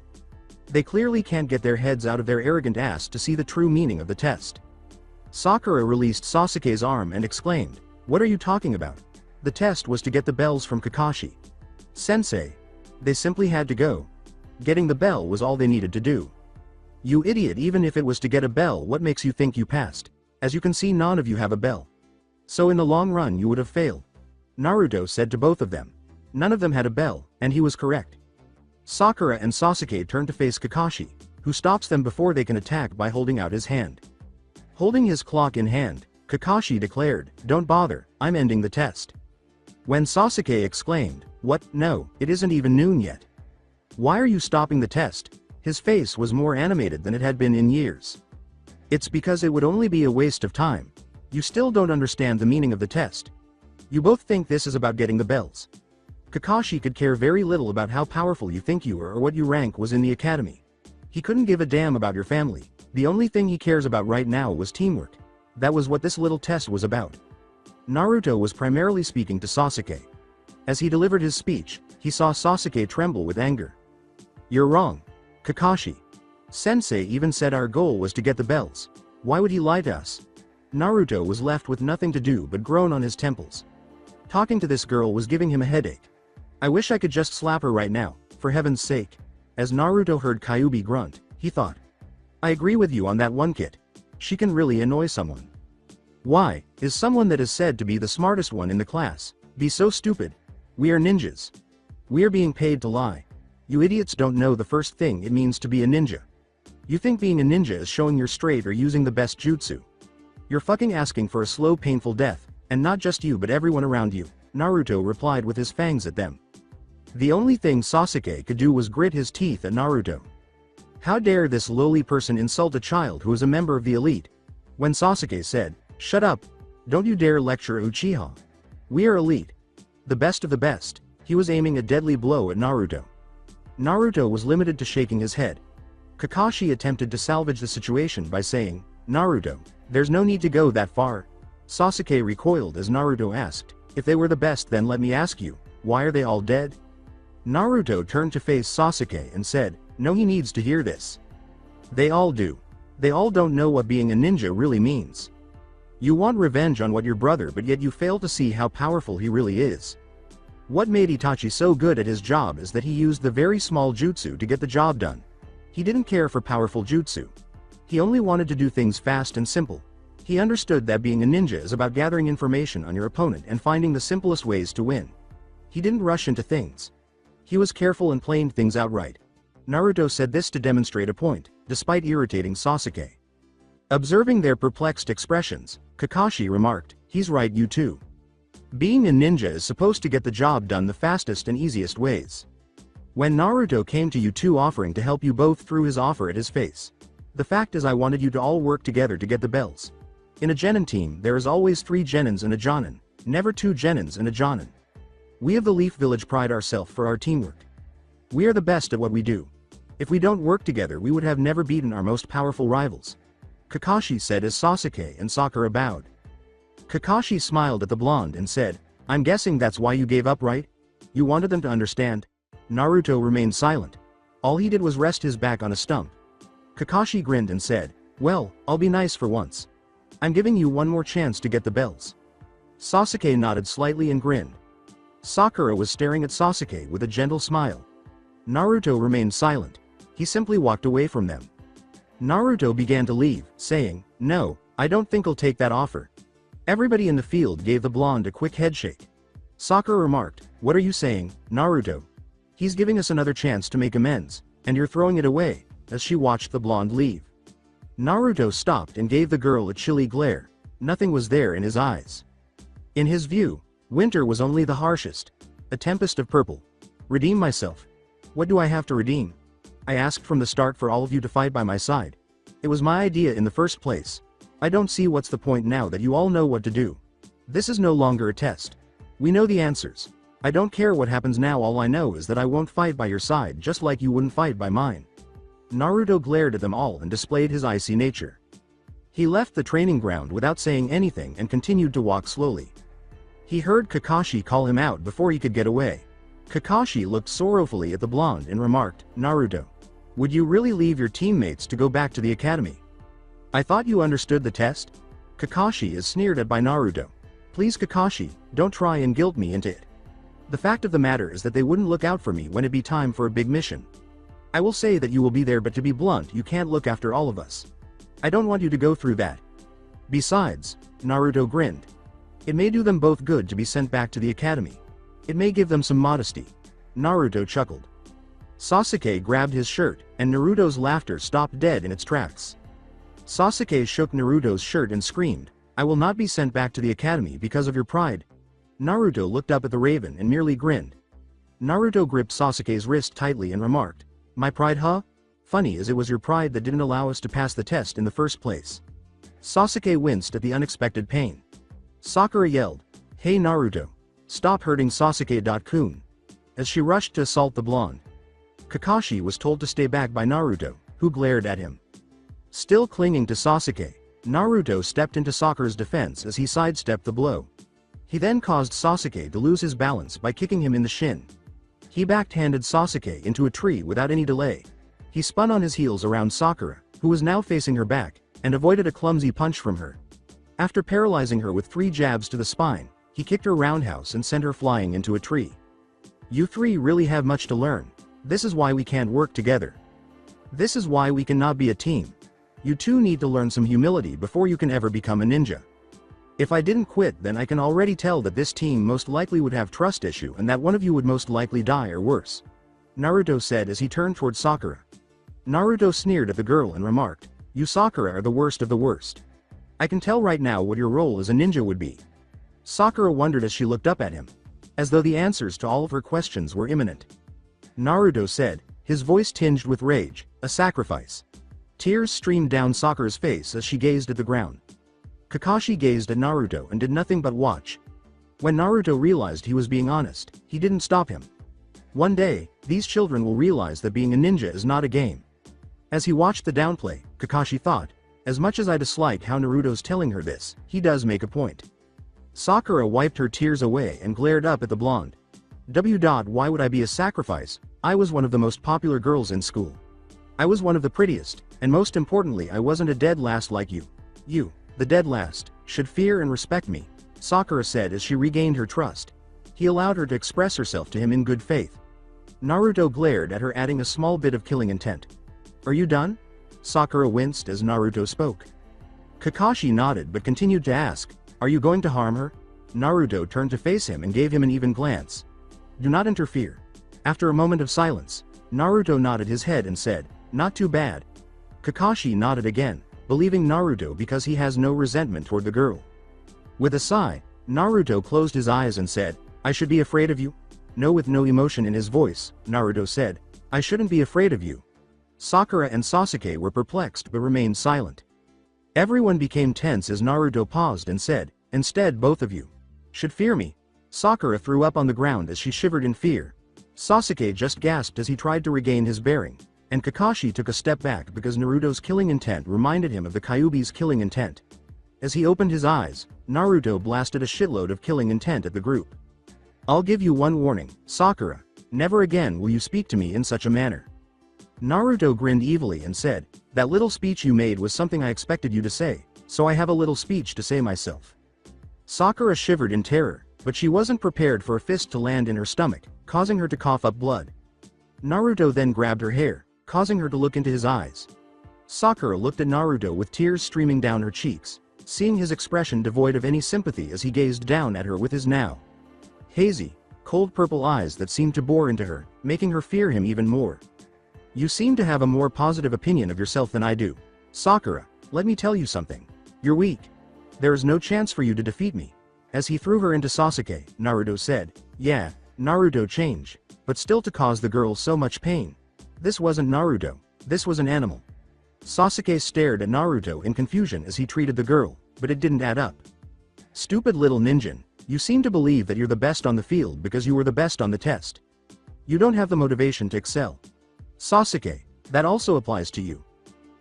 They clearly can't get their heads out of their arrogant ass to see the true meaning of the test. Sakura released Sasuke's arm and exclaimed, what are you talking about? The test was to get the bells from Kakashi. Sensei. They simply had to go. Getting the bell was all they needed to do. You idiot, even if it was to get a bell, what makes you think you passed? As you can see, none of you have a bell. So in the long run you would have failed. Naruto said to both of them. None of them had a bell, and he was correct. Sakura and Sasuke turned to face Kakashi, who stops them before they can attack by holding out his hand. Holding his clock in hand, Kakashi declared, don't bother, I'm ending the test. When Sasuke exclaimed, what, no, it isn't even noon yet. Why are you stopping the test? His face was more animated than it had been in years. It's because it would only be a waste of time. You still don't understand the meaning of the test. You both think this is about getting the bells. Kakashi could care very little about how powerful you think you are or what your rank was in the academy. He couldn't give a damn about your family. The only thing he cares about right now was teamwork. That was what this little test was about. Naruto was primarily speaking to Sasuke. As he delivered his speech, he saw Sasuke tremble with anger. You're wrong, Kakashi. Sensei even said our goal was to get the bells. Why would he lie to us? Naruto was left with nothing to do but groan on his temples. Talking to this girl was giving him a headache. I wish I could just slap her right now, for heaven's sake. As Naruto heard Kyuubi grunt, he thought. I agree with you on that one, kid. She can really annoy someone. Why is someone that is said to be the smartest one in the class be so stupid? We are ninjas. We are being paid to lie. You idiots don't know the first thing it means to be a ninja. You think being a ninja is showing you're straight or using the best jutsu. You're fucking asking for a slow, painful death, and not just you but everyone around you, Naruto replied with his fangs at them. The only thing Sasuke could do was grit his teeth at Naruto. How dare this lowly person insult a child who is a member of the elite? When Sasuke said, shut up, don't you dare lecture Uchiha. We are elite. The best of the best, he was aiming a deadly blow at Naruto. Naruto was limited to shaking his head. Kakashi attempted to salvage the situation by saying, Naruto, there's no need to go that far. Sasuke recoiled as Naruto asked, if they were the best, then let me ask you, why are they all dead? Naruto turned to face Sasuke and said, no, he needs to hear this. They all do. They all don't know what being a ninja really means. You want revenge on what your brother, but yet you fail to see how powerful he really is. What made Itachi so good at his job is that he used the very small jutsu to get the job done. He didn't care for powerful jutsu. He only wanted to do things fast and simple. He understood that being a ninja is about gathering information on your opponent and finding the simplest ways to win. He didn't rush into things. He was careful and planned things out right. Naruto said this to demonstrate a point, despite irritating Sasuke. Observing their perplexed expressions, Kakashi remarked, "He's right, you too. Being a ninja is supposed to get the job done the fastest and easiest ways." When Naruto came to you two offering to help you both threw his offer at his face. "The fact is I wanted you to all work together to get the bells. In a genin team there is always 3 genins and a jonin, never 2 genins and a jonin. We of the Leaf Village pride ourselves for our teamwork. We are the best at what we do. If we don't work together we would have never beaten our most powerful rivals," Kakashi said as Sasuke and Sakura bowed. Kakashi smiled at the blonde and said, "I'm guessing that's why you gave up, right? You wanted them to understand?" Naruto remained silent. All he did was rest his back on a stump. Kakashi grinned and said, "Well, I'll be nice for once. I'm giving you one more chance to get the bells." Sasuke nodded slightly and grinned. Sakura was staring at Sasuke with a gentle smile. Naruto remained silent. He simply walked away from them. Naruto began to leave, saying, "No, I don't think I'll take that offer." Everybody in the field gave the blonde a quick headshake. Sakura remarked, "What are you saying, Naruto? He's giving us another chance to make amends, and you're throwing it away," as she watched the blonde leave. Naruto stopped and gave the girl a chilly glare. Nothing was there in his eyes. In his view, winter was only the harshest. A tempest of purple. Redeem myself. What do I have to redeem? I asked from the start for all of you to fight by my side. It was my idea in the first place. I don't see what's the point now that you all know what to do. This is no longer a test. We know the answers. I don't care what happens now, all I know is that I won't fight by your side just like you wouldn't fight by mine." Naruto glared at them all and displayed his icy nature. He left the training ground without saying anything and continued to walk slowly. He heard Kakashi call him out before he could get away. Kakashi looked sorrowfully at the blonde and remarked, "Naruto, would you really leave your teammates to go back to the academy? I thought you understood the test?" Kakashi is sneered at by Naruto. "Please Kakashi, don't try and guilt me into it. The fact of the matter is that they wouldn't look out for me when it be time for a big mission. I will say that you will be there, but to be blunt, you can't look after all of us. I don't want you to go through that. Besides," Naruto grinned, "it may do them both good to be sent back to the academy. It may give them some modesty." Naruto chuckled. Sasuke grabbed his shirt, and Naruto's laughter stopped dead in its tracks. Sasuke shook Naruto's shirt and screamed, "I will not be sent back to the academy because of your pride." Naruto looked up at the raven and merely grinned. Naruto gripped Sasuke's wrist tightly and remarked, "My pride, huh? Funny as it was your pride that didn't allow us to pass the test in the first place." Sasuke winced at the unexpected pain. Sakura yelled, "Hey Naruto, stop hurting Sasuke-kun," as she rushed to assault the blonde. Kakashi was told to stay back by Naruto, who glared at him. Still clinging to Sasuke, Naruto stepped into Sakura's defense as he sidestepped the blow. He then caused Sasuke to lose his balance by kicking him in the shin. He backhanded Sasuke into a tree without any delay. He spun on his heels around Sakura, who was now facing her back, and avoided a clumsy punch from her. After paralyzing her with 3 jabs to the spine, he kicked her roundhouse and sent her flying into a tree. "You 3 really have much to learn. This is why we can't work together. This is why we cannot be a team. You 2 need to learn some humility before you can ever become a ninja. If I didn't quit, then I can already tell that this team most likely would have trust issue and that one of you would most likely die or worse," Naruto said as he turned toward Sakura. Naruto sneered at the girl and remarked, "You Sakura are the worst of the worst. I can tell right now what your role as a ninja would be." Sakura wondered as she looked up at him, as though the answers to all of her questions were imminent. Naruto said, his voice tinged with rage, "A sacrifice." Tears streamed down Sakura's face as she gazed at the ground. Kakashi gazed at Naruto and did nothing but watch. When Naruto realized he was being honest, he didn't stop him. One day, these children will realize that being a ninja is not a game. As he watched the downplay, Kakashi thought, as much as I dislike how Naruto's telling her this, he does make a point. Sakura wiped her tears away and glared up at the blonde. Why would I be a sacrifice? I was one of the most popular girls in school. I was one of the prettiest, and most importantly I wasn't a dead last like you. You, the dead last, should fear and respect me, Sakura said as she regained her trust. He allowed her to express herself to him in good faith. Naruto glared at her, adding a small bit of killing intent. Are you done? Sakura winced as Naruto spoke. Kakashi nodded but continued to ask, are you going to harm her? Naruto turned to face him and gave him an even glance. Do not interfere. After a moment of silence, Naruto nodded his head and said, not too bad. Kakashi nodded again, believing Naruto because he has no resentment toward the girl. With a sigh, Naruto closed his eyes and said, I should be afraid of you? No, with no emotion in his voice, Naruto said, I shouldn't be afraid of you. Sakura and Sasuke were perplexed but remained silent. Everyone became tense as Naruto paused and said, instead both of you should fear me. Sakura threw up on the ground as she shivered in fear. Sasuke just gasped as he tried to regain his bearing, and Kakashi took a step back because Naruto's killing intent reminded him of the Kyuubi's killing intent. As he opened his eyes, Naruto blasted a shitload of killing intent at the group. I'll give you one warning, Sakura, never again will you speak to me in such a manner. Naruto grinned evilly and said, that little speech you made was something I expected you to say, so I have a little speech to say myself. Sakura shivered in terror, but she wasn't prepared for a fist to land in her stomach, causing her to cough up blood. Naruto then grabbed her hair, causing her to look into his eyes. Sakura looked at Naruto with tears streaming down her cheeks, seeing his expression devoid of any sympathy as he gazed down at her with his now hazy, cold purple eyes that seemed to bore into her, making her fear him even more. You seem to have a more positive opinion of yourself than I do. Sakura, let me tell you something. You're weak. There is no chance for you to defeat me. As he threw her into Sasuke, Naruto said, yeah, Naruto change, but still to cause the girl so much pain. This wasn't Naruto, this was an animal. Sasuke stared at Naruto in confusion as he treated the girl, but it didn't add up. Stupid little ninja, you seem to believe that you're the best on the field because you were the best on the test. You don't have the motivation to excel. Sasuke, that also applies to you.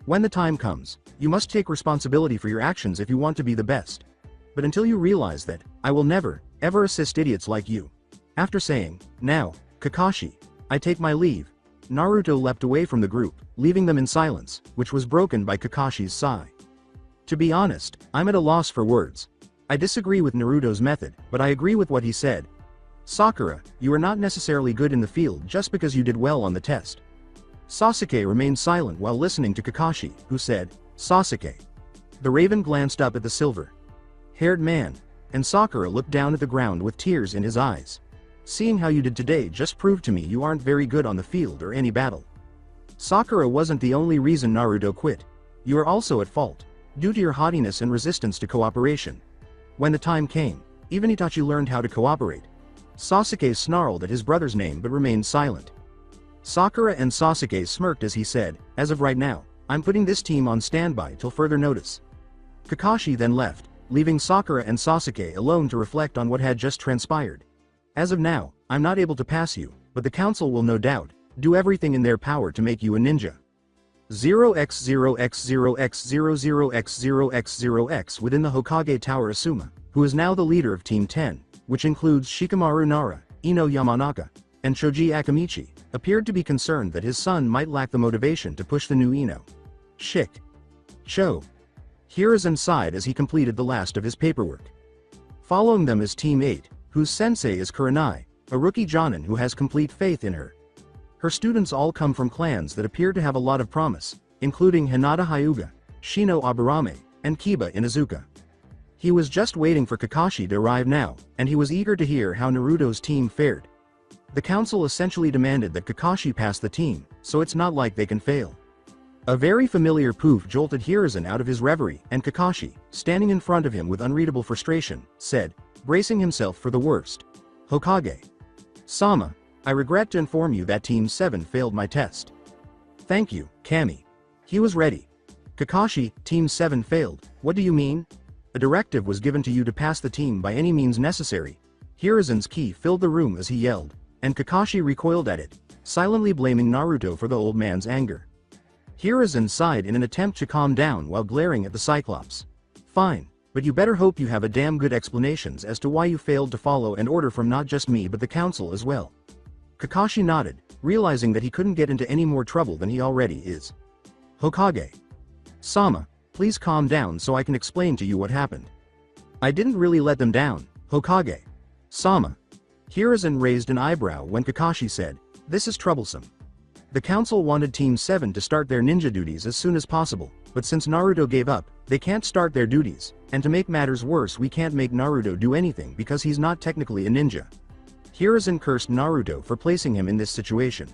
When the time comes, you must take responsibility for your actions if you want to be the best. But until you realize that, I will never, ever assist idiots like you. After saying, now, Kakashi, I take my leave, Naruto leapt away from the group, leaving them in silence, which was broken by Kakashi's sigh. To be honest, I'm at a loss for words. I disagree with Naruto's method, but I agree with what he said. Sakura, you are not necessarily good in the field just because you did well on the test. Sasuke remained silent while listening to Kakashi, who said, Sasuke. The raven glanced up at the silver-haired man, and Sakura looked down at the ground with tears in his eyes. Seeing how you did today just proved to me you aren't very good on the field or any battle. Sakura wasn't the only reason Naruto quit. You are also at fault, due to your haughtiness and resistance to cooperation. When the time came, even Itachi learned how to cooperate. Sasuke snarled at his brother's name but remained silent. Sakura and Sasuke smirked as he said, as of right now, I'm putting this team on standby till further notice. Kakashi then left, leaving Sakura and Sasuke alone to reflect on what had just transpired. As of now, I'm not able to pass you, but the council will no doubt do everything in their power to make you a ninja. 0x0x0x00x0x0x within the Hokage Tower. Asuma, who is now the leader of Team 10, which includes Shikamaru Nara, Ino Yamanaka, and Choji Akamichi, appeared to be concerned that his son might lack the motivation to push the new Ino. Hiruzen sighed as he completed the last of his paperwork. Following them is Team 8, whose sensei is Kurenai, a rookie jonin who has complete faith in her. Her students all come from clans that appear to have a lot of promise, including Hinata Hyuga, Shino Aburame, and Kiba Inuzuka. He was just waiting for Kakashi to arrive now, and he was eager to hear how Naruto's team fared. The council essentially demanded that Kakashi pass the team, so it's not like they can fail. A very familiar poof jolted Hiruzen out of his reverie, and Kakashi, standing in front of him with unreadable frustration, said, bracing himself for the worst, Hokage Sama, I regret to inform you that Team 7 failed my test. Thank you, Kami. He was ready. Kakashi, Team 7 failed, what do you mean? A directive was given to you to pass the team by any means necessary. Hiruzen's ki filled the room as he yelled, and Kakashi recoiled at it, silently blaming Naruto for the old man's anger. Hiruzen sighed in an attempt to calm down while glaring at the Cyclops. Fine, but you better hope you have a damn good explanations as to why you failed to follow an order from not just me but the council as well. Kakashi nodded, realizing that he couldn't get into any more trouble than he already is. Hokage Sama, please calm down so I can explain to you what happened. I didn't really let them down, Hokage Sama. Hiruzen raised an eyebrow when Kakashi said, this is troublesome. The council wanted Team 7 to start their ninja duties as soon as possible, but since Naruto gave up, they can't start their duties, and to make matters worse we can't make Naruto do anything because he's not technically a ninja. Hiruzen cursed Naruto for placing him in this situation.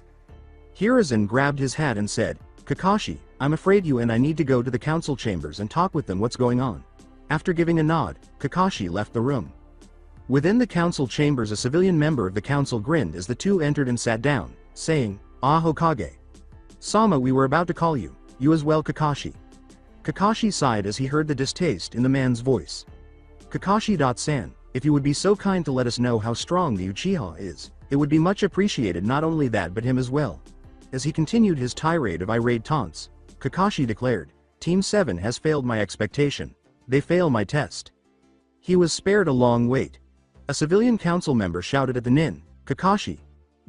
Hiruzen grabbed his hat and said, "Kakashi, I'm afraid you and I need to go to the council chambers and talk with them what's going on." After giving a nod, Kakashi left the room. Within the council chambers a civilian member of the council grinned as the two entered and sat down, saying, "Ah Hokage. Sama, we were about to call you, you as well Kakashi." Kakashi sighed as he heard the distaste in the man's voice. "Kakashi-san, if you would be so kind to let us know how strong the Uchiha is, it would be much appreciated, not only that but him as well." As he continued his tirade of irate taunts, Kakashi declared, "Team 7 has failed my expectation. They fail my test." He was spared a long wait. A civilian council member shouted at the nin, "Kakashi,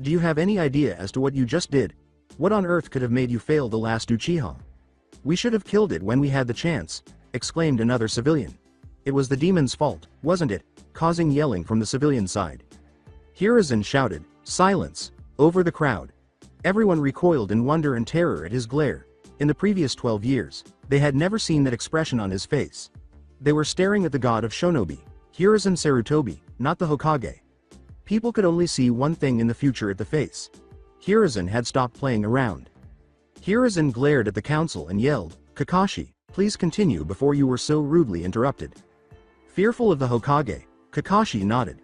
do you have any idea as to what you just did? What on earth could have made you fail the last Uchiha?" "We should have killed it when we had the chance," exclaimed another civilian. "It was the demon's fault, wasn't it?" causing yelling from the civilian side. Hiruzen shouted, "Silence!" over the crowd. Everyone recoiled in wonder and terror at his glare. In the previous 12 years, they had never seen that expression on his face. They were staring at the god of Shonobi, Hiruzen Sarutobi, not the Hokage. People could only see one thing in the future at the face. Hiruzen had stopped playing around. Hiruzen glared at the council and yelled, "Kakashi, please continue before you were so rudely interrupted." Fearful of the Hokage, Kakashi nodded.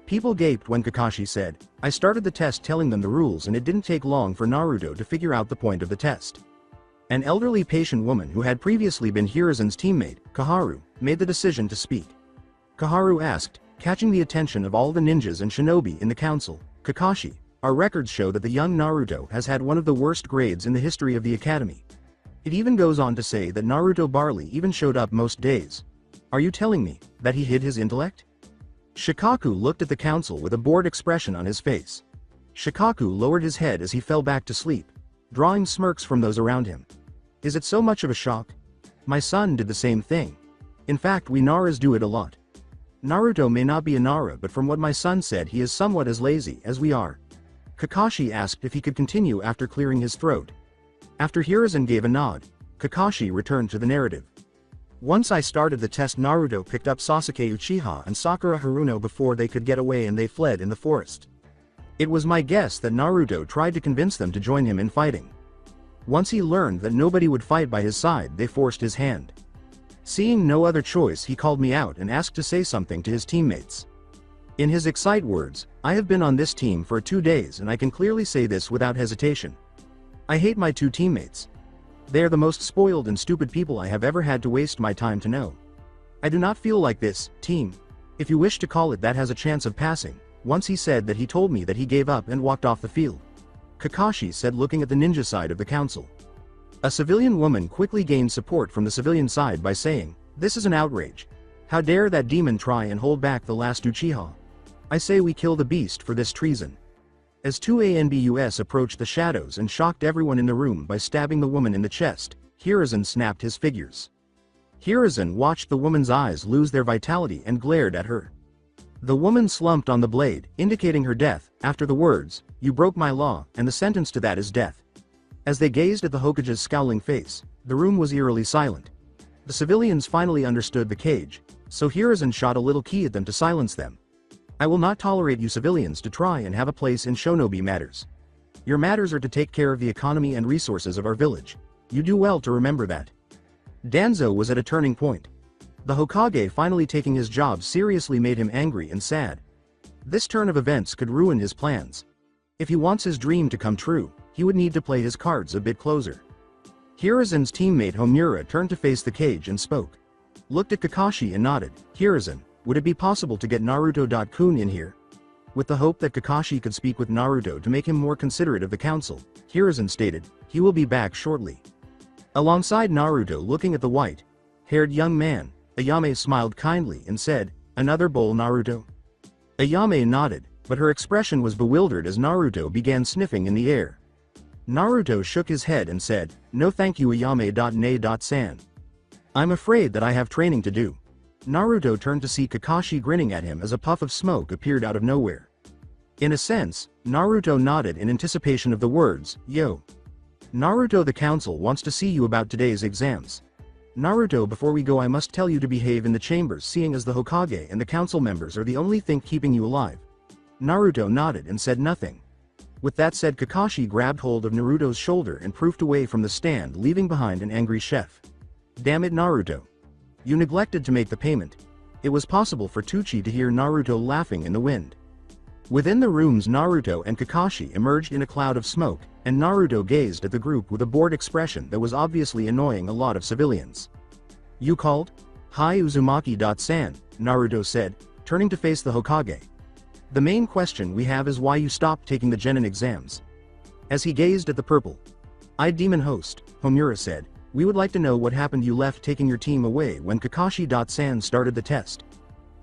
People gaped when Kakashi said, "I started the test telling them the rules and it didn't take long for Naruto to figure out the point of the test." An elderly patient woman who had previously been Hiruzen's teammate, Kaharu, made the decision to speak. Kaharu asked, catching the attention of all the ninjas and shinobi in the council, "Kakashi, our records show that the young Naruto has had one of the worst grades in the history of the academy. It even goes on to say that Naruto barely even showed up most days. Are you telling me that he hid his intellect?" Shikaku looked at the council with a bored expression on his face. Shikaku lowered his head as he fell back to sleep, drawing smirks from those around him. "Is it so much of a shock? My son did the same thing. In fact, we Naras do it a lot. Naruto may not be a Nara, but from what my son said he is somewhat as lazy as we are." Kakashi asked if he could continue after clearing his throat. After Hiruzen gave a nod, Kakashi returned to the narrative. "Once I started the test, Naruto picked up Sasuke Uchiha and Sakura Haruno before they could get away and they fled in the forest. It was my guess that Naruto tried to convince them to join him in fighting. Once he learned that nobody would fight by his side, they forced his hand. Seeing no other choice, he called me out and asked to say something to his teammates. In his excited words, I have been on this team for 2 days and I can clearly say this without hesitation. I hate my 2 teammates. They are the most spoiled and stupid people I have ever had to waste my time to know. I do not feel like this team, if you wish to call it that, has a chance of passing." Once he said that he told me that he gave up and walked off the field. Kakashi said, looking at the ninja side of the council. A civilian woman quickly gained support from the civilian side by saying, "This is an outrage. How dare that demon try and hold back the last Uchiha? I say we kill the beast for this treason." As 2 ANBUS approached the shadows and shocked everyone in the room by stabbing the woman in the chest, Hiruzen snapped his fingers. Hiruzen watched the woman's eyes lose their vitality and glared at her. The woman slumped on the blade, indicating her death, after the words, "You broke my law, and the sentence to that is death." As they gazed at the Hokage's scowling face, the room was eerily silent. The civilians finally understood the cage, so Hiruzen shot a little key at them to silence them. "I will not tolerate you civilians to try and have a place in Shonobi matters. Your matters are to take care of the economy and resources of our village. You do well to remember that." Danzo was at a turning point. The Hokage finally taking his job seriously made him angry and sad. This turn of events could ruin his plans. If he wants his dream to come true, he would need to play his cards a bit closer. Hiruzen's teammate Homura turned to face the cage and spoke. Looked at Kakashi and nodded. "Hiruzen, would it be possible to get Naruto-kun in here?" With the hope that Kakashi could speak with Naruto to make him more considerate of the council, Hiruzen stated, "He will be back shortly." Alongside Naruto, looking at the white-haired young man, Ayame smiled kindly and said, "Another bowl, Naruto?" Ayame nodded, but her expression was bewildered as Naruto began sniffing in the air. Naruto shook his head and said, "No thank you, Ayame-ne-san. I'm afraid that I have training to do." Naruto turned to see Kakashi grinning at him as a puff of smoke appeared out of nowhere. In a sense, Naruto nodded in anticipation of the words, "Yo. Naruto, the council wants to see you about today's exams. Naruto, before we go I must tell you to behave in the chambers seeing as the Hokage and the council members are the only thing keeping you alive." Naruto nodded and said nothing. With that said, Kakashi grabbed hold of Naruto's shoulder and proofed away from the stand, leaving behind an angry chef. "Damn it, Naruto. You neglected to make the payment." It was possible for Tucci to hear Naruto laughing in the wind. Within the rooms, Naruto and Kakashi emerged in a cloud of smoke, and Naruto gazed at the group with a bored expression that was obviously annoying a lot of civilians. "You called? Hi Uzumaki-san," Naruto said, turning to face the Hokage. "The main question we have is why you stopped taking the genin exams." As he gazed at the purple-eyed demon host, Homura said, "We would like to know what happened. You left taking your team away when Kakashi-san started the test."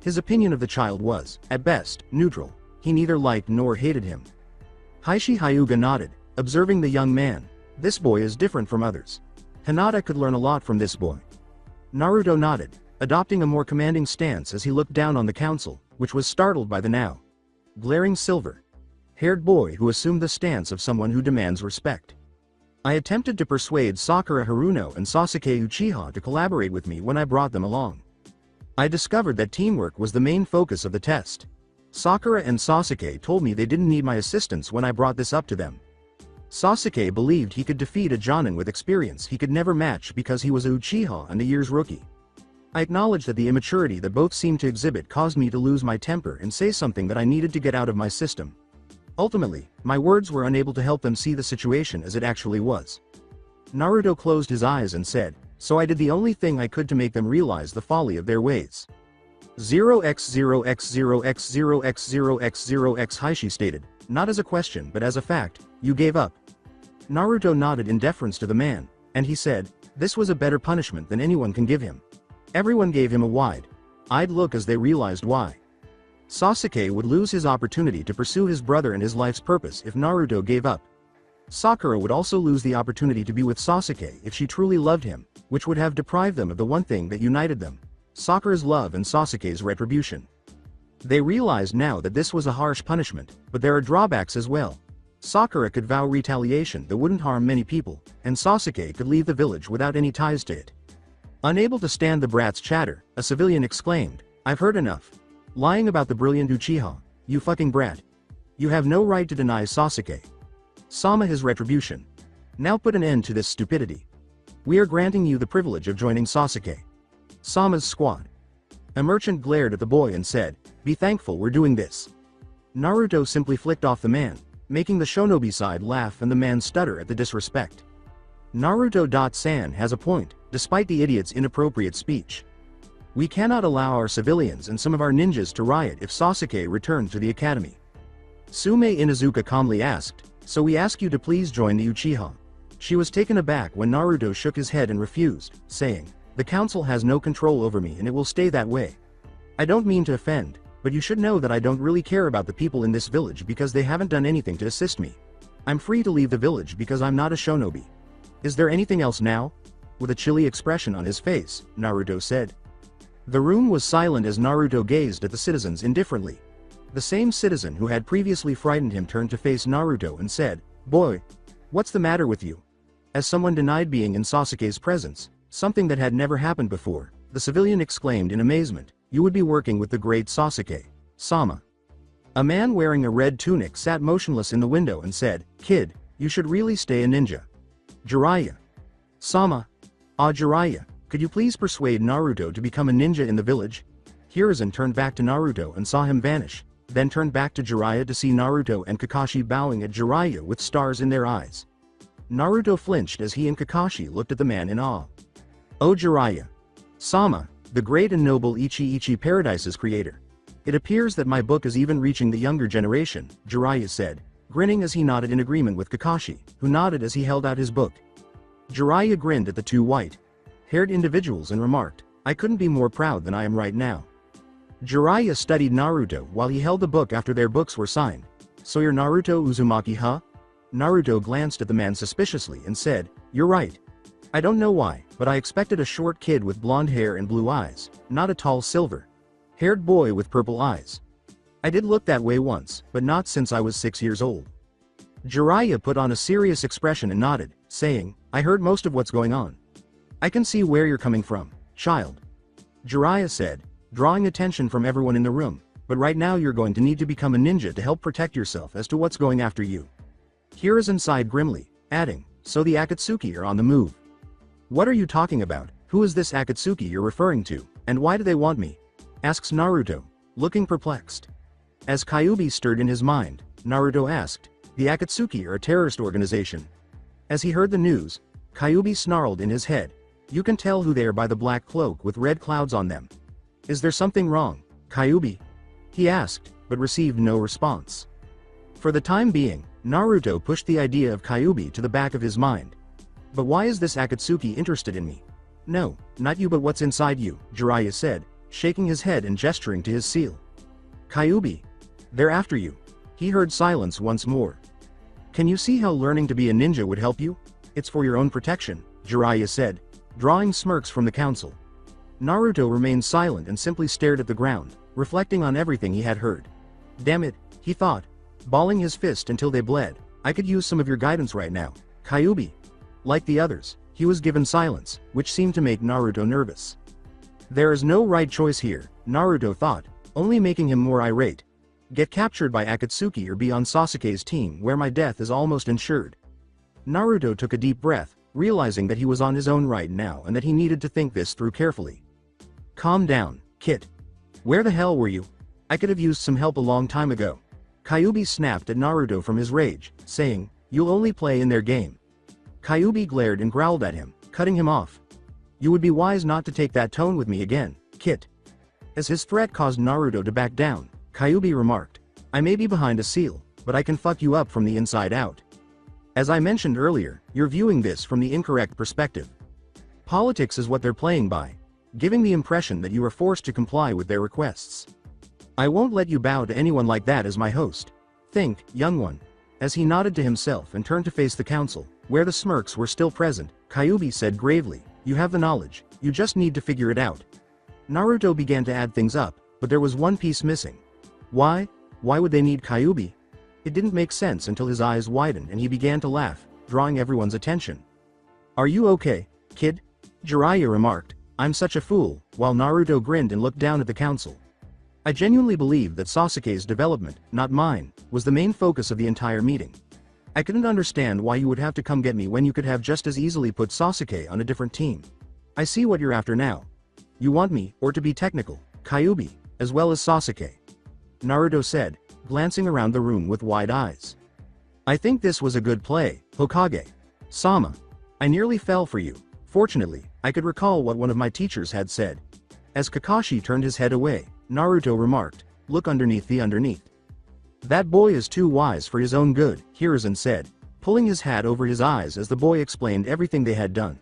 His opinion of the child was, at best, neutral. He neither liked nor hated him. Heishi Hyuga nodded, observing the young man. "This boy is different from others. Hinata could learn a lot from this boy." Naruto nodded, adopting a more commanding stance as he looked down on the council, which was startled by the now glaring silver-haired boy who assumed the stance of someone who demands respect. "I attempted to persuade Sakura Haruno and Sasuke Uchiha to collaborate with me when I brought them along. I discovered that teamwork was the main focus of the test. Sakura and Sasuke told me they didn't need my assistance when I brought this up to them. Sasuke believed he could defeat a Jonin with experience he could never match because he was a Uchiha and a year's rookie. I acknowledge that the immaturity that both seemed to exhibit caused me to lose my temper and say something that I needed to get out of my system. Ultimately, my words were unable to help them see the situation as it actually was." Naruto closed his eyes and said, "So I did the only thing I could to make them realize the folly of their ways." 0x0x0x0x0x0x Heishi stated, not as a question but as a fact, "You gave up." Naruto nodded in deference to the man, and he said, "This was a better punishment than anyone can give him." Everyone gave him a wide-eyed look as they realized why. Sasuke would lose his opportunity to pursue his brother and his life's purpose if Naruto gave up. Sakura would also lose the opportunity to be with Sasuke if she truly loved him, which would have deprived them of the one thing that united them: Sakura's love and Sasuke's retribution. They realized now that this was a harsh punishment, but there are drawbacks as well. Sakura could vow retaliation that wouldn't harm many people, and Sasuke could leave the village without any ties to it. Unable to stand the brat's chatter, a civilian exclaimed, "I've heard enough. Lying about the brilliant Uchiha, you fucking brat. You have no right to deny Sasuke-sama his retribution. Now put an end to this stupidity. We are granting you the privilege of joining Sasuke-sama's squad." A merchant glared at the boy and said, "Be thankful we're doing this." Naruto simply flicked off the man, making the shinobi side laugh and the man stutter at the disrespect. Naruto-san has a point, despite the idiot's inappropriate speech. "We cannot allow our civilians and some of our ninjas to riot if Sasuke returns to the academy." Sume Inuzuka calmly asked, "So we ask you to please join the Uchiha." She was taken aback when Naruto shook his head and refused, saying, "The council has no control over me and it will stay that way. I don't mean to offend, but you should know that I don't really care about the people in this village because they haven't done anything to assist me. I'm free to leave the village because I'm not a shinobi. Is there anything else now?" With a chilly expression on his face, Naruto said. The room was silent as Naruto gazed at the citizens indifferently. The same citizen who had previously frightened him turned to face Naruto and said, "Boy, what's the matter with you?" As someone denied being in Sasuke's presence, something that had never happened before, the civilian exclaimed in amazement, "You would be working with the great Sasuke-sama." A man wearing a red tunic sat motionless in the window and said, "Kid, you should really stay a ninja. Jiraiya-sama. Jiraiya, could you please persuade Naruto to become a ninja in the village?" Hiruzen turned back to Naruto and saw him vanish, then turned back to Jiraiya to see Naruto and Kakashi bowing at Jiraiya with stars in their eyes. Naruto flinched as he and Kakashi looked at the man in awe. "Oh Jiraiya-sama, the great and noble Ichi Paradise's creator. It appears that my book is even reaching the younger generation," Jiraiya said, grinning as he nodded in agreement with Kakashi, who nodded as he held out his book. Jiraiya grinned at the two white-haired individuals and remarked, "I couldn't be more proud than I am right now." Jiraiya studied Naruto while he held the book after their books were signed. "So you're Naruto Uzumaki, huh?" Naruto glanced at the man suspiciously and said, "You're right. I don't know why, but I expected a short kid with blonde hair and blue eyes, not a tall silver-haired boy with purple eyes." I did look that way once, but not since I was 6 years old. Jiraiya put on a serious expression and nodded, saying, I heard most of what's going on. I can see where you're coming from, child. Jiraiya said, drawing attention from everyone in the room, but right now you're going to need to become a ninja to help protect yourself as to what's going after you. Hiruzen sighed grimly, adding, so the Akatsuki are on the move. What are you talking about? Who is this Akatsuki you're referring to, and why do they want me? Asks Naruto, looking perplexed. As Kyuubi stirred in his mind, Naruto asked, the Akatsuki are a terrorist organization. As he heard the news, Kyuubi snarled in his head, you can tell who they are by the black cloak with red clouds on them. Is there something wrong, Kyuubi? He asked, but received no response. For the time being, Naruto pushed the idea of Kyuubi to the back of his mind. But why is this Akatsuki interested in me? No, not you but what's inside you, Jiraiya said, shaking his head and gesturing to his seal. Kyuubi. They're after you. He heard silence once more. Can you see how learning to be a ninja would help you? It's for your own protection, Jiraiya said, drawing smirks from the council. Naruto remained silent and simply stared at the ground, reflecting on everything he had heard. Damn it, he thought, balling his fist until they bled, I could use some of your guidance right now, Kyuubi. Like the others, he was given silence, which seemed to make Naruto nervous. There is no right choice here, Naruto thought, only making him more irate. Get captured by Akatsuki or be on Sasuke's team where my death is almost ensured. Naruto took a deep breath, realizing that he was on his own right now and that he needed to think this through carefully. Calm down, kid. Where the hell were you? I could have used some help a long time ago. Kyuubi snapped at Naruto from his rage, saying, you'll only play in their game. Kyuubi glared and growled at him, cutting him off. You would be wise not to take that tone with me again, kid. As his threat caused Naruto to back down, Kyuubi remarked, I may be behind a seal, but I can fuck you up from the inside out. As I mentioned earlier, you're viewing this from the incorrect perspective. Politics is what they're playing by, giving the impression that you are forced to comply with their requests. I won't let you bow to anyone like that as my host. Think, young one. As he nodded to himself and turned to face the council, where the smirks were still present, Kyuubi said gravely, you have the knowledge, you just need to figure it out. Naruto began to add things up, but there was one piece missing. Why? Why would they need Kyuubi? It didn't make sense until his eyes widened and he began to laugh, drawing everyone's attention. Are you okay, kid? Jiraiya remarked, I'm such a fool, while Naruto grinned and looked down at the council. I genuinely believed that Sasuke's development, not mine, was the main focus of the entire meeting. I couldn't understand why you would have to come get me when you could have just as easily put Sasuke on a different team. I see what you're after now. You want me, or to be technical, Kyuubi, as well as Sasuke. Naruto said, glancing around the room with wide eyes. I think this was a good play, Hokage. Sama. I nearly fell for you. Fortunately, I could recall what one of my teachers had said. As Kakashi turned his head away, Naruto remarked, look underneath the underneath. That boy is too wise for his own good, Hiruzen said, pulling his hat over his eyes as the boy explained everything they had done.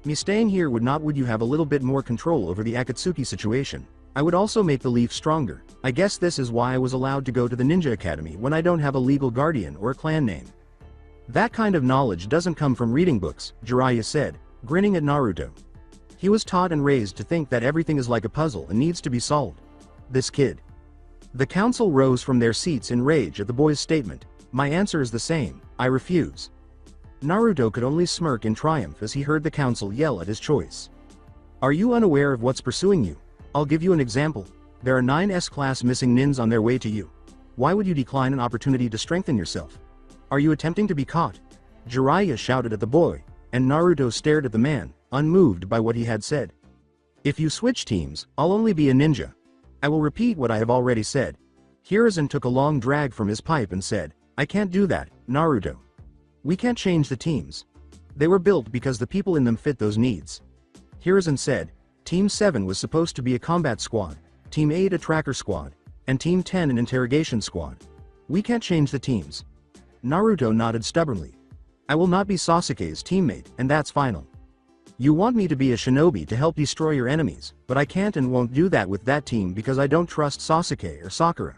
Me staying here would you have a little bit more control over the Akatsuki situation. I would also make the leaf stronger. I guess this is why I was allowed to go to the ninja academy when I don't have a legal guardian or a clan name. That kind of knowledge doesn't come from reading books, Jiraiya said, grinning at Naruto. He was taught and raised to think that everything is like a puzzle and needs to be solved. This kid. The council rose from their seats in rage at the boy's statement. My answer is the same, I refuse. Naruto could only smirk in triumph as he heard the council yell at his choice. Are you unaware of what's pursuing you? I'll give you an example. There are 9 S-class missing nins on their way to you. Why would you decline an opportunity to strengthen yourself? Are you attempting to be caught? Jiraiya shouted at the boy, and Naruto stared at the man, unmoved by what he had said. If you switch teams, I'll only be a ninja. I will repeat what I have already said. Hiruzen took a long drag from his pipe and said, I can't do that, Naruto. We can't change the teams. They were built because the people in them fit those needs. Hiruzen said, Team 7 was supposed to be a combat squad, Team 8 a tracker squad, and Team 10 an interrogation squad. We can't change the teams. Naruto nodded stubbornly. I will not be Sasuke's teammate, and that's final. You want me to be a shinobi to help destroy your enemies, but I can't and won't do that with that team because I don't trust Sasuke or Sakura.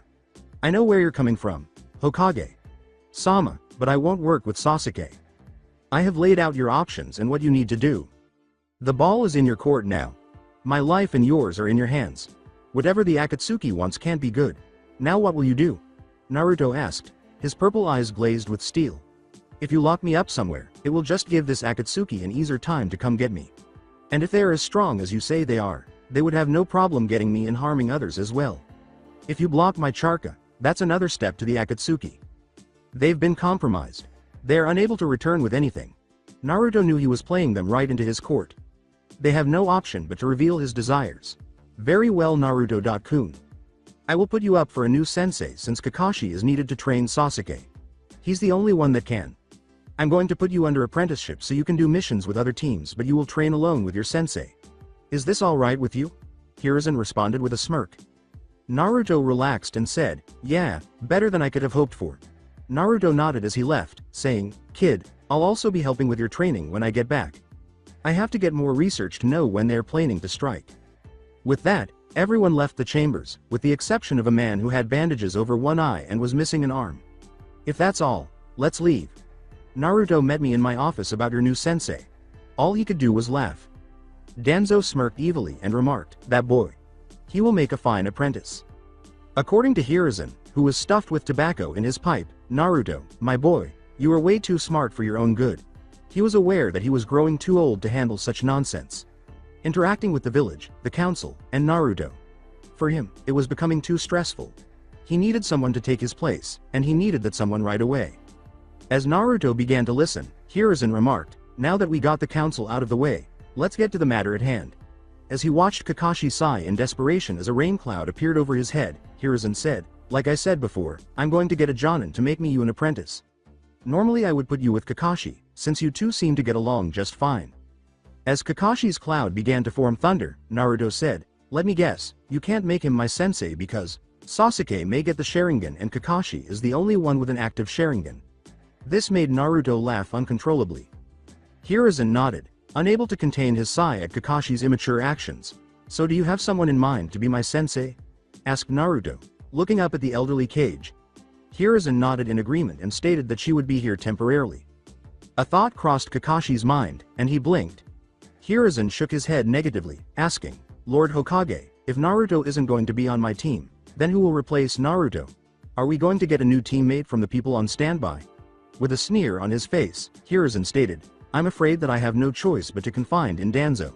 I know where you're coming from, Hokage. Sama, but I won't work with Sasuke. I have laid out your options and what you need to do. The ball is in your court now. My life and yours are in your hands. Whatever the Akatsuki wants can't be good. Now what will you do? Naruto asked, his purple eyes glazed with steel. If you lock me up somewhere, it will just give this Akatsuki an easier time to come get me. And if they are as strong as you say they are, they would have no problem getting me and harming others as well. If you block my Charka, that's another step to the Akatsuki. They've been compromised. They are unable to return with anything. Naruto knew he was playing them right into his court. They have no option but to reveal his desires. Very well, Naruto-kun. I will put you up for a new sensei since Kakashi is needed to train Sasuke. He's the only one that can. I'm going to put you under apprenticeship so you can do missions with other teams, but you will train alone with your sensei. Is this alright with you? Hiruzen responded with a smirk. Naruto relaxed and said, yeah, better than I could have hoped for. Naruto nodded as he left, saying, kid, I'll also be helping with your training when I get back. I have to get more research to know when they're planning to strike. With that, everyone left the chambers, with the exception of a man who had bandages over one eye and was missing an arm. If that's all, let's leave. Naruto met me in my office about your new sensei. All he could do was laugh. Danzo smirked evilly and remarked, that boy. He will make a fine apprentice. According to Hiruzen, who was stuffed with tobacco in his pipe, Naruto, my boy, you are way too smart for your own good. He was aware that he was growing too old to handle such nonsense. Interacting with the village, the council, and Naruto. For him, it was becoming too stressful. He needed someone to take his place, and he needed that someone right away. As Naruto began to listen, Hiruzen remarked, now that we got the council out of the way, let's get to the matter at hand. As he watched Kakashi sigh in desperation as a rain cloud appeared over his head, Hiruzen said, like I said before, I'm going to get a Jonin to make me you an apprentice. Normally I would put you with Kakashi, since you two seem to get along just fine. As Kakashi's cloud began to form thunder, Naruto said, let me guess, you can't make him my sensei because Sasuke may get the Sharingan and Kakashi is the only one with an active Sharingan. This made Naruto laugh uncontrollably. Hiruzen nodded, unable to contain his sigh at Kakashi's immature actions. So do you have someone in mind to be my sensei? Asked Naruto, looking up at the elderly Kage. Hiruzen nodded in agreement and stated that she would be here temporarily. A thought crossed Kakashi's mind, and he blinked. Hiruzen shook his head negatively, asking, Lord Hokage, if Naruto isn't going to be on my team, then who will replace Naruto? Are we going to get a new teammate from the people on standby? With a sneer on his face, Hiruzen stated, I'm afraid that I have no choice but to confide in Danzo.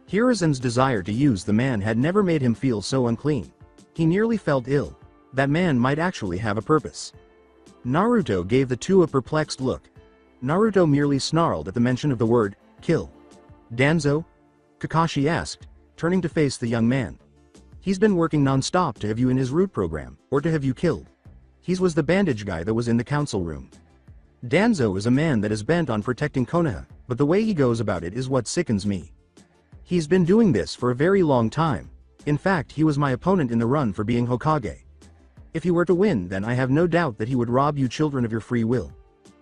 Hiruzen's desire to use the man had never made him feel so unclean. He nearly felt ill. That man might actually have a purpose. Naruto gave the two a perplexed look. Naruto merely snarled at the mention of the word, kill. Danzo? Kakashi asked, turning to face the young man. He's been working non-stop to have you in his root program, or to have you killed. He was the bandage guy that was in the council room. Danzo is a man that is bent on protecting Konoha, but the way he goes about it is what sickens me. He's been doing this for a very long time. In fact, he was my opponent in the run for being Hokage. If he were to win, then I have no doubt that he would rob you children of your free will.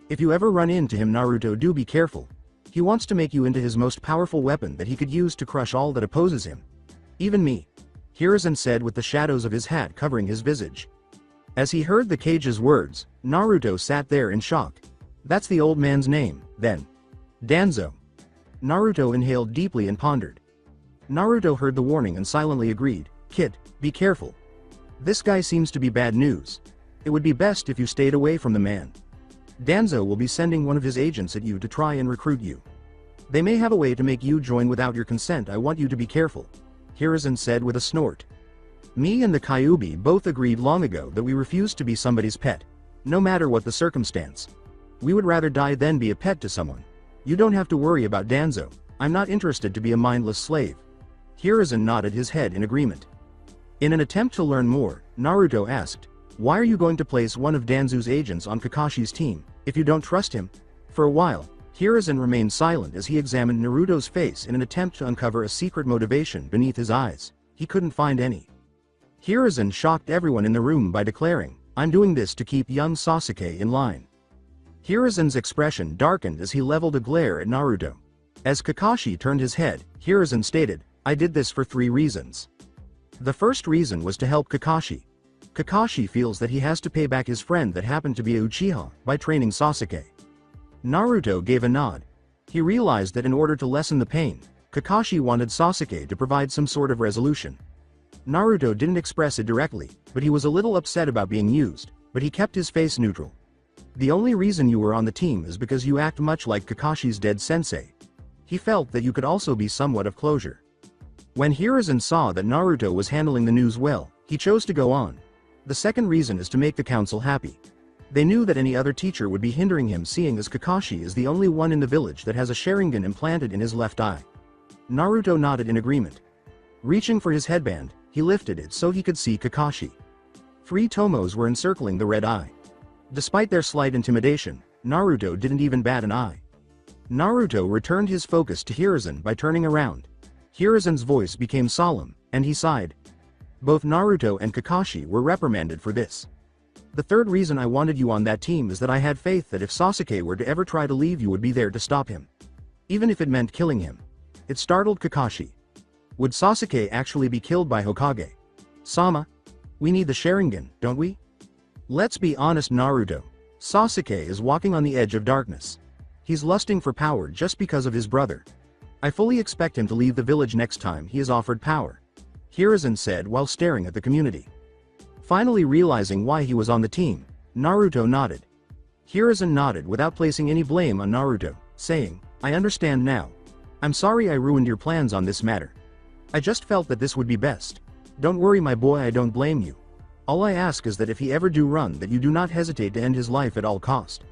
If you ever run into him, Naruto, do be careful. He wants to make you into his most powerful weapon that he could use to crush all that opposes him. Even me. Hiruzen said with the shadows of his hat covering his visage. As he heard the Kage's words, Naruto sat there in shock. That's the old man's name, then. Danzo. Naruto inhaled deeply and pondered. Naruto heard the warning and silently agreed, kid, be careful. This guy seems to be bad news. It would be best if you stayed away from the man. Danzo will be sending one of his agents at you to try and recruit you. They may have a way to make you join without your consent. I want you to be careful. Hiruzen said with a snort. Me and the Kyuubi both agreed long ago that we refused to be somebody's pet. No matter what the circumstance. We would rather die than be a pet to someone. You don't have to worry about Danzo. I'm not interested to be a mindless slave. Hiruzen nodded his head in agreement. In an attempt to learn more, Naruto asked, why are you going to place one of Danzo's agents on Kakashi's team, if you don't trust him? For a while, Hiruzen remained silent as he examined Naruto's face in an attempt to uncover a secret motivation beneath his eyes. He couldn't find any. Hiruzen shocked everyone in the room by declaring, I'm doing this to keep young Sasuke in line. Hiruzen's expression darkened as he leveled a glare at Naruto. As Kakashi turned his head, Hiruzen stated, I did this for 3 reasons. The first reason was to help Kakashi. Kakashi feels that he has to pay back his friend that happened to be a Uchiha by training Sasuke. Naruto gave a nod. He realized that in order to lessen the pain, Kakashi wanted Sasuke to provide some sort of resolution. Naruto didn't express it directly, but he was a little upset about being used, but he kept his face neutral. The only reason you were on the team is because you act much like Kakashi's dead sensei. He felt that you could also be somewhat of closure. When Hiruzen saw that Naruto was handling the news well, he chose to go on. The second reason is to make the council happy. They knew that any other teacher would be hindering him, seeing as Kakashi is the only one in the village that has a Sharingan implanted in his left eye. Naruto nodded in agreement. Reaching for his headband, he lifted it so he could see Kakashi. 3 Tomos were encircling the red eye. Despite their slight intimidation, Naruto didn't even bat an eye. Naruto returned his focus to Hiruzen by turning around. Hiruzen's voice became solemn, and he sighed. Both Naruto and Kakashi were reprimanded for this. The third reason I wanted you on that team is that I had faith that if Sasuke were to ever try to leave, you would be there to stop him. Even if it meant killing him. It startled Kakashi. Would Sasuke actually be killed by Hokage? Sama? We need the Sharingan, don't we? Let's be honest, Naruto. Sasuke is walking on the edge of darkness. He's lusting for power just because of his brother. I fully expect him to leave the village next time he is offered power. Hiruzen said while staring at the community. Finally realizing why he was on the team, Naruto nodded. Hiruzen nodded without placing any blame on Naruto, saying, I understand now. I'm sorry I ruined your plans on this matter. I just felt that this would be best. Don't worry my boy, I don't blame you. All I ask is that if he ever do run, that you do not hesitate to end his life at all cost.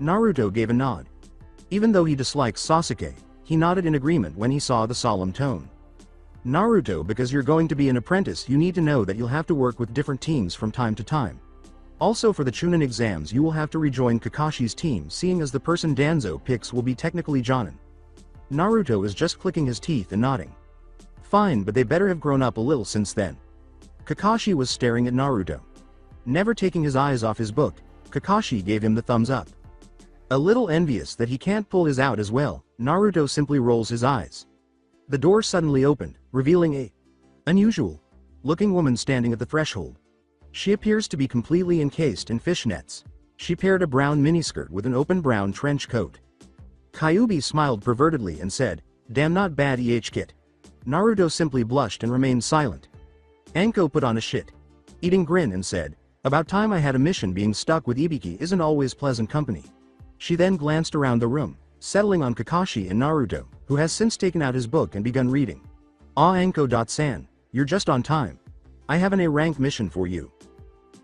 Naruto gave a nod. Even though he dislikes Sasuke, he nodded in agreement when he saw the solemn tone. Naruto, because you're going to be an apprentice, you need to know that you'll have to work with different teams from time to time. Also for the Chunin exams you will have to rejoin Kakashi's team, seeing as the person Danzo picks will be technically Jonin. Naruto is just clicking his teeth and nodding. Fine, but they better have grown up a little since then. Kakashi was staring at Naruto. Never taking his eyes off his book, Kakashi gave him the thumbs up. A little envious that he can't pull his out as well, Naruto simply rolls his eyes. The door suddenly opened, revealing a unusual-looking woman standing at the threshold. She appears to be completely encased in fishnets. She paired a brown miniskirt with an open brown trench coat. Kyuubi smiled pervertedly and said, Damn, not bad kit. Naruto simply blushed and remained silent. Anko put on a shit-eating grin and said, About time I had a mission. Being stuck with Ibiki isn't always pleasant company. She then glanced around the room, settling on Kakashi and Naruto, who has since taken out his book and begun reading. Anko-san, you're just on time. I have an A-rank mission for you.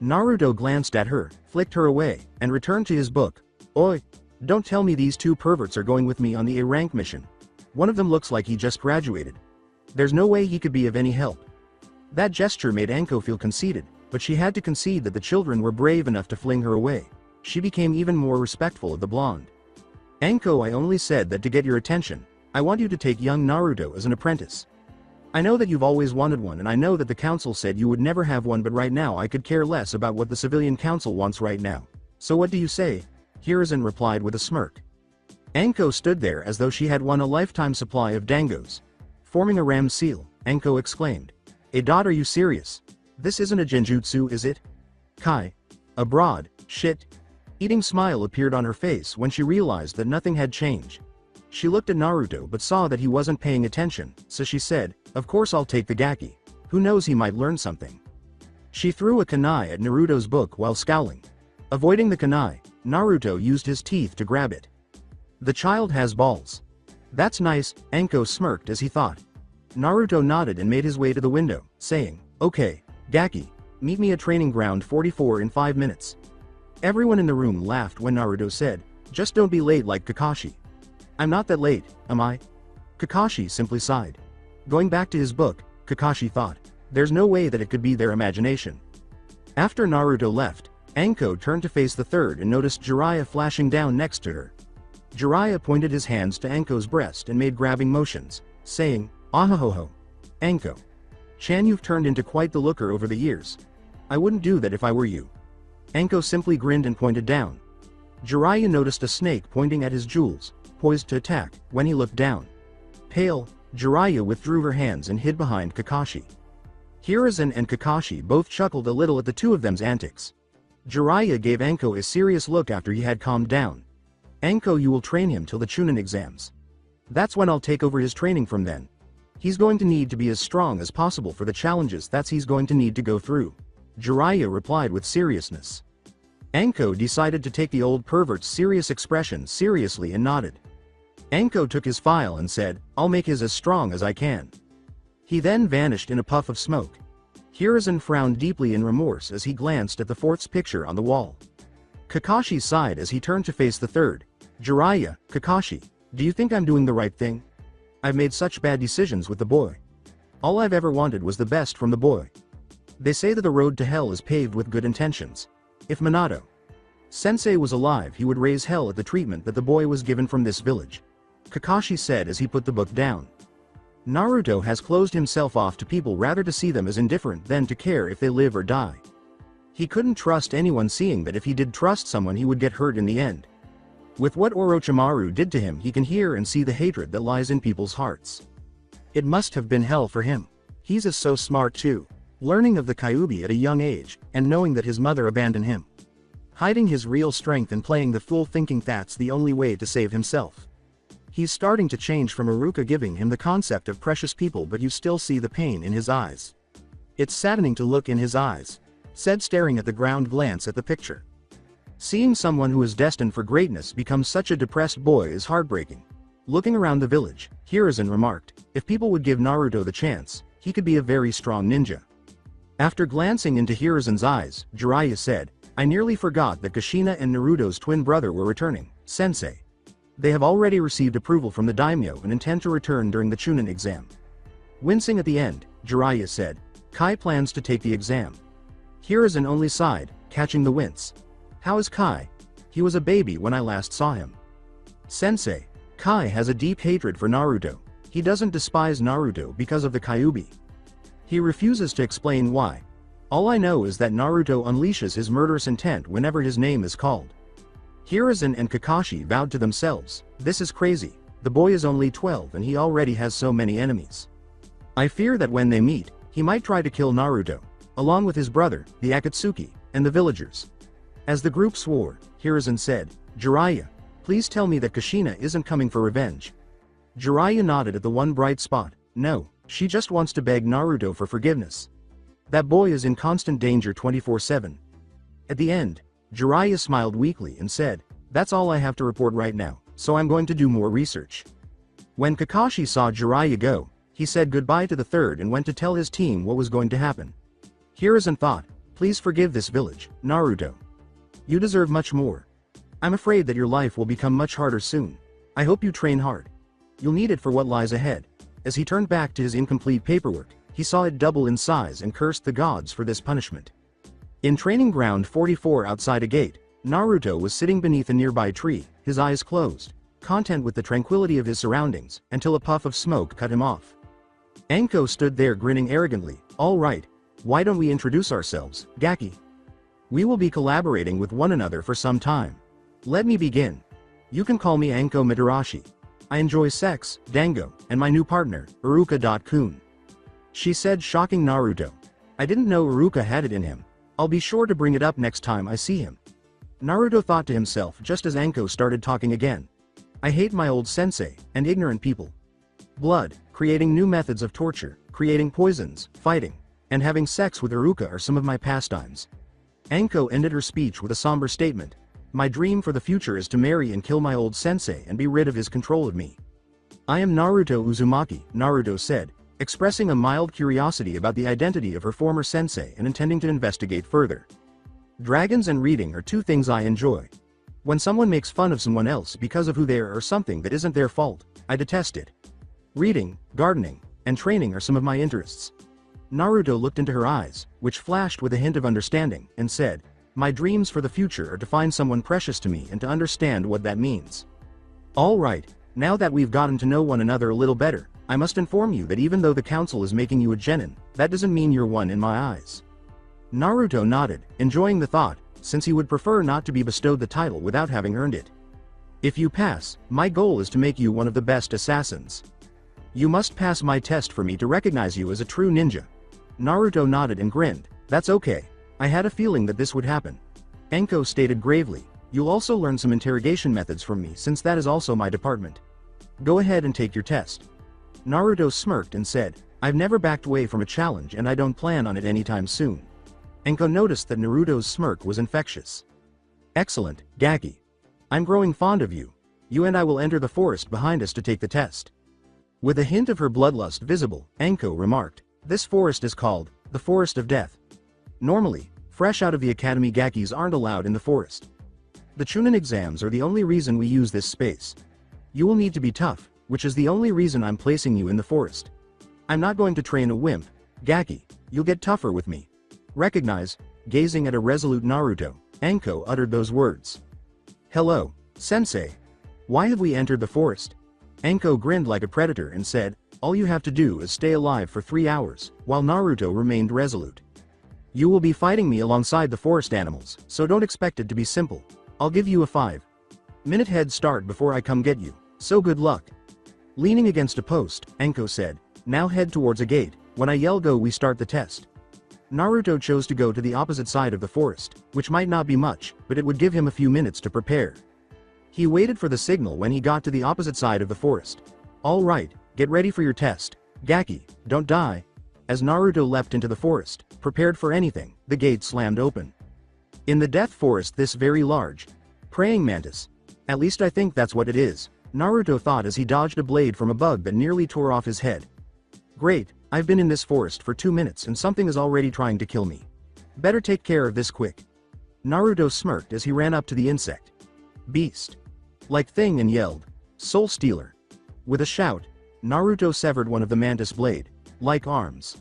Naruto glanced at her, flicked her away, and returned to his book. Oi, don't tell me these 2 perverts are going with me on the A-rank mission. One of them looks like he just graduated. There's no way he could be of any help. That gesture made Anko feel conceited, but she had to concede that the children were brave enough to fling her away. She became even more respectful of the blonde. Anko, I only said that to get your attention. I want you to take young Naruto as an apprentice. I know that you've always wanted one, and I know that the council said you would never have one, but right now I could care less about what the civilian council wants right now. So what do you say? Hiruzen replied with a smirk. Anko stood there as though she had won a lifetime supply of dangos. Forming a ram seal, Anko exclaimed. Are you serious? This isn't a genjutsu, is it? Kai. A broad, shit-eating smile appeared on her face when she realized that nothing had changed. She looked at Naruto but saw that he wasn't paying attention, so she said, Of course I'll take the gaki. Who knows, he might learn something. She threw a kunai at Naruto's book while scowling. Avoiding the kunai, Naruto used his teeth to grab it. The child has balls. That's nice, Anko smirked as he thought. Naruto nodded and made his way to the window, saying, Okay, gaki, meet me at training ground 44 in 5 minutes. Everyone in the room laughed when Naruto said, Just don't be late like Kakashi. I'm not that late, am I? Kakashi simply sighed. Going back to his book, Kakashi thought, there's no way that it could be their imagination. After Naruto left, Anko turned to face the third and noticed Jiraiya flashing down next to her. Jiraiya pointed his hands to Anko's breast and made grabbing motions, saying, Ahahoho. Anko. Chan, you've turned into quite the looker over the years. I wouldn't do that if I were you. Anko simply grinned and pointed down. Jiraiya noticed a snake pointing at his jewels, poised to attack, when he looked down. Pale, Jiraiya withdrew her hands and hid behind Kakashi. Hiruzen and Kakashi both chuckled a little at the two of them's antics. Jiraiya gave Anko a serious look after he had calmed down. Anko, you will train him till the Chunin exams. That's when I'll take over his training from then. He's going to need to be as strong as possible for the challenges that he's going to need to go through. Jiraiya replied with seriousness. Anko decided to take the old pervert's serious expression seriously and nodded. Anko took his file and said, "I'll make his as strong as I can." He then vanished in a puff of smoke. Hiruzen frowned deeply in remorse as he glanced at the fourth's picture on the wall. Kakashi sighed as he turned to face the third. "Jiraiya, Kakashi, do you think I'm doing the right thing? I've made such bad decisions with the boy. All I've ever wanted was the best from the boy. They say that the road to hell is paved with good intentions. If Minato Sensei was alive, he would raise hell at the treatment that the boy was given from this village," Kakashi said as he put the book down. Naruto has closed himself off to people rather to see them as indifferent than to care if they live or die. He couldn't trust anyone, seeing that if he did trust someone he would get hurt in the end. With what Orochimaru did to him, he can hear and see the hatred that lies in people's hearts. It must have been hell for him. He's so smart too. Learning of the Kyuubi at a young age, and knowing that his mother abandoned him. Hiding his real strength and playing the fool, thinking that's the only way to save himself. He's starting to change from Iruka giving him the concept of precious people, but you still see the pain in his eyes. "It's saddening to look in his eyes," said, staring at the ground, glance at the picture. Seeing someone who is destined for greatness become such a depressed boy is heartbreaking. Looking around the village, Hiruzen remarked, "If people would give Naruto the chance, he could be a very strong ninja." After glancing into Hiruzen's eyes, Jiraiya said, "I nearly forgot that Kushina and Naruto's twin brother were returning, Sensei. They have already received approval from the daimyo and intend to return during the Chunin exam." Wincing at the end, Jiraiya said, "Kai plans to take the exam." Hiruzen only sighed, catching the wince. "How is Kai? He was a baby when I last saw him." "Sensei, Kai has a deep hatred for Naruto. He doesn't despise Naruto because of the Kyuubi. He refuses to explain why. All I know is that Naruto unleashes his murderous intent whenever his name is called." Hiruzen and Kakashi vowed to themselves, "This is crazy. The boy is only 12 and he already has so many enemies. I fear that when they meet, he might try to kill Naruto, along with his brother, the Akatsuki, and the villagers." As the group swore, Hiruzen said, "Jiraiya, please tell me that Kushina isn't coming for revenge." Jiraiya nodded at the one bright spot. "No, she just wants to beg Naruto for forgiveness. That boy is in constant danger 24/7. At the end, Jiraiya smiled weakly and said, "That's all I have to report right now, so I'm going to do more research." When Kakashi saw Jiraiya go, he said goodbye to the third and went to tell his team what was going to happen. Hiruzen thought, "Please forgive this village, Naruto. You deserve much more. I'm afraid that your life will become much harder soon. I hope you train hard. You'll need it for what lies ahead." As he turned back to his incomplete paperwork, he saw it double in size and cursed the gods for this punishment. In training ground 44 outside a gate, Naruto was sitting beneath a nearby tree, his eyes closed, content with the tranquility of his surroundings, until a puff of smoke cut him off. Anko stood there grinning arrogantly. "All right, why don't we introduce ourselves, Gaki? We will be collaborating with one another for some time. Let me begin. You can call me Anko Mitarashi. I enjoy sex, dango, and my new partner, Iruka-kun," she said, shocking Naruto. "I didn't know Iruka had it in him. I'll be sure to bring it up next time I see him." Naruto thought to himself just as Anko started talking again. "I hate my old sensei, and ignorant people. Blood, creating new methods of torture, creating poisons, fighting, and having sex with Iruka are some of my pastimes." Anko ended her speech with a somber statement. "My dream for the future is to marry and kill my old sensei and be rid of his control of me." "I am Naruto Uzumaki," Naruto said, expressing a mild curiosity about the identity of her former sensei and intending to investigate further. "Dragons and reading are two things I enjoy. When someone makes fun of someone else because of who they are or something that isn't their fault, I detest it. Reading, gardening, and training are some of my interests." Naruto looked into her eyes, which flashed with a hint of understanding, and said, "My dreams for the future are to find someone precious to me and to understand what that means." "All right, now that we've gotten to know one another a little better, I must inform you that even though the council is making you a genin, that doesn't mean you're one in my eyes." Naruto nodded, enjoying the thought, since he would prefer not to be bestowed the title without having earned it. "If you pass, my goal is to make you one of the best assassins. You must pass my test for me to recognize you as a true ninja." Naruto nodded and grinned. "That's okay. I had a feeling that this would happen." Anko stated gravely, "You'll also learn some interrogation methods from me since that is also my department. Go ahead and take your test." Naruto smirked and said, I've never backed away from a challenge and I don't plan on it anytime soon. Anko noticed that Naruto's smirk was infectious. Excellent, Gaki. I'm growing fond of you. You and I will enter the forest behind us to take the test. With a hint of her bloodlust visible, Anko remarked, this forest is called the Forest of Death. Normally, fresh out of the academy Gakis aren't allowed in the forest. The Chunin exams are the only reason we use this space. You will need to be tough, which is the only reason I'm placing you in the forest. I'm not going to train a wimp, Gaki, you'll get tougher with me. Recognize, gazing at a resolute Naruto, Anko uttered those words. Hello, sensei. Why have we entered the forest? Anko grinned like a predator and said, all you have to do is stay alive for 3 hours, while Naruto remained resolute. You will be fighting me alongside the forest animals, so don't expect it to be simple. I'll give you a 5-minute head start before I come get you, so good luck. Leaning against a post, Anko said, now head towards a gate, when I yell go we start the test. Naruto chose to go to the opposite side of the forest, which might not be much, but it would give him a few minutes to prepare. He waited for the signal when he got to the opposite side of the forest. All right, get ready for your test, Gaki, don't die. As Naruto leapt into the forest, prepared for anything, the gate slammed open. In the death forest this very large. Praying mantis. At least I think that's what it is, Naruto thought as he dodged a blade from a bug that nearly tore off his head. Great, I've been in this forest for 2 minutes and something is already trying to kill me. Better take care of this quick. Naruto smirked as he ran up to the insect. Beast. Like thing and yelled, Soul Stealer. With a shout, Naruto severed one of the mantis blade, like arms.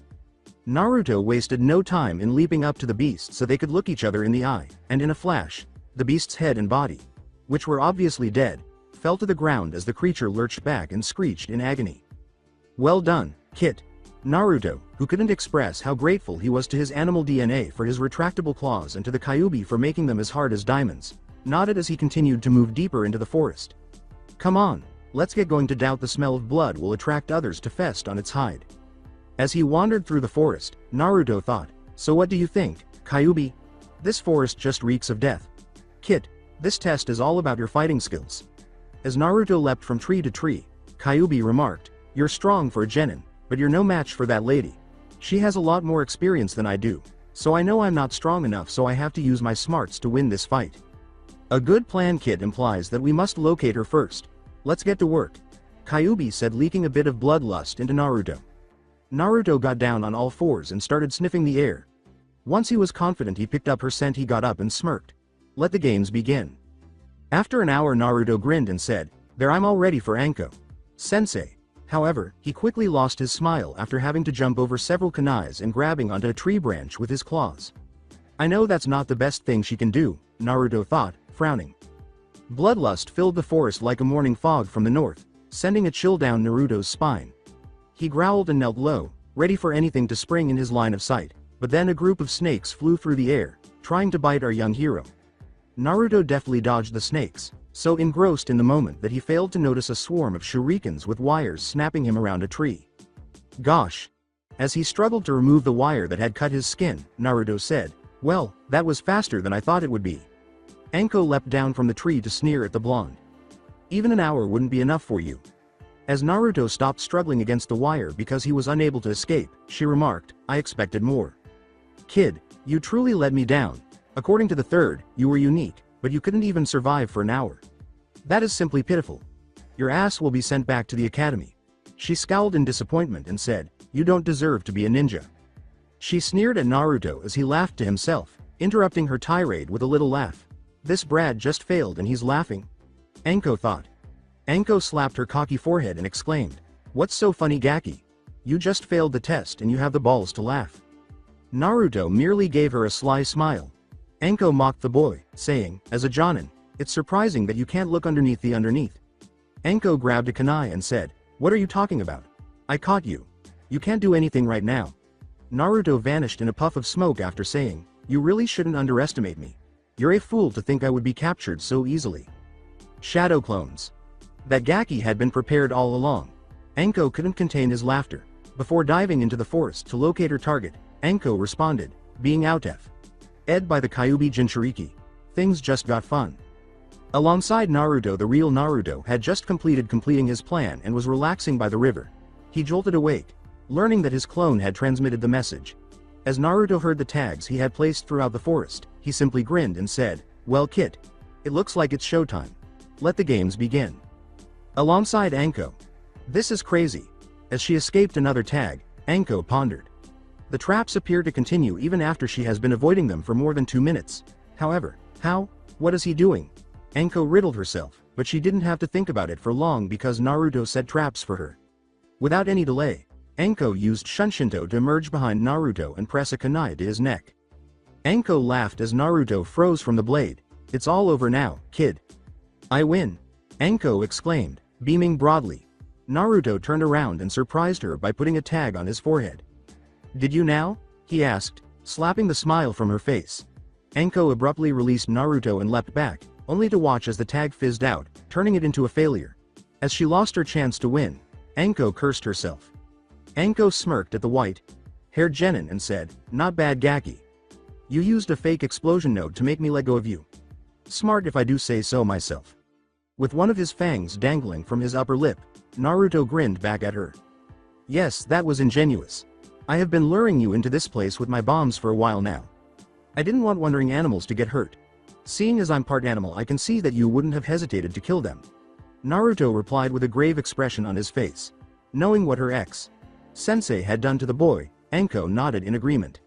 Naruto wasted no time in leaping up to the beast so they could look each other in the eye, and in a flash, the beast's head and body, which were obviously dead, fell to the ground as the creature lurched back and screeched in agony. Well done, Kit. Naruto, who couldn't express how grateful he was to his animal DNA for his retractable claws and to the Kyuubi for making them as hard as diamonds, nodded as he continued to move deeper into the forest. Come on, let's get going. To doubt the smell of blood will attract others to feast on its hide. As he wandered through the forest, Naruto thought, so what do you think, Kyuubi? This forest just reeks of death. Kit, this test is all about your fighting skills. As Naruto leapt from tree to tree, Kyuubi remarked, you're strong for a genin, but you're no match for that lady. She has a lot more experience than I do, so I know I'm not strong enough, so I have to use my smarts to win this fight. A good plan, Kit, implies that we must locate her first. Let's get to work, Kyuubi said, leaking a bit of bloodlust into Naruto. Naruto got down on all fours and started sniffing the air. Once he was confident he picked up her scent, he got up and smirked. Let the games begin. After an hour, Naruto grinned and said, there, I'm all ready for Anko. Sensei. However, he quickly lost his smile after having to jump over several kunais and grabbing onto a tree branch with his claws. I know that's not the best thing she can do, Naruto thought, frowning. Bloodlust filled the forest like a morning fog from the north, sending a chill down Naruto's spine. He growled and knelt low, ready for anything to spring in his line of sight, but then a group of snakes flew through the air, trying to bite our young hero. Naruto deftly dodged the snakes, so engrossed in the moment that he failed to notice a swarm of shurikens with wires snapping him around a tree. Gosh! As he struggled to remove the wire that had cut his skin, Naruto said, well, that was faster than I thought it would be. Anko leapt down from the tree to sneer at the blonde. Even an hour wouldn't be enough for you. As Naruto stopped struggling against the wire because he was unable to escape, she remarked, I expected more. Kid, you truly let me down. According to the third, you were unique, but you couldn't even survive for an hour. That is simply pitiful. Your ass will be sent back to the academy. She scowled in disappointment and said, you don't deserve to be a ninja. She sneered at Naruto as he laughed to himself, interrupting her tirade with a little laugh. This Brad just failed and he's laughing? Anko thought. Anko slapped her cocky forehead and exclaimed, what's so funny, Gaki? You just failed the test and you have the balls to laugh. Naruto merely gave her a sly smile. Anko mocked the boy, saying, as a jonin, it's surprising that you can't look underneath the underneath. Anko grabbed a kunai and said, what are you talking about? I caught you. You can't do anything right now. Naruto vanished in a puff of smoke after saying, you really shouldn't underestimate me. You're a fool to think I would be captured so easily. Shadow clones. That Gaki had been prepared all along. Anko couldn't contain his laughter. Before diving into the forest to locate her target, Anko responded, being outf. Ed by the Kyuubi Jinchuriki. Things just got fun. Alongside Naruto, the real Naruto had just completing his plan and was relaxing by the river. He jolted awake, learning that his clone had transmitted the message. As Naruto heard the tags he had placed throughout the forest, he simply grinned and said, "Well kid. It looks like it's showtime. Let the games begin." Alongside Anko. This is crazy. As she escaped another tag, Anko pondered. The traps appear to continue even after she has been avoiding them for more than 2 minutes. However, how? What is he doing? Anko riddled herself, but she didn't have to think about it for long because Naruto set traps for her. Without any delay, Anko used Shunshinto to emerge behind Naruto and press a kunai to his neck. Anko laughed as Naruto froze from the blade. "It's all over now, kid." "I win," Anko exclaimed, beaming broadly. Naruto turned around and surprised her by putting a tag on his forehead. "Did you now?" he asked, slapping the smile from her face. Anko abruptly released Naruto and leapt back, only to watch as the tag fizzed out, turning it into a failure. As she lost her chance to win, Anko cursed herself. Anko smirked at the white-haired genin and said, "Not bad Gaki. You used a fake explosion node to make me let go of you. Smart if I do say so myself." With one of his fangs dangling from his upper lip, Naruto grinned back at her. "Yes, that was ingenious. I have been luring you into this place with my bombs for a while now. I didn't want wandering animals to get hurt. Seeing as I'm part animal, I can see that you wouldn't have hesitated to kill them." Naruto replied with a grave expression on his face. Knowing what her ex-sensei had done to the boy, Anko nodded in agreement.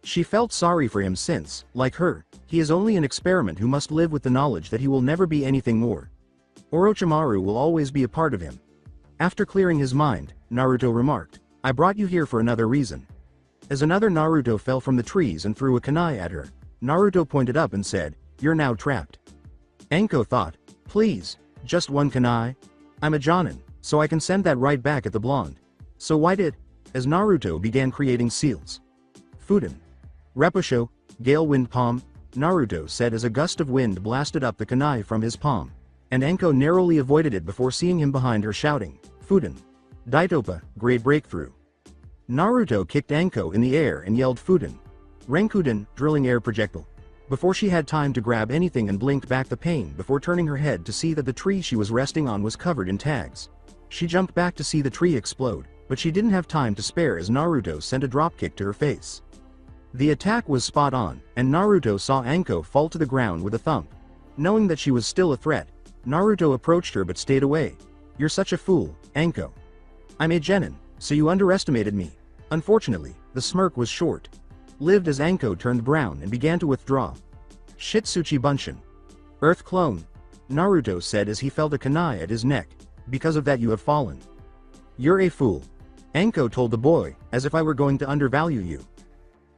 She felt sorry for him since, like her, he is only an experiment who must live with the knowledge that he will never be anything more. Orochimaru will always be a part of him. After clearing his mind, Naruto remarked, "I brought you here for another reason." As another Naruto fell from the trees and threw a kunai at her, Naruto pointed up and said, "You're now trapped." Anko thought, "Please, just one kunai? I'm a jonin, so I can send that right back at the blonde. So why did?" As Naruto began creating seals. "Fuden. Repusho, Gale Wind Palm," Naruto said as a gust of wind blasted up the kunai from his palm, and Anko narrowly avoided it before seeing him behind her shouting, "Fuden. Daitopa, Great Breakthrough." Naruto kicked Anko in the air and yelled Fuden. Renkuden, Drilling Air Projectile. Before she had time to grab anything and blinked back the pain before turning her head to see that the tree she was resting on was covered in tags. She jumped back to see the tree explode, but she didn't have time to spare as Naruto sent a dropkick to her face. The attack was spot on, and Naruto saw Anko fall to the ground with a thump. Knowing that she was still a threat, Naruto approached her but stayed away. "You're such a fool, Anko. I'm a genin, so you underestimated me." Unfortunately, the smirk was short-lived as Anko turned brown and began to withdraw. "Shitsuchi Bunshin. Earth clone," Naruto said as he felt a kunai at his neck. "Because of that you have fallen." "You're a fool," Anko told the boy, "as if I were going to undervalue you."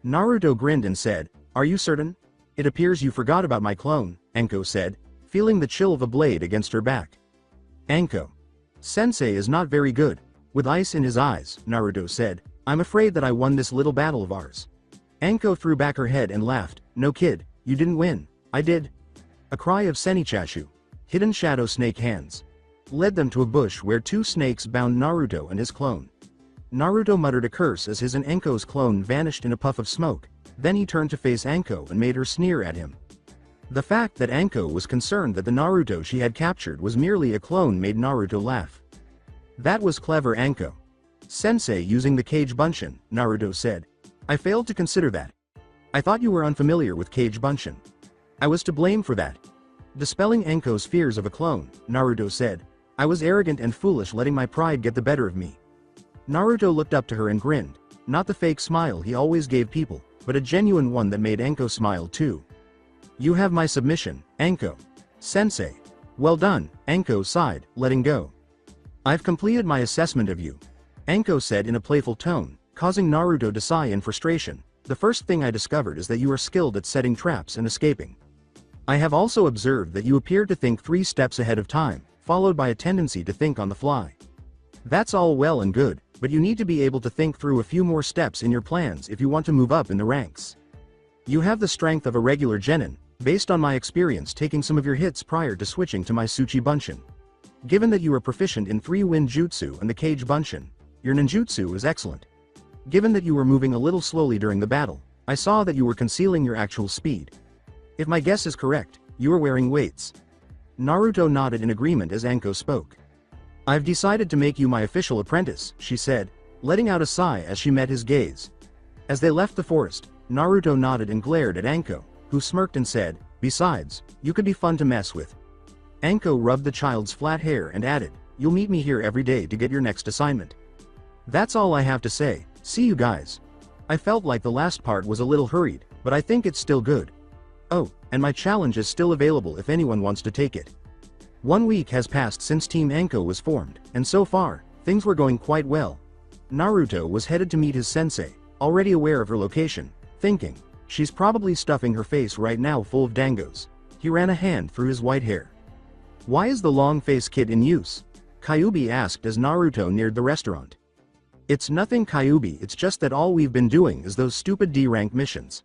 Naruto grinned and said, "Are you certain? It appears you forgot about my clone," Anko said, feeling the chill of a blade against her back. "Anko. Sensei is not very good." With ice in his eyes, Naruto said, "I'm afraid that I won this little battle of ours." Anko threw back her head and laughed, "No kid, you didn't win, I did." A cry of Senichashu, hidden shadow snake hands, led them to a bush where 2 snakes bound Naruto and his clone. Naruto muttered a curse as his and Anko's clone vanished in a puff of smoke, then he turned to face Anko and made her sneer at him. The fact that Anko was concerned that the Naruto she had captured was merely a clone made Naruto laugh. "That was clever, Anko. Sensei using the Kage Bunshin," Naruto said. "I failed to consider that. I thought you were unfamiliar with Kage Bunshin. I was to blame for that." Dispelling Anko's fears of a clone, Naruto said, "I was arrogant and foolish letting my pride get the better of me." Naruto looked up to her and grinned, not the fake smile he always gave people, but a genuine one that made Anko smile too. "You have my submission, Anko. Sensei." "Well done," Anko sighed, letting go. "I've completed my assessment of you," Anko said in a playful tone, causing Naruto to sigh in frustration. "The first thing I discovered is that you are skilled at setting traps and escaping. I have also observed that you appear to think 3 steps ahead of time, followed by a tendency to think on the fly. That's all well and good, but you need to be able to think through a few more steps in your plans if you want to move up in the ranks. You have the strength of a regular genin, based on my experience taking some of your hits prior to switching to my Tsuchi Bunshin. Given that you are proficient in 3-wind jutsu and the Kage Bunshin, your ninjutsu is excellent. Given that you were moving a little slowly during the battle, I saw that you were concealing your actual speed. If my guess is correct, you are wearing weights." Naruto nodded in agreement as Anko spoke. I've decided to make you my official apprentice, she said, letting out a sigh as she met his gaze. As they left the forest, Naruto nodded and glared at Anko, who smirked and said, besides, you could be fun to mess with. Anko rubbed the child's flat hair and added, you'll meet me here every day to get your next assignment. That's all I have to say, see you guys. I felt like the last part was a little hurried, but I think it's still good. Oh, and my challenge is still available if anyone wants to take it. 1 week has passed since Team Anko was formed, and so far, things were going quite well. Naruto was headed to meet his sensei, already aware of her location, thinking, she's probably stuffing her face right now full of dangos. He ran a hand through his white hair. Why is the long-face kit in use? Kyuubi asked as Naruto neared the restaurant. It's nothing, Kyuubi, it's just that all we've been doing is those stupid D-rank missions.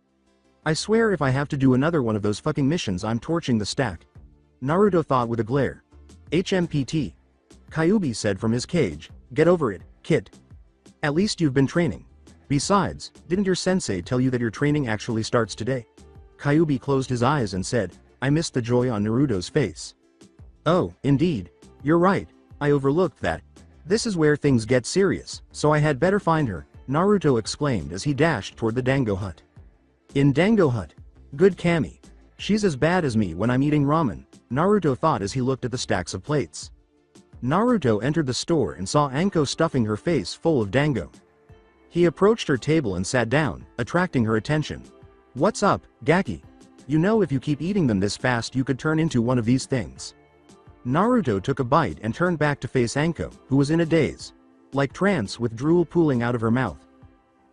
I swear if I have to do another one of those fucking missions I'm torching the stack. Naruto thought with a glare. HMPT. Kyuubi said from his cage, get over it, kid. At least you've been training. Besides, didn't your sensei tell you that your training actually starts today? Kyuubi closed his eyes and said, I missed the joy on Naruto's face. Oh, indeed. You're right, I overlooked that. This is where things get serious, so I had better find her, Naruto exclaimed as he dashed toward the Dango hut. In Dango hut? Good Kami. She's as bad as me when I'm eating ramen, Naruto thought as he looked at the stacks of plates. Naruto entered the store and saw Anko stuffing her face full of dango. He approached her table and sat down, attracting her attention. What's up, Gaki? You know if you keep eating them this fast you could turn into one of these things. Naruto took a bite and turned back to face Anko, who was in a daze. Like trance with drool pooling out of her mouth.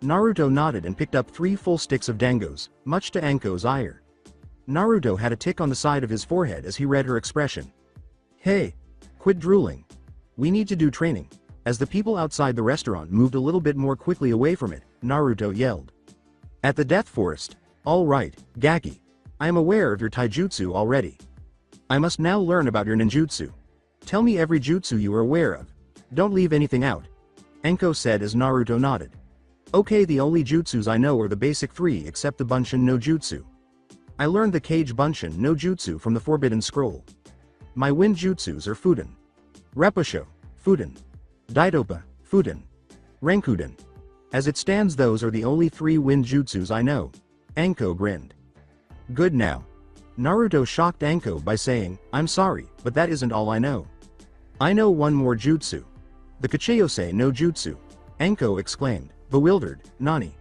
Naruto nodded and picked up 3 full sticks of dangos, much to Anko's ire. Naruto had a tick on the side of his forehead as he read her expression. Hey! Quit drooling. We need to do training. As the people outside the restaurant moved a little bit more quickly away from it, Naruto yelled. At the Death Forest? All right, Gaki. I am aware of your taijutsu already. I must now learn about your ninjutsu. Tell me every jutsu you are aware of. Don't leave anything out. Anko said as Naruto nodded. Okay, the only jutsus I know are the basic 3 except the Bunshin no Jutsu. I learned the Kage Bunshin no Jutsu from the Forbidden Scroll. My wind jutsus are Fuden. Repusho, Fuden. Daitopa, Fuden. Renkuden. As it stands those are the only 3 wind jutsus I know. Anko grinned. Good now. Naruto shocked Anko by saying, I'm sorry, but that isn't all I know. I know one more jutsu. The Kachiyose no Jutsu. Anko exclaimed, bewildered, Nani?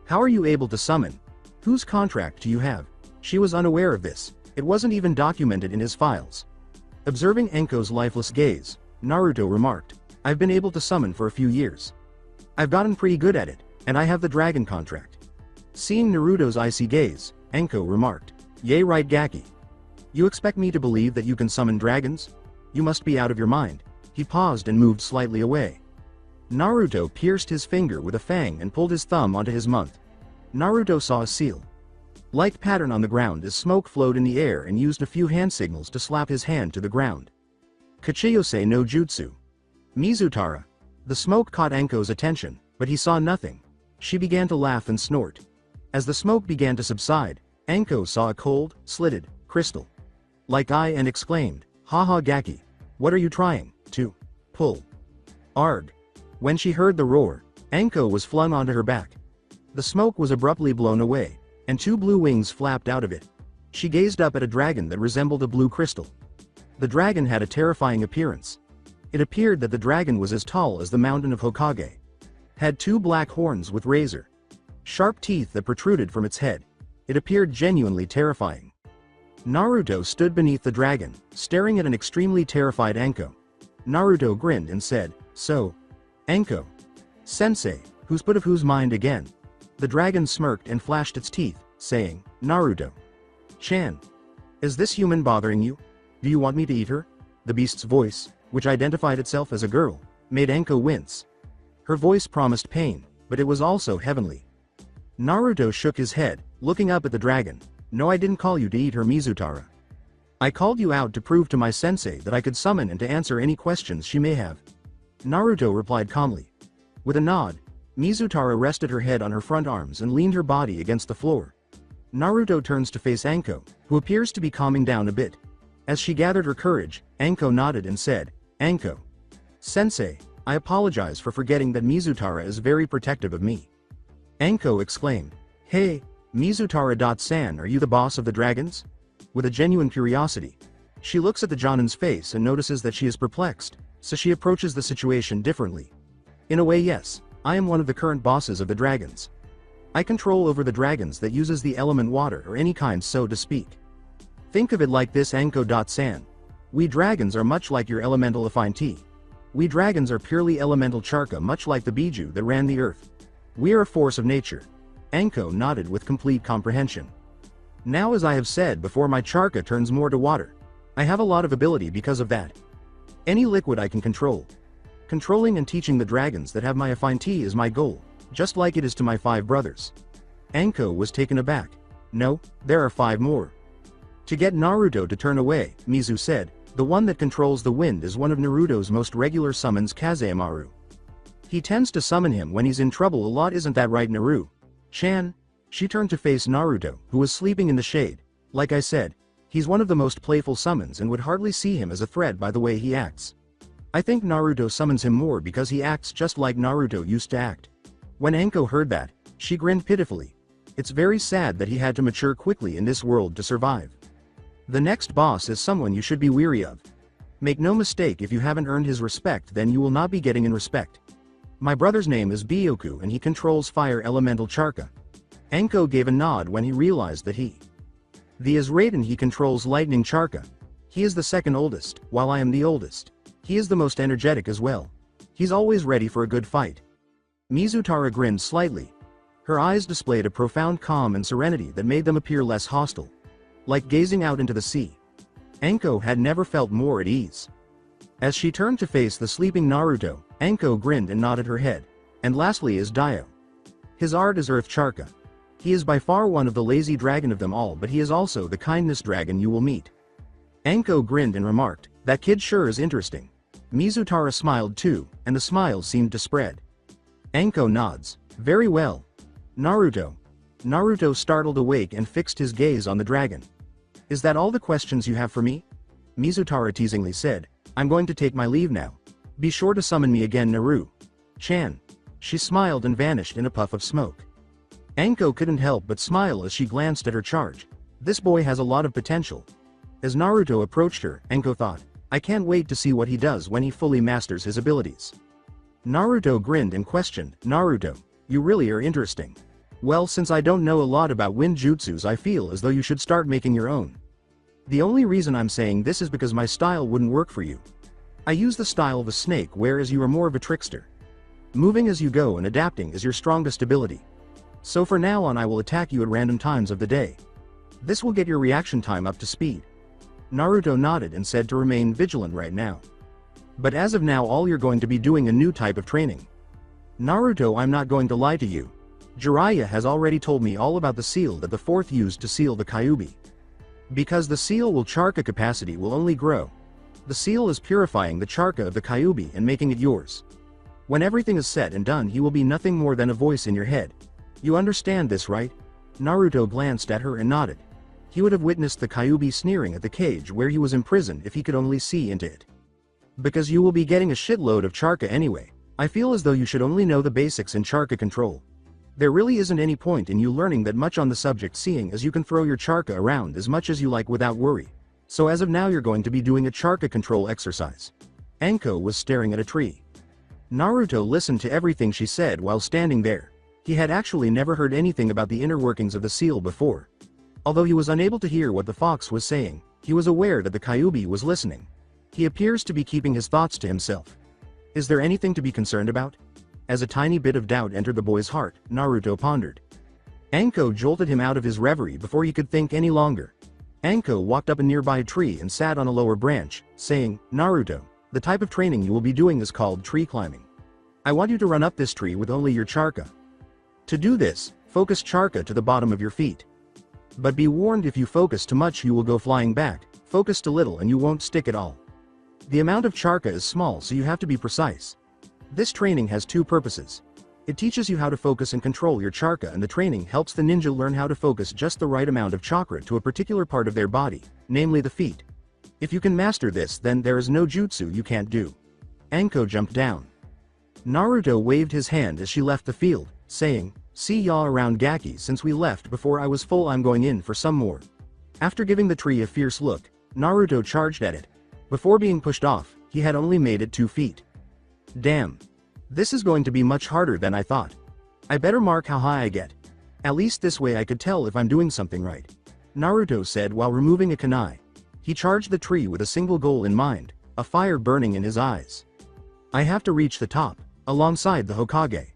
How are you able to summon? Whose contract do you have? She was unaware of this, it wasn't even documented in his files. Observing Anko's lifeless gaze, Naruto remarked, I've been able to summon for a few years. I've gotten pretty good at it, and I have the dragon contract. Seeing Naruto's icy gaze, Anko remarked, Yay right Gaki. You expect me to believe that you can summon dragons? You must be out of your mind. He paused and moved slightly away. Naruto pierced his finger with a fang and pulled his thumb onto his month. Naruto saw a seal-like pattern on the ground as smoke flowed in the air and used a few hand signals to slap his hand to the ground. Kachiyose no Jutsu. Mizutara. The smoke caught Anko's attention, but he saw nothing. She began to laugh and snort. As the smoke began to subside, Anko saw a cold, slitted, crystal-like eye and exclaimed, Haha Gaki. What are you trying to pull? Arg. When she heard the roar, Anko was flung onto her back. The smoke was abruptly blown away, and 2 blue wings flapped out of it. She gazed up at a dragon that resembled a blue crystal. The dragon had a terrifying appearance. It appeared that the dragon was as tall as the mountain of Hokage. Had 2 black horns with razor-sharp teeth that protruded from its head. It appeared genuinely terrifying. Naruto stood beneath the dragon, staring at an extremely terrified Anko. Naruto grinned and said, So, Anko. Sensei, who's put of whose mind again? The dragon smirked and flashed its teeth, saying, Naruto. Chan. Is this human bothering you? Do you want me to eat her? The beast's voice, which identified itself as a girl, made Anko wince. Her voice promised pain, but it was also heavenly. Naruto shook his head, looking up at the dragon. No, I didn't call you to eat her, Mizutara. I called you out to prove to my sensei that I could summon and to answer any questions she may have. Naruto replied calmly. With a nod, Mizutara rested her head on her front arms and leaned her body against the floor. Naruto turns to face Anko, who appears to be calming down a bit. As she gathered her courage, Anko nodded and said, Anko. Sensei, I apologize for forgetting that Mizutara is very protective of me. Anko exclaimed. Hey, Mizutara-san, are you the boss of the dragons? With a genuine curiosity. She looks at the Jonin's face and notices that she is perplexed, so she approaches the situation differently. In a way, yes, I am one of the current bosses of the dragons. I control over the dragons that uses the element water or any kind, so to speak. Think of it like this, Anko-san. We dragons are much like your elemental apprentice. We dragons are purely elemental charka, much like the Biju that ran the earth. We are a force of nature. Anko nodded with complete comprehension. Now, as I have said before, my charka turns more to water. I have a lot of ability because of that. Any liquid I can control. Controlling and teaching the dragons that have my apprentice is my goal, just like it is to my 5 brothers. Anko was taken aback. No, there are 5 more. To get Naruto to turn away, Mizu said, the one that controls the wind is one of Naruto's most regular summons, Kaza Maru. He tends to summon him when he's in trouble a lot, isn't that right, Naru-chan? She turned to face Naruto, who was sleeping in the shade. Like I said, he's one of the most playful summons and would hardly see him as a threat by the way he acts. I think Naruto summons him more because he acts just like Naruto used to act. When Anko heard that, she grinned pitifully. It's very sad that he had to mature quickly in this world to survive. The next boss is someone you should be weary of. Make no mistake, if you haven't earned his respect, then you will not be getting in respect. My brother's name is Byoku and he controls fire elemental charka. Anko gave a nod when he realized that the is Raiden, he controls lightning charka. He is the second oldest, while I am the oldest. He is the most energetic as well. He's always ready for a good fight. Mizutara grinned slightly. Her eyes displayed a profound calm and serenity that made them appear less hostile. Like gazing out into the sea. Anko had never felt more at ease. As she turned to face the sleeping Naruto, Anko grinned and nodded her head. And lastly is Dio. His art is Earth Charka. He is by far one of the lazy dragon of them all, but he is also the kindness dragon you will meet. Anko grinned and remarked, that kid sure is interesting. Mizutara smiled too, and the smile seemed to spread. Anko nods. Very well. Naruto. Naruto startled awake and fixed his gaze on the dragon. Is that all the questions you have for me? Mizutara teasingly said, I'm going to take my leave now. Be sure to summon me again, Naru-chan. She smiled and vanished in a puff of smoke. Anko couldn't help but smile as she glanced at her charge. This boy has a lot of potential. As Naruto approached her, Anko thought, I can't wait to see what he does when he fully masters his abilities. Naruto grinned and questioned, Naruto, you really are interesting. Well, since I don't know a lot about wind jutsus, I feel as though you should start making your own. The only reason I'm saying this is because my style wouldn't work for you. I use the style of a snake, whereas you are more of a trickster. Moving as you go and adapting is your strongest ability. So for now on, I will attack you at random times of the day. This will get your reaction time up to speed. Naruto nodded and said to remain vigilant right now. But as of now, all you're going to be doing a new type of training. Naruto, I'm not going to lie to you. Jiraiya has already told me all about the seal that the fourth used to seal the Kyuubi. Because the seal will charka capacity will only grow. The seal is purifying the charka of the Kyuubi and making it yours. When everything is said and done, he will be nothing more than a voice in your head. You understand this, right? Naruto glanced at her and nodded. He would have witnessed the Kyuubi sneering at the cage where he was imprisoned if he could only see into it. Because you will be getting a shitload of charka anyway. I feel as though you should only know the basics in charka control. There really isn't any point in you learning that much on the subject, seeing as you can throw your charka around as much as you like without worry. So as of now, you're going to be doing a charka control exercise. Anko was staring at a tree. Naruto listened to everything she said while standing there. He had actually never heard anything about the inner workings of the seal before. Although he was unable to hear what the fox was saying, he was aware that the Kyuubi was listening. He appears to be keeping his thoughts to himself. Is there anything to be concerned about? As a tiny bit of doubt entered the boy's heart, Naruto pondered. Anko jolted him out of his reverie before he could think any longer. Anko walked up a nearby tree and sat on a lower branch, saying, Naruto, the type of training you will be doing is called tree climbing. I want you to run up this tree with only your charka. To do this, focus charka to the bottom of your feet. But be warned, if you focus too much you will go flying back, focus too little and you won't stick at all. The amount of charka is small, so you have to be precise. This training has 2 purposes. It teaches you how to focus and control your charka, and the training helps the ninja learn how to focus just the right amount of chakra to a particular part of their body, namely the feet. If you can master this, then there is no jutsu you can't do. Anko jumped down. Naruto waved his hand as she left the field, saying, "See ya around Gaki. Since we left before I was full, I'm going in for some more." After giving the tree a fierce look, Naruto charged at it. Before being pushed off, he had only made it 2 feet. Damn. This is going to be much harder than I thought. I better mark how high I get. At least this way I could tell if I'm doing something right, Naruto said while removing a kunai. He charged the tree with a single goal in mind, a fire burning in his eyes. I have to reach the top, alongside the Hokage.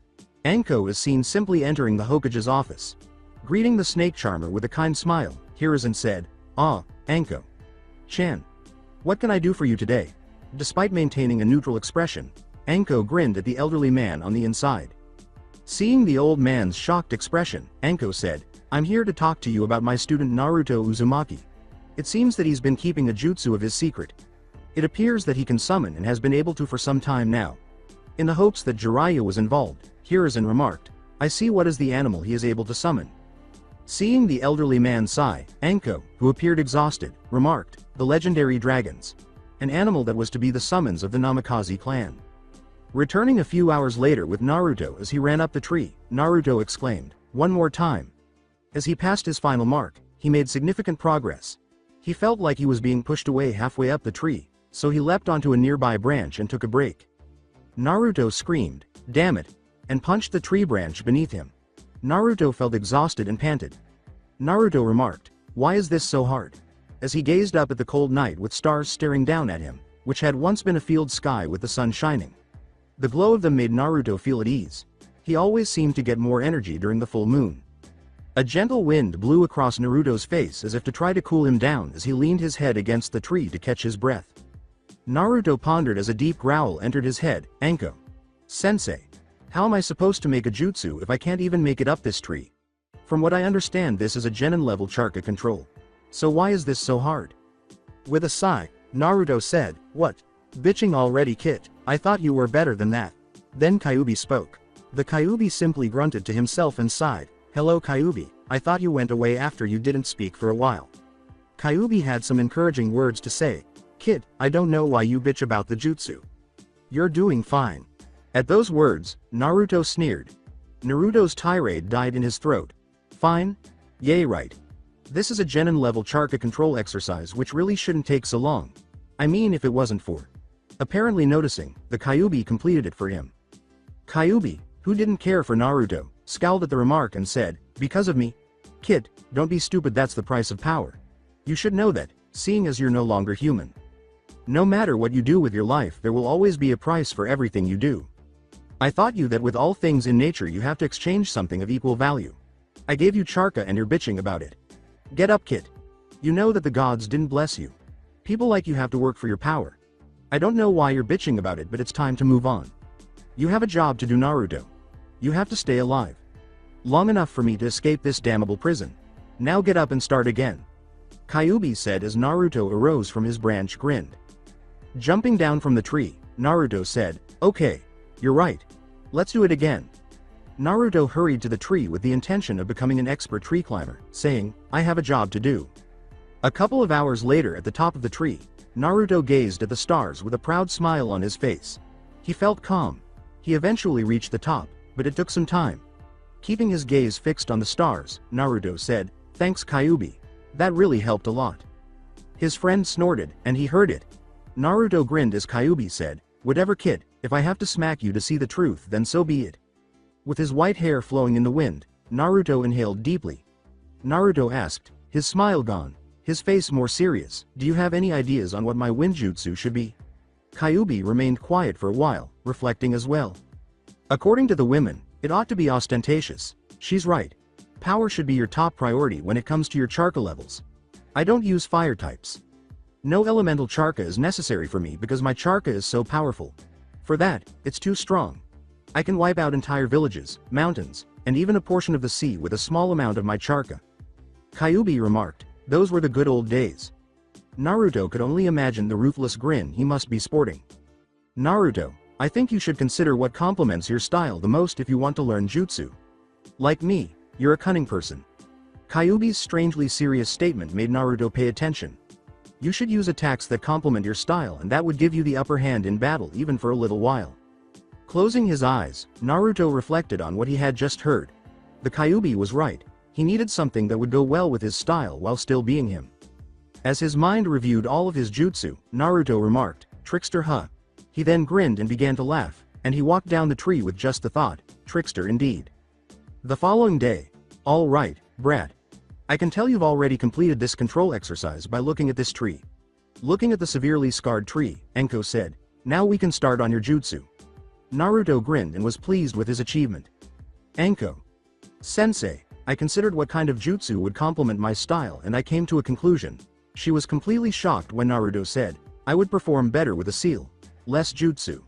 Anko is seen simply entering the Hokage's office. Greeting the snake charmer with a kind smile, Hiruzen said, "Ah, Anko. Chan. What can I do for you today?" Despite maintaining a neutral expression, Anko grinned at the elderly man on the inside. Seeing the old man's shocked expression, Anko said, "I'm here to talk to you about my student Naruto Uzumaki. It seems that he's been keeping a jutsu of his secret. It appears that he can summon and has been able to for some time now." In the hopes that Jiraiya was involved, Hiruzen remarked, "I see. What is the animal he is able to summon?" Seeing the elderly man sigh, Anko, who appeared exhausted, remarked, "The legendary dragons. An animal that was to be the summons of the Namikaze clan." Returning a few hours later with Naruto as he ran up the tree, Naruto exclaimed, "One more time." As he passed his final mark, he made significant progress. He felt like he was being pushed away halfway up the tree, so he leapt onto a nearby branch and took a break. Naruto screamed, "Damn it," and punched the tree branch beneath him. Naruto felt exhausted and panted. Naruto remarked, "Why is this so hard?" as he gazed up at the cold night with stars staring down at him, which had once been a field sky with the sun shining. The glow of them made Naruto feel at ease. He always seemed to get more energy during the full moon. A gentle wind blew across Naruto's face as if to try to cool him down as he leaned his head against the tree to catch his breath. Naruto pondered as a deep growl entered his head. "Anko. Sensei. How am I supposed to make a jutsu if I can't even make it up this tree? From what I understand, this is a genin level chakra control. So why is this so hard?" With a sigh, Naruto said, "What? Bitching already, kid? I thought you were better than that." Then Kyuubi spoke. The Kyuubi simply grunted to himself and sighed. "Hello Kyuubi, I thought you went away after you didn't speak for a while." Kyuubi had some encouraging words to say. "Kid, I don't know why you bitch about the jutsu. You're doing fine." At those words, Naruto sneered. Naruto's tirade died in his throat. "Fine? Yay, right. This is a genin level chakra control exercise which really shouldn't take so long. I mean, if it wasn't for." Apparently noticing, the Kyuubi completed it for him. Kyuubi, who didn't care for Naruto, scowled at the remark and said, "Because of me? Kid, don't be stupid, that's the price of power. You should know that, seeing as you're no longer human. No matter what you do with your life, there will always be a price for everything you do. I thought you that with all things in nature you have to exchange something of equal value. I gave you charka and you're bitching about it. Get up, kid. You know that the gods didn't bless you. People like you have to work for your power. I don't know why you're bitching about it, but it's time to move on. You have a job to do, Naruto. You have to stay alive. Long enough for me to escape this damnable prison. Now get up and start again." Kyuubi said as Naruto arose from his branch grinned. Jumping down from the tree, Naruto said, "Okay, you're right. Let's do it again." Naruto hurried to the tree with the intention of becoming an expert tree climber, saying, "I have a job to do." A couple of hours later at the top of the tree, Naruto gazed at the stars with a proud smile on his face. He felt calm. He eventually reached the top, but it took some time. Keeping his gaze fixed on the stars, Naruto said, "Thanks Kyuubi. That really helped a lot." His friend snorted, and he heard it. Naruto grinned as Kyuubi said, "Whatever, kid, if I have to smack you to see the truth, then so be it." With his white hair flowing in the wind, Naruto inhaled deeply. Naruto asked, his smile gone, his face more serious, "Do you have any ideas on what my winjutsu should be?" Kyuubi remained quiet for a while, reflecting as well. According to the women, it ought to be ostentatious. She's right. Power should be your top priority when it comes to your charka levels. I don't use fire types. No elemental charka is necessary for me because my charka is so powerful. For that, it's too strong. I can wipe out entire villages, mountains, and even a portion of the sea with a small amount of my charka. Kyuubi remarked, "Those were the good old days." Naruto could only imagine the ruthless grin he must be sporting. "Naruto, I think you should consider what complements your style the most if you want to learn jutsu. Like me, you're a cunning person." Kyuubi's strangely serious statement made Naruto pay attention. You should use attacks that complement your style, and that would give you the upper hand in battle even for a little while. Closing his eyes, Naruto reflected on what he had just heard. The Kyuubi was right. He needed something that would go well with his style while still being him. As his mind reviewed all of his jutsu, Naruto remarked, "Trickster huh?" He then grinned and began to laugh, and he walked down the tree with just the thought, "Trickster indeed." The following day, "All right, brat. I can tell you've already completed this control exercise by looking at this tree." Looking at the severely scarred tree, Anko said, "Now we can start on your jutsu." Naruto grinned and was pleased with his achievement. Anko. "Sensei, I considered what kind of jutsu would complement my style and I came to a conclusion." She was completely shocked when Naruto said, "I would perform better with a seal. Less jutsu."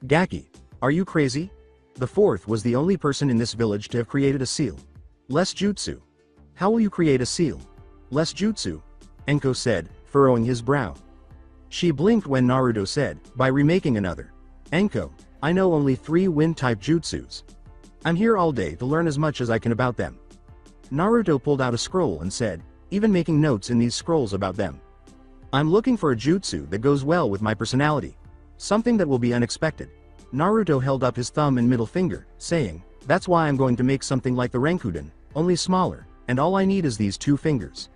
Gaki. "Are you crazy? The fourth was the only person in this village to have created a seal. Less jutsu. How will you create a seal? Less jutsu?" Anko said, furrowing his brow. She blinked when Naruto said, "By remaking another." Anko, "I know only 3 wind-type jutsus. I'm here all day to learn as much as I can about them." Naruto pulled out a scroll and said, "Even making notes in these scrolls about them. I'm looking for a jutsu that goes well with my personality. Something that will be unexpected." Naruto held up his thumb and middle finger, saying, "That's why I'm going to make something like the Rankuden, only smaller, and all I need is these 2 fingers."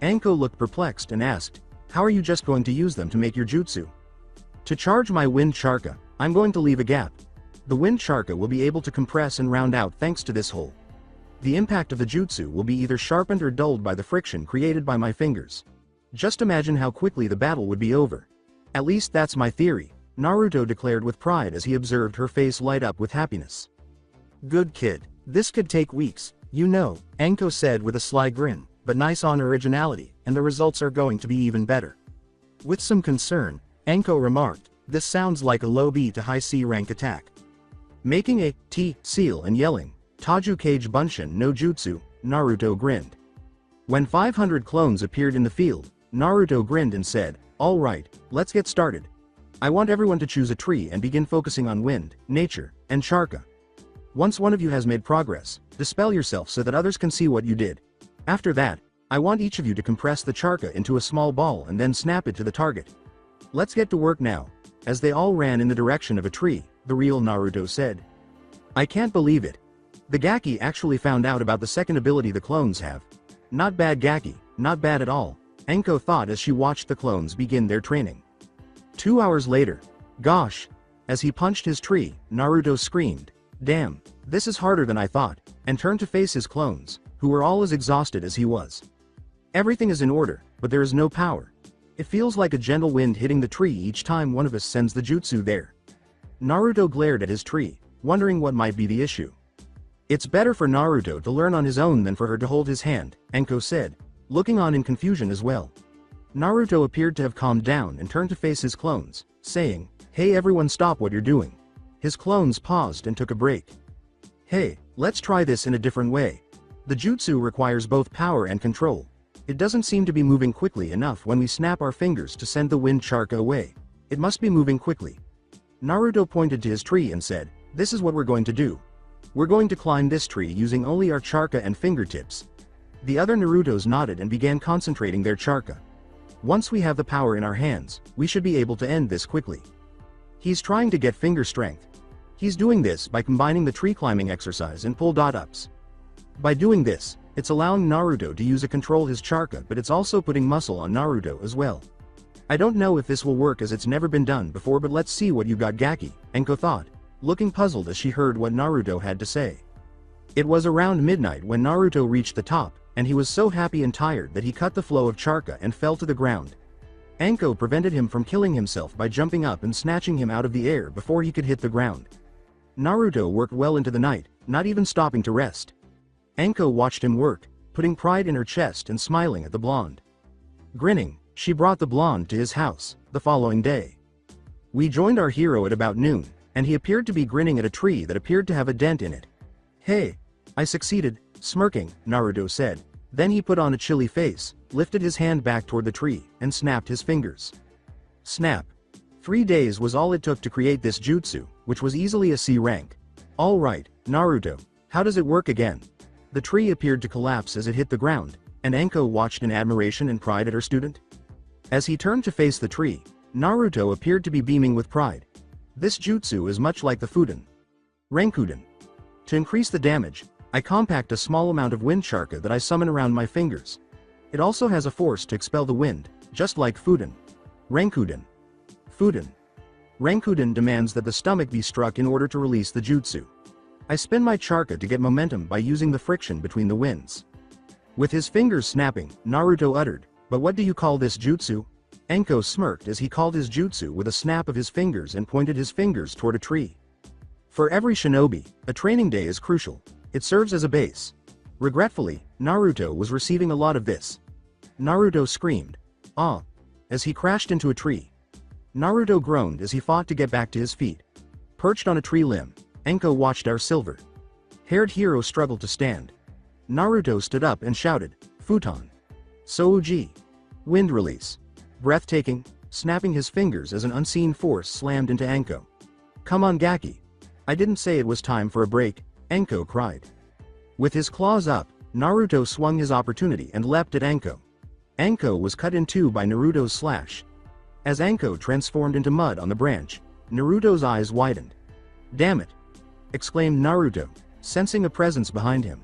Anko looked perplexed and asked, "How are you just going to use them to make your jutsu?" "To charge my wind charka, I'm going to leave a gap. The wind charka will be able to compress and round out thanks to this hole. The impact of the jutsu will be either sharpened or dulled by the friction created by my fingers. Just imagine how quickly the battle would be over. At least that's my theory," Naruto declared with pride as he observed her face light up with happiness. "Good kid. This could take weeks, you know," Anko said with a sly grin, "but nice on originality, and the results are going to be even better." With some concern, Anko remarked, "This sounds like a low B to high C rank attack." Making a T seal and yelling, "Taju Kage Bunshin no Jutsu," Naruto grinned. When 500 clones appeared in the field, Naruto grinned and said, "All right, let's get started. I want everyone to choose a tree and begin focusing on wind, nature, and charka. Once one of you has made progress, dispel yourself so that others can see what you did. After that, I want each of you to compress the charka into a small ball and then snap it to the target. Let's get to work now." As they all ran in the direction of a tree, the real Naruto said, "I can't believe it. The Gaki actually found out about the second ability the clones have. Not bad Gaki, not bad at all," Anko thought as she watched the clones begin their training. 2 hours later. "Gosh." As he punched his tree, Naruto screamed, "Damn, this is harder than I thought," and turned to face his clones, who were all as exhausted as he was. "Everything is in order, but there is no power. It feels like a gentle wind hitting the tree each time one of us sends the jutsu there." Naruto glared at his tree, wondering what might be the issue. "It's better for Naruto to learn on his own than for her to hold his hand," Anko said, looking on in confusion as well. Naruto appeared to have calmed down and turned to face his clones, saying, "Hey everyone, stop what you're doing." His clones paused and took a break. "Hey, let's try this in a different way. The jutsu requires both power and control. It doesn't seem to be moving quickly enough when we snap our fingers to send the wind charka away. It must be moving quickly." Naruto pointed to his tree and said, "This is what we're going to do. We're going to climb this tree using only our charka and fingertips." The other Narutos nodded and began concentrating their charka. "Once we have the power in our hands, we should be able to end this quickly." He's trying to get finger strength. He's doing this by combining the tree climbing exercise and pull-ups. By doing this, it's allowing Naruto to use a control his charka, but it's also putting muscle on Naruto as well. "I don't know if this will work as it's never been done before, but let's see what you got Gaki," Anko thought, looking puzzled as she heard what Naruto had to say. It was around midnight when Naruto reached the top, and he was so happy and tired that he cut the flow of charka and fell to the ground. Anko prevented him from killing himself by jumping up and snatching him out of the air before he could hit the ground. Naruto worked well into the night, not even stopping to rest. Anko watched him work, putting pride in her chest and smiling at the blonde. Grinning, she brought the blonde to his house the following day. We joined our hero at about noon, and he appeared to be grinning at a tree that appeared to have a dent in it. "Hey, I succeeded," smirking, Naruto said. Then he put on a chilly face, lifted his hand back toward the tree, and snapped his fingers. Snap. 3 days was all it took to create this jutsu, which was easily a C rank. "All right, Naruto, how does it work again?" The tree appeared to collapse as it hit the ground, and Anko watched in admiration and pride at her student. As he turned to face the tree, Naruto appeared to be beaming with pride. This jutsu is much like the Fuden. Renkuden. To increase the damage, I compact a small amount of wind chakra that I summon around my fingers. It also has a force to expel the wind, just like Fuden. Renkuden. Fuden. Renkuden demands that the stomach be struck in order to release the jutsu. I spin my chakra to get momentum by using the friction between the winds. With his fingers snapping, Naruto uttered, "But what do you call this jutsu?" Anko smirked as he called his jutsu with a snap of his fingers and pointed his fingers toward a tree. For every shinobi, a training day is crucial. It serves as a base. Regretfully, Naruto was receiving a lot of this. Naruto screamed, "Ah!" as he crashed into a tree. Naruto groaned as he fought to get back to his feet. Perched on a tree limb, Anko watched our silver-haired hero struggle to stand. Naruto stood up and shouted, "Futon! Souji!" Wind release. Breathtaking, snapping his fingers as an unseen force slammed into Anko. "Come on, Gaki. I didn't say it was time for a break," Anko cried. With his claws up, Naruto swung his opportunity and leapt at Anko. Anko was cut in two by Naruto's slash. As Anko transformed into mud on the branch, Naruto's eyes widened. "Damn it!" exclaimed Naruto, sensing a presence behind him.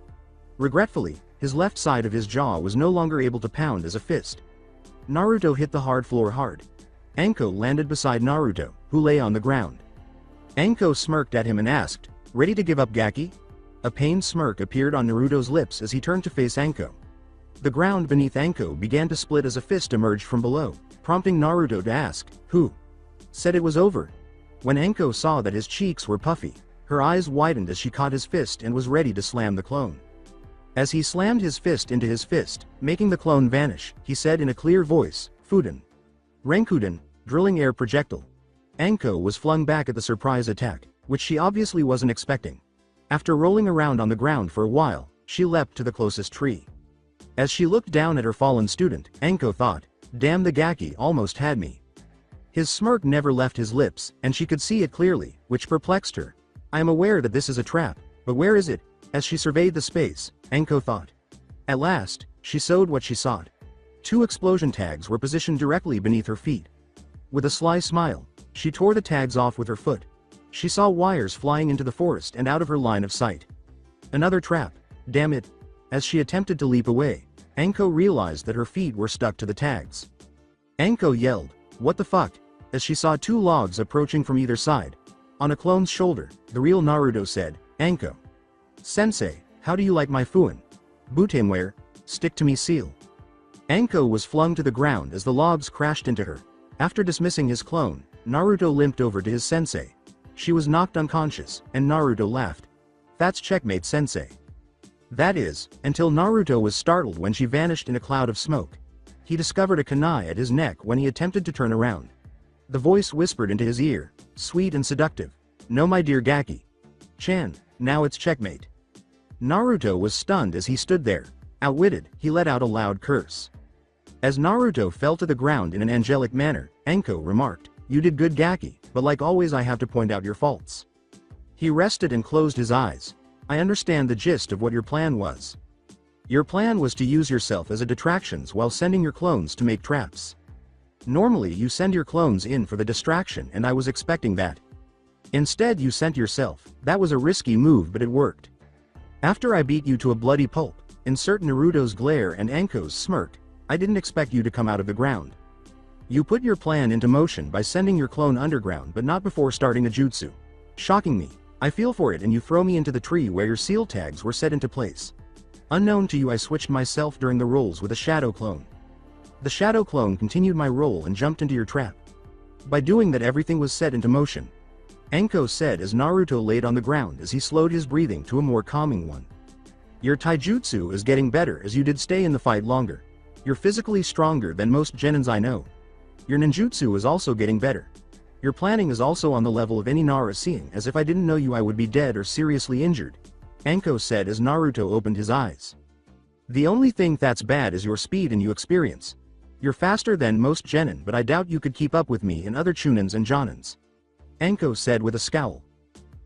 Regretfully, his left side of his jaw was no longer able to pound as a fist. Naruto hit the hard floor hard. Anko landed beside Naruto, who lay on the ground. Anko smirked at him and asked, "Ready to give up, Gaki?" A pained smirk appeared on Naruto's lips as he turned to face Anko. The ground beneath Anko began to split as a fist emerged from below, prompting Naruto to ask, "Who said it was over?" When Anko saw that his cheeks were puffy, her eyes widened as she caught his fist and was ready to slam the clone. As he slammed his fist into his fist, making the clone vanish, he said in a clear voice, "Fuden. Renkuden, drilling air projectile." Anko was flung back at the surprise attack, which she obviously wasn't expecting. After rolling around on the ground for a while, she leapt to the closest tree. As she looked down at her fallen student, Anko thought, "Damn, the Gaki almost had me." His smirk never left his lips, and she could see it clearly, which perplexed her. "I am aware that this is a trap, but where is it?" As she surveyed the space, Anko thought. At last, she sewed what she sought. 2 explosion tags were positioned directly beneath her feet. With a sly smile, she tore the tags off with her foot. She saw wires flying into the forest and out of her line of sight. Another trap, damn it. As she attempted to leap away, Anko realized that her feet were stuck to the tags. Anko yelled, "What the fuck?" as she saw 2 logs approaching from either side. On a clone's shoulder, the real Naruto said, "Anko. Sensei, how do you like my fuin? Butemware, stick to me seal." Anko was flung to the ground as the logs crashed into her. After dismissing his clone, Naruto limped over to his sensei. She was knocked unconscious, and Naruto laughed. "That's checkmate, sensei." That is, until Naruto was startled when she vanished in a cloud of smoke. He discovered a kunai at his neck when he attempted to turn around. The voice whispered into his ear, sweet and seductive, "No, my dear Gaki. Chan, now it's checkmate." Naruto was stunned as he stood there. Outwitted, he let out a loud curse. As Naruto fell to the ground in an angelic manner, Anko remarked, "You did good, Gaki, but like always I have to point out your faults." He rested and closed his eyes. "I understand the gist of what your plan was. Your plan was to use yourself as a distractions while sending your clones to make traps. Normally you send your clones in for the distraction and I was expecting that. Instead you sent yourself. That was a risky move but it worked. After I beat you to a bloody pulp, insert Naruto's glare and Anko's smirk, I didn't expect you to come out of the ground. You put your plan into motion by sending your clone underground but not before starting a jutsu. Shocking me. I feel for it and you throw me into the tree where your seal tags were set into place. Unknown to you I switched myself during the rolls with a shadow clone. The shadow clone continued my roll and jumped into your trap. By doing that everything was set into motion." Anko said as Naruto laid on the ground as he slowed his breathing to a more calming one. "Your taijutsu is getting better as you did stay in the fight longer. You're physically stronger than most genins I know. Your ninjutsu is also getting better. Your planning is also on the level of any Nara, seeing as if I didn't know you I would be dead or seriously injured," Anko said as Naruto opened his eyes. "The only thing that's bad is your speed and you experience. You're faster than most genin but I doubt you could keep up with me and other chunins and jonins," Anko said with a scowl.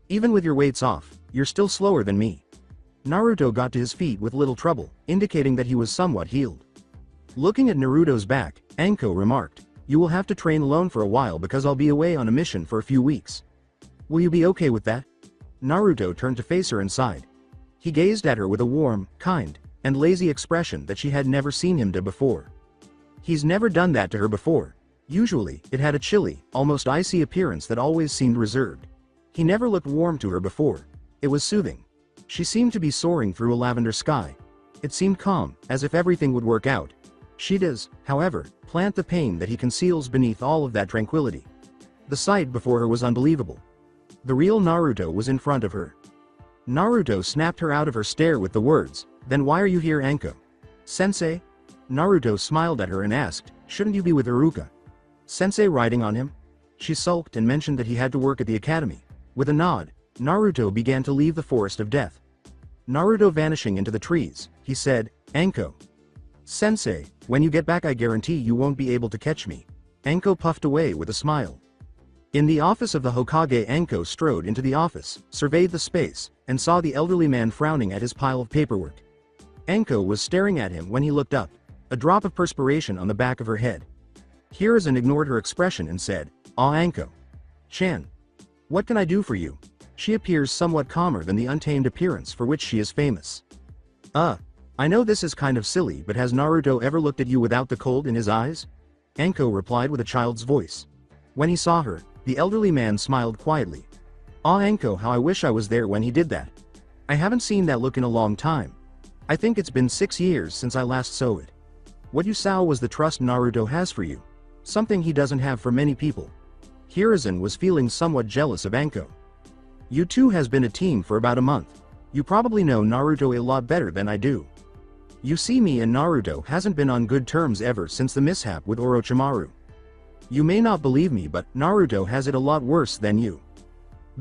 "Even with your weights off, you're still slower than me." Naruto got to his feet with little trouble, indicating that he was somewhat healed. Looking at Naruto's back, Anko remarked. You will have to train alone for a while because I'll be away on a mission for a few weeks. Will you be okay with that? Naruto turned to face her and sighed. He gazed at her with a warm, kind, and lazy expression that she had never seen him do before. He's never done that to her before. Usually, it had a chilly, almost icy appearance that always seemed reserved. He never looked warm to her before. It was soothing. She seemed to be soaring through a lavender sky. It seemed calm, as if everything would work out. She does, however, plant the pain that he conceals beneath all of that tranquility. The sight before her was unbelievable. The real Naruto was in front of her. Naruto snapped her out of her stare with the words, "Then why are you here, Anko?" "Sensei?" Naruto smiled at her and asked, "Shouldn't you be with Iruka?" "Sensei riding on him?" She sulked and mentioned that he had to work at the academy. With a nod, Naruto began to leave the forest of death. Naruto vanishing into the trees, he said, "Anko. Sensei, when you get back I guarantee you won't be able to catch me." Anko puffed away with a smile. In the office of the Hokage, Anko strode into the office, surveyed the space, and saw the elderly man frowning at his pile of paperwork. Anko was staring at him when he looked up, a drop of perspiration on the back of her head. Hiruzen ignored her expression and said, "Ah, Anko. Chan. What can I do for you?" She appears somewhat calmer than the untamed appearance for which she is famous. I know this is kind of silly, but has Naruto ever looked at you without the cold in his eyes?" Anko replied with a child's voice. When he saw her, the elderly man smiled quietly. "Ah, Anko, how I wish I was there when he did that. I haven't seen that look in a long time. I think it's been 6 years since I last saw it." What you saw was the trust Naruto has for you. Something he doesn't have for many people. Hiruzen was feeling somewhat jealous of Anko. "You two has been a team for about a month. You probably know Naruto a lot better than I do. You see, me and Naruto hasn't been on good terms ever since the mishap with Orochimaru. You may not believe me, but Naruto has it a lot worse than you.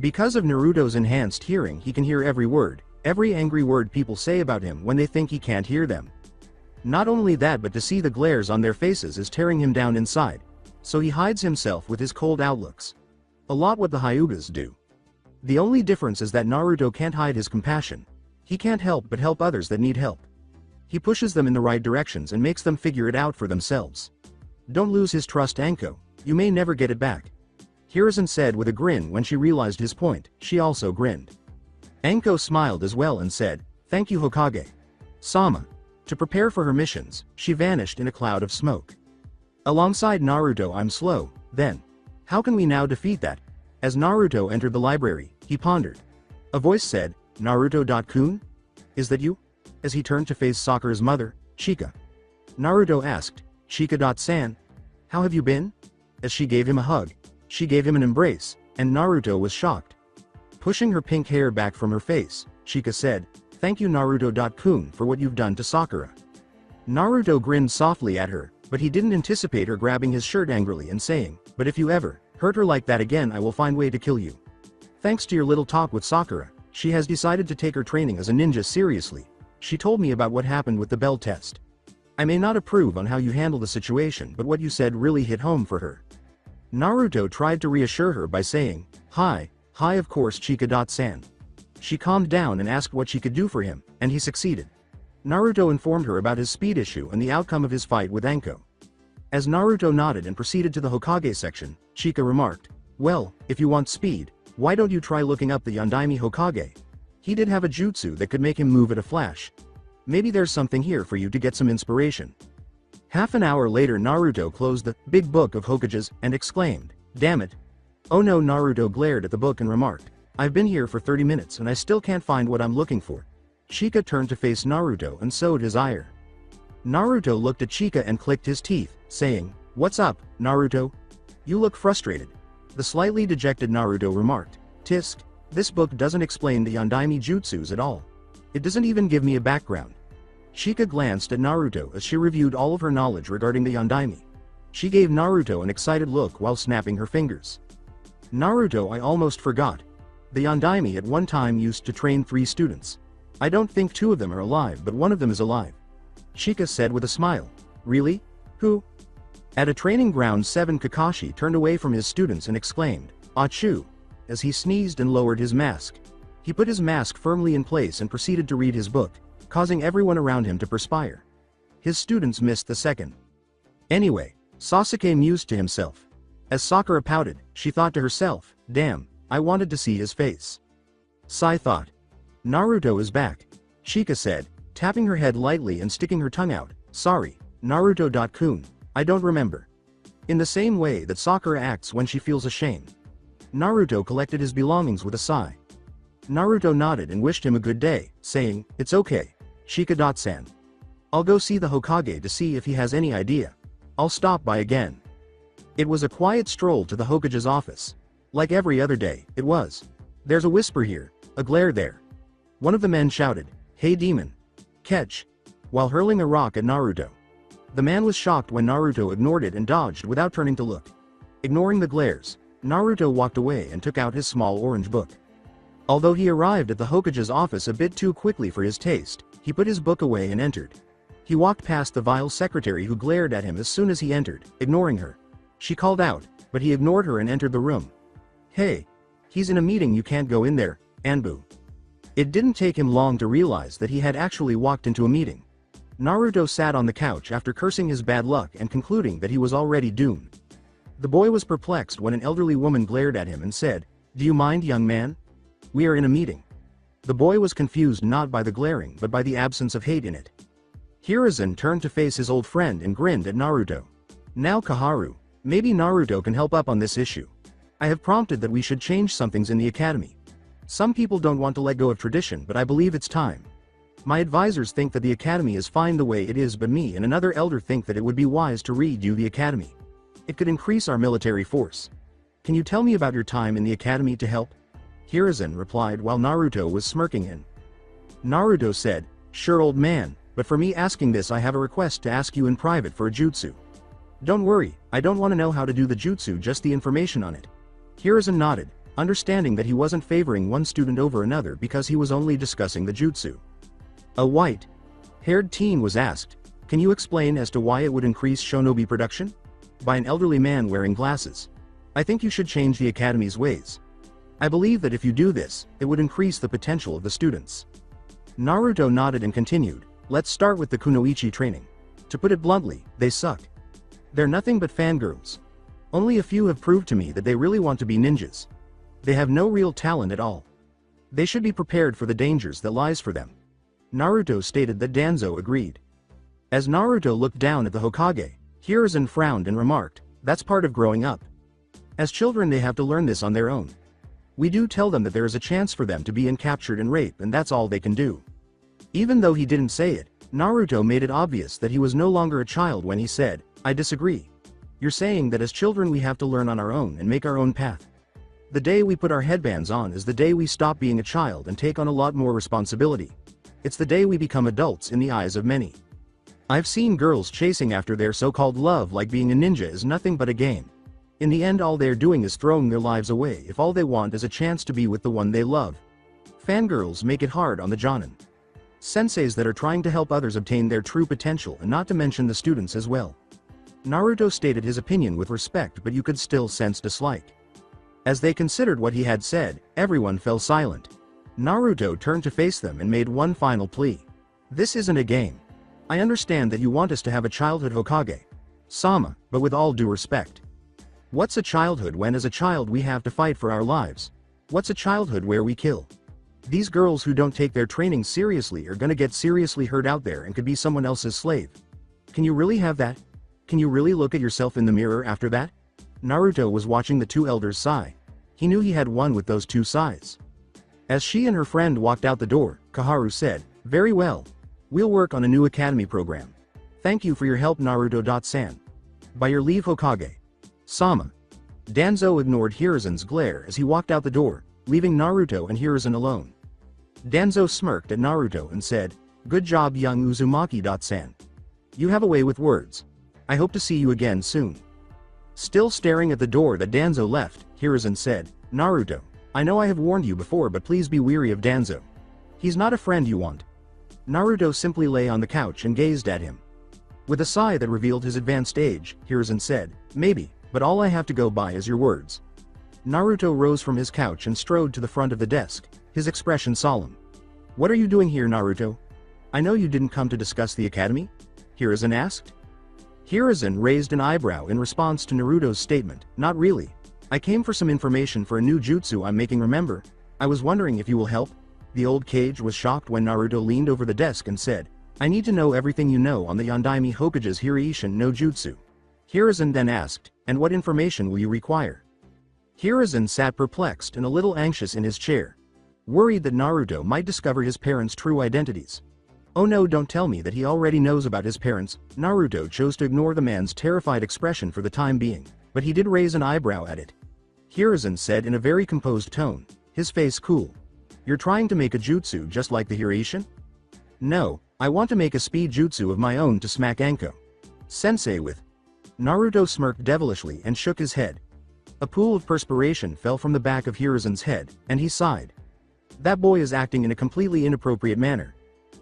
Because of Naruto's enhanced hearing, he can hear every word, every angry word people say about him when they think he can't hear them. Not only that, but to see the glares on their faces is tearing him down inside, so he hides himself with his cold outlooks. A lot what the Hyugas do. The only difference is that Naruto can't hide his compassion. He can't help but help others that need help. He pushes them in the right directions and makes them figure it out for themselves. Don't lose his trust, Anko. You may never get it back." Hiruzen said with a grin. When she realized his point, she also grinned. Anko smiled as well and said, "Thank you, Hokage. Sama." To prepare for her missions, she vanished in a cloud of smoke. Alongside Naruto, "I'm slow, then. How can we now defeat that?" As Naruto entered the library, he pondered. A voice said, "Naruto-kun? Is that you?" As he turned to face Sakura's mother, Chika. Naruto asked, "Chika-san, how have you been?" As she gave him a hug, she gave him an embrace, and Naruto was shocked. Pushing her pink hair back from her face, Chika said, "Thank you, Naruto-kun, for what you've done to Sakura." Naruto grinned softly at her, but he didn't anticipate her grabbing his shirt angrily and saying, "But if you ever hurt her like that again, I will find way to kill you." Thanks to your little talk with Sakura, she has decided to take her training as a ninja seriously. She told me about what happened with the bell test. I may not approve on how you handle the situation, but what you said really hit home for her. Naruto tried to reassure her by saying, Hi, of course, Chika-san. She calmed down and asked what she could do for him, and he succeeded. Naruto informed her about his speed issue and the outcome of his fight with Anko. As Naruto nodded and proceeded to the Hokage section, Chika remarked, "Well, if you want speed, why don't you try looking up the Yondaime Hokage? He did have a jutsu that could make him move at a flash. Maybe there's something here for you to get some inspiration." Half an hour later, Naruto closed the big book of Hokages and exclaimed, "Damn it." "Oh no," Naruto glared at the book and remarked, "I've been here for 30 minutes and I still can't find what I'm looking for." Chika turned to face Naruto and sowed his ire. Naruto looked at Chika and clicked his teeth, saying, "What's up, Naruto? You look frustrated." The slightly dejected Naruto remarked, "Tisk, this book doesn't explain the Yondaime jutsus at all. It doesn't even give me a background." Chika glanced at Naruto as she reviewed all of her knowledge regarding the Yondaime. She gave Naruto an excited look while snapping her fingers. "Naruto, I almost forgot. The Yondaime at one time used to train 3 students. I don't think 2 of them are alive, but one of them is alive." Chika said with a smile. "Really? Who?" At a training ground, 7 Kakashi turned away from his students and exclaimed, "Achoo," as he sneezed and lowered his mask. He put his mask firmly in place and proceeded to read his book, causing everyone around him to perspire. His students missed the second. Anyway, Sasuke mused to himself. As Sakura pouted, she thought to herself, damn, I wanted to see his face. Sai thought. Naruto is back. Shika said, tapping her head lightly and sticking her tongue out. Sorry, Naruto-kun, I don't remember. In the same way that Sakura acts when she feels ashamed. Naruto collected his belongings with a sigh. Naruto nodded and wished him a good day, saying, it's okay, Shika-san. I'll go see the Hokage to see if he has any idea. I'll stop by again. It was a quiet stroll to the Hokage's office. Like every other day, it was. There's a whisper here, a glare there. One of the men shouted, hey demon. Catch. While hurling a rock at Naruto. The man was shocked when Naruto ignored it and dodged without turning to look. Ignoring the glares, Naruto walked away and took out his small orange book. Although he arrived at the Hokage's office a bit too quickly for his taste, he put his book away and entered. He walked past the vile secretary who glared at him as soon as he entered, ignoring her. She called out, but he ignored her and entered the room. Hey. He's in a meeting, you can't go in there, Anbu. It didn't take him long to realize that he had actually walked into a meeting. Naruto sat on the couch after cursing his bad luck and concluding that he was already doomed. The boy was perplexed when an elderly woman glared at him and said, do you mind, young man? We are in a meeting. The boy was confused not by the glaring but by the absence of hate in it. Hiruzen turned to face his old friend and grinned at Naruto. Now Kaharu, maybe Naruto can help up on this issue. I have prompted that we should change some things in the academy. Some people don't want to let go of tradition, but I believe it's time. My advisors think that the academy is fine the way it is, but me and another elder think that it would be wise to redo the academy. It could increase our military force. Can you tell me about your time in the academy to help? Hiruzen replied while Naruto was smirking in. Naruto said, sure old man, but for me asking this I have a request to ask you in private for a jutsu. Don't worry, I don't want to know how to do the jutsu, just the information on it. Hiruzen nodded, understanding that he wasn't favoring one student over another because he was only discussing the jutsu. A white-haired teen was asked, can you explain as to why it would increase shinobi production? By an elderly man wearing glasses. I think you should change the academy's ways. I believe that if you do this, it would increase the potential of the students. Naruto nodded and continued, let's start with the kunoichi training. To put it bluntly, they suck. They're nothing but fangirls. Only a few have proved to me that they really want to be ninjas. They have no real talent at all. They should be prepared for the dangers that lies for them. Naruto stated that Danzo agreed. As Naruto looked down at the Hokage, Hiruzen frowned and remarked, that's part of growing up. As children they have to learn this on their own. We do tell them that there is a chance for them to be captured and raped, and that's all they can do. Even though he didn't say it, Naruto made it obvious that he was no longer a child when he said, I disagree. You're saying that as children we have to learn on our own and make our own path. The day we put our headbands on is the day we stop being a child and take on a lot more responsibility. It's the day we become adults in the eyes of many. I've seen girls chasing after their so-called love like being a ninja is nothing but a game. In the end all they're doing is throwing their lives away if all they want is a chance to be with the one they love. Fangirls make it hard on the jonin. Senseis that are trying to help others obtain their true potential, and not to mention the students as well. Naruto stated his opinion with respect, but you could still sense dislike. As they considered what he had said, everyone fell silent. Naruto turned to face them and made one final plea. This isn't a game. I understand that you want us to have a childhood Hokage sama, but with all due respect. What's a childhood when as a child we have to fight for our lives? What's a childhood where we kill? These girls who don't take their training seriously are gonna get seriously hurt out there and could be someone else's slave. Can you really have that? Can you really look at yourself in the mirror after that? Naruto was watching the two elders sigh. He knew he had won with those two sighs. As she and her friend walked out the door, Kaharu said, very well. We'll work on a new academy program. Thank you for your help, Naruto-san. By your leave, Hokage sama. Danzo ignored Hiruzen's glare as he walked out the door, leaving Naruto and Hiruzen alone. Danzo smirked at Naruto and said, good job, young Uzumaki-san. You have a way with words. I hope to see you again soon. Still staring at the door that Danzo left, Hiruzen said, Naruto, I know I have warned you before, but please be wary of Danzo. He's not a friend you want. Naruto simply lay on the couch and gazed at him. With a sigh that revealed his advanced age, Hiruzen said, maybe, but all I have to go by is your words. Naruto rose from his couch and strode to the front of the desk, his expression solemn. What are you doing here, Naruto? I know you didn't come to discuss the academy? Hiruzen asked. Hiruzen raised an eyebrow in response to Naruto's statement. Not really. I came for some information for a new jutsu I'm making, remember? I was wondering if you will help? The old Kage was shocked when Naruto leaned over the desk and said, I need to know everything you know on the Yondaime Hokage's Hiraishin no Jutsu. Hiruzen then asked, and what information will you require? Hiruzen sat perplexed and a little anxious in his chair, worried that Naruto might discover his parents' true identities. Oh no, don't tell me that he already knows about his parents. Naruto chose to ignore the man's terrified expression for the time being, but he did raise an eyebrow at it. Hiruzen said in a very composed tone, his face cool. You're trying to make a jutsu just like the Hiraishin? No, I want to make a speed jutsu of my own to smack Anko sensei with. Naruto smirked devilishly and shook his head. A pool of perspiration fell from the back of Hiruzen's head, and he sighed. That boy is acting in a completely inappropriate manner.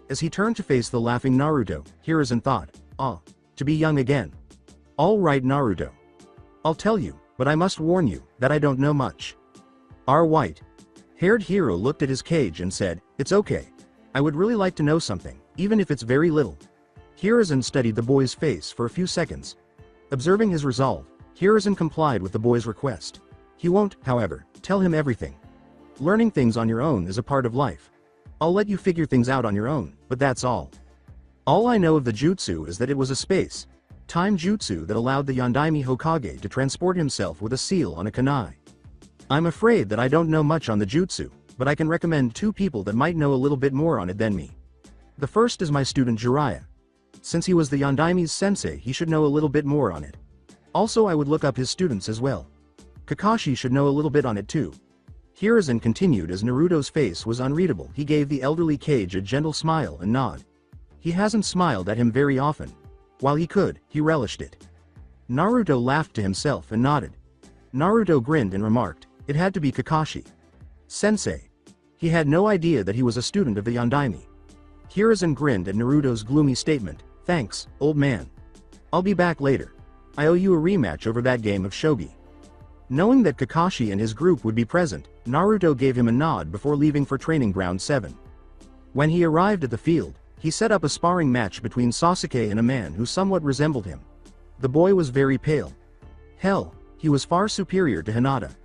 As he turned to face the laughing Naruto, Hiruzen thought, to be young again. All right, Naruto. I'll tell you, but I must warn you, that I don't know much. Our white-haired hero looked at his cage and said, it's okay. I would really like to know something, even if it's very little. Hiruzen studied the boy's face for a few seconds. Observing his resolve, Hiruzen complied with the boy's request. He won't, however, tell him everything. Learning things on your own is a part of life. I'll let you figure things out on your own, but that's all. All I know of the jutsu is that it was a space-time jutsu that allowed the Yondaime Hokage to transport himself with a seal on a kunai. I'm afraid that I don't know much on the jutsu, but I can recommend two people that might know a little bit more on it than me. The first is my student Jiraiya. Since he was the Yondaime's sensei, he should know a little bit more on it. Also, I would look up his students as well. Kakashi should know a little bit on it too. Hiruzen continued as Naruto's face was unreadable. He gave the elderly Kage a gentle smile and nod. He hasn't smiled at him very often. While he could, he relished it. Naruto laughed to himself and nodded. Naruto grinned and remarked, it had to be Kakashi sensei. He had no idea that he was a student of the Yondaime. Hiruzen grinned at Naruto's gloomy statement. Thanks, old man. I'll be back later. I owe you a rematch over that game of shogi. Knowing that Kakashi and his group would be present, Naruto gave him a nod before leaving for training ground 7. When he arrived at the field, he set up a sparring match between Sasuke and a man who somewhat resembled him. The boy was very pale. Hell, he was far superior to Hinata.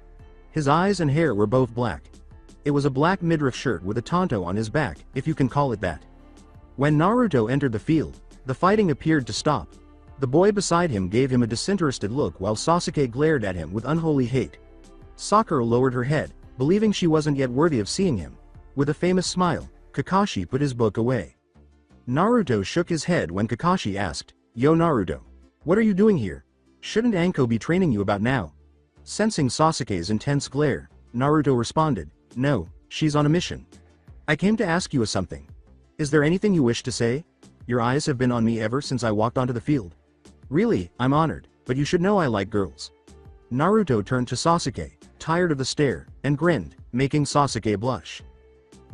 His eyes and hair were both black. It was a black midriff shirt with a tanto on his back, if you can call it that. When Naruto entered the field, the fighting appeared to stop. The boy beside him gave him a disinterested look while Sasuke glared at him with unholy hate. Sakura lowered her head, believing she wasn't yet worthy of seeing him. With a famous smile, Kakashi put his book away. Naruto shook his head when Kakashi asked, Yo Naruto, what are you doing here? Shouldn't Anko be training you about now? Sensing Sasuke's intense glare, Naruto responded, No, she's on a mission. I came to ask you something. Is there anything you wish to say? Your eyes have been on me ever since I walked onto the field. Really, I'm honored, but you should know I like girls. Naruto turned to Sasuke, tired of the stare, and grinned, making Sasuke blush.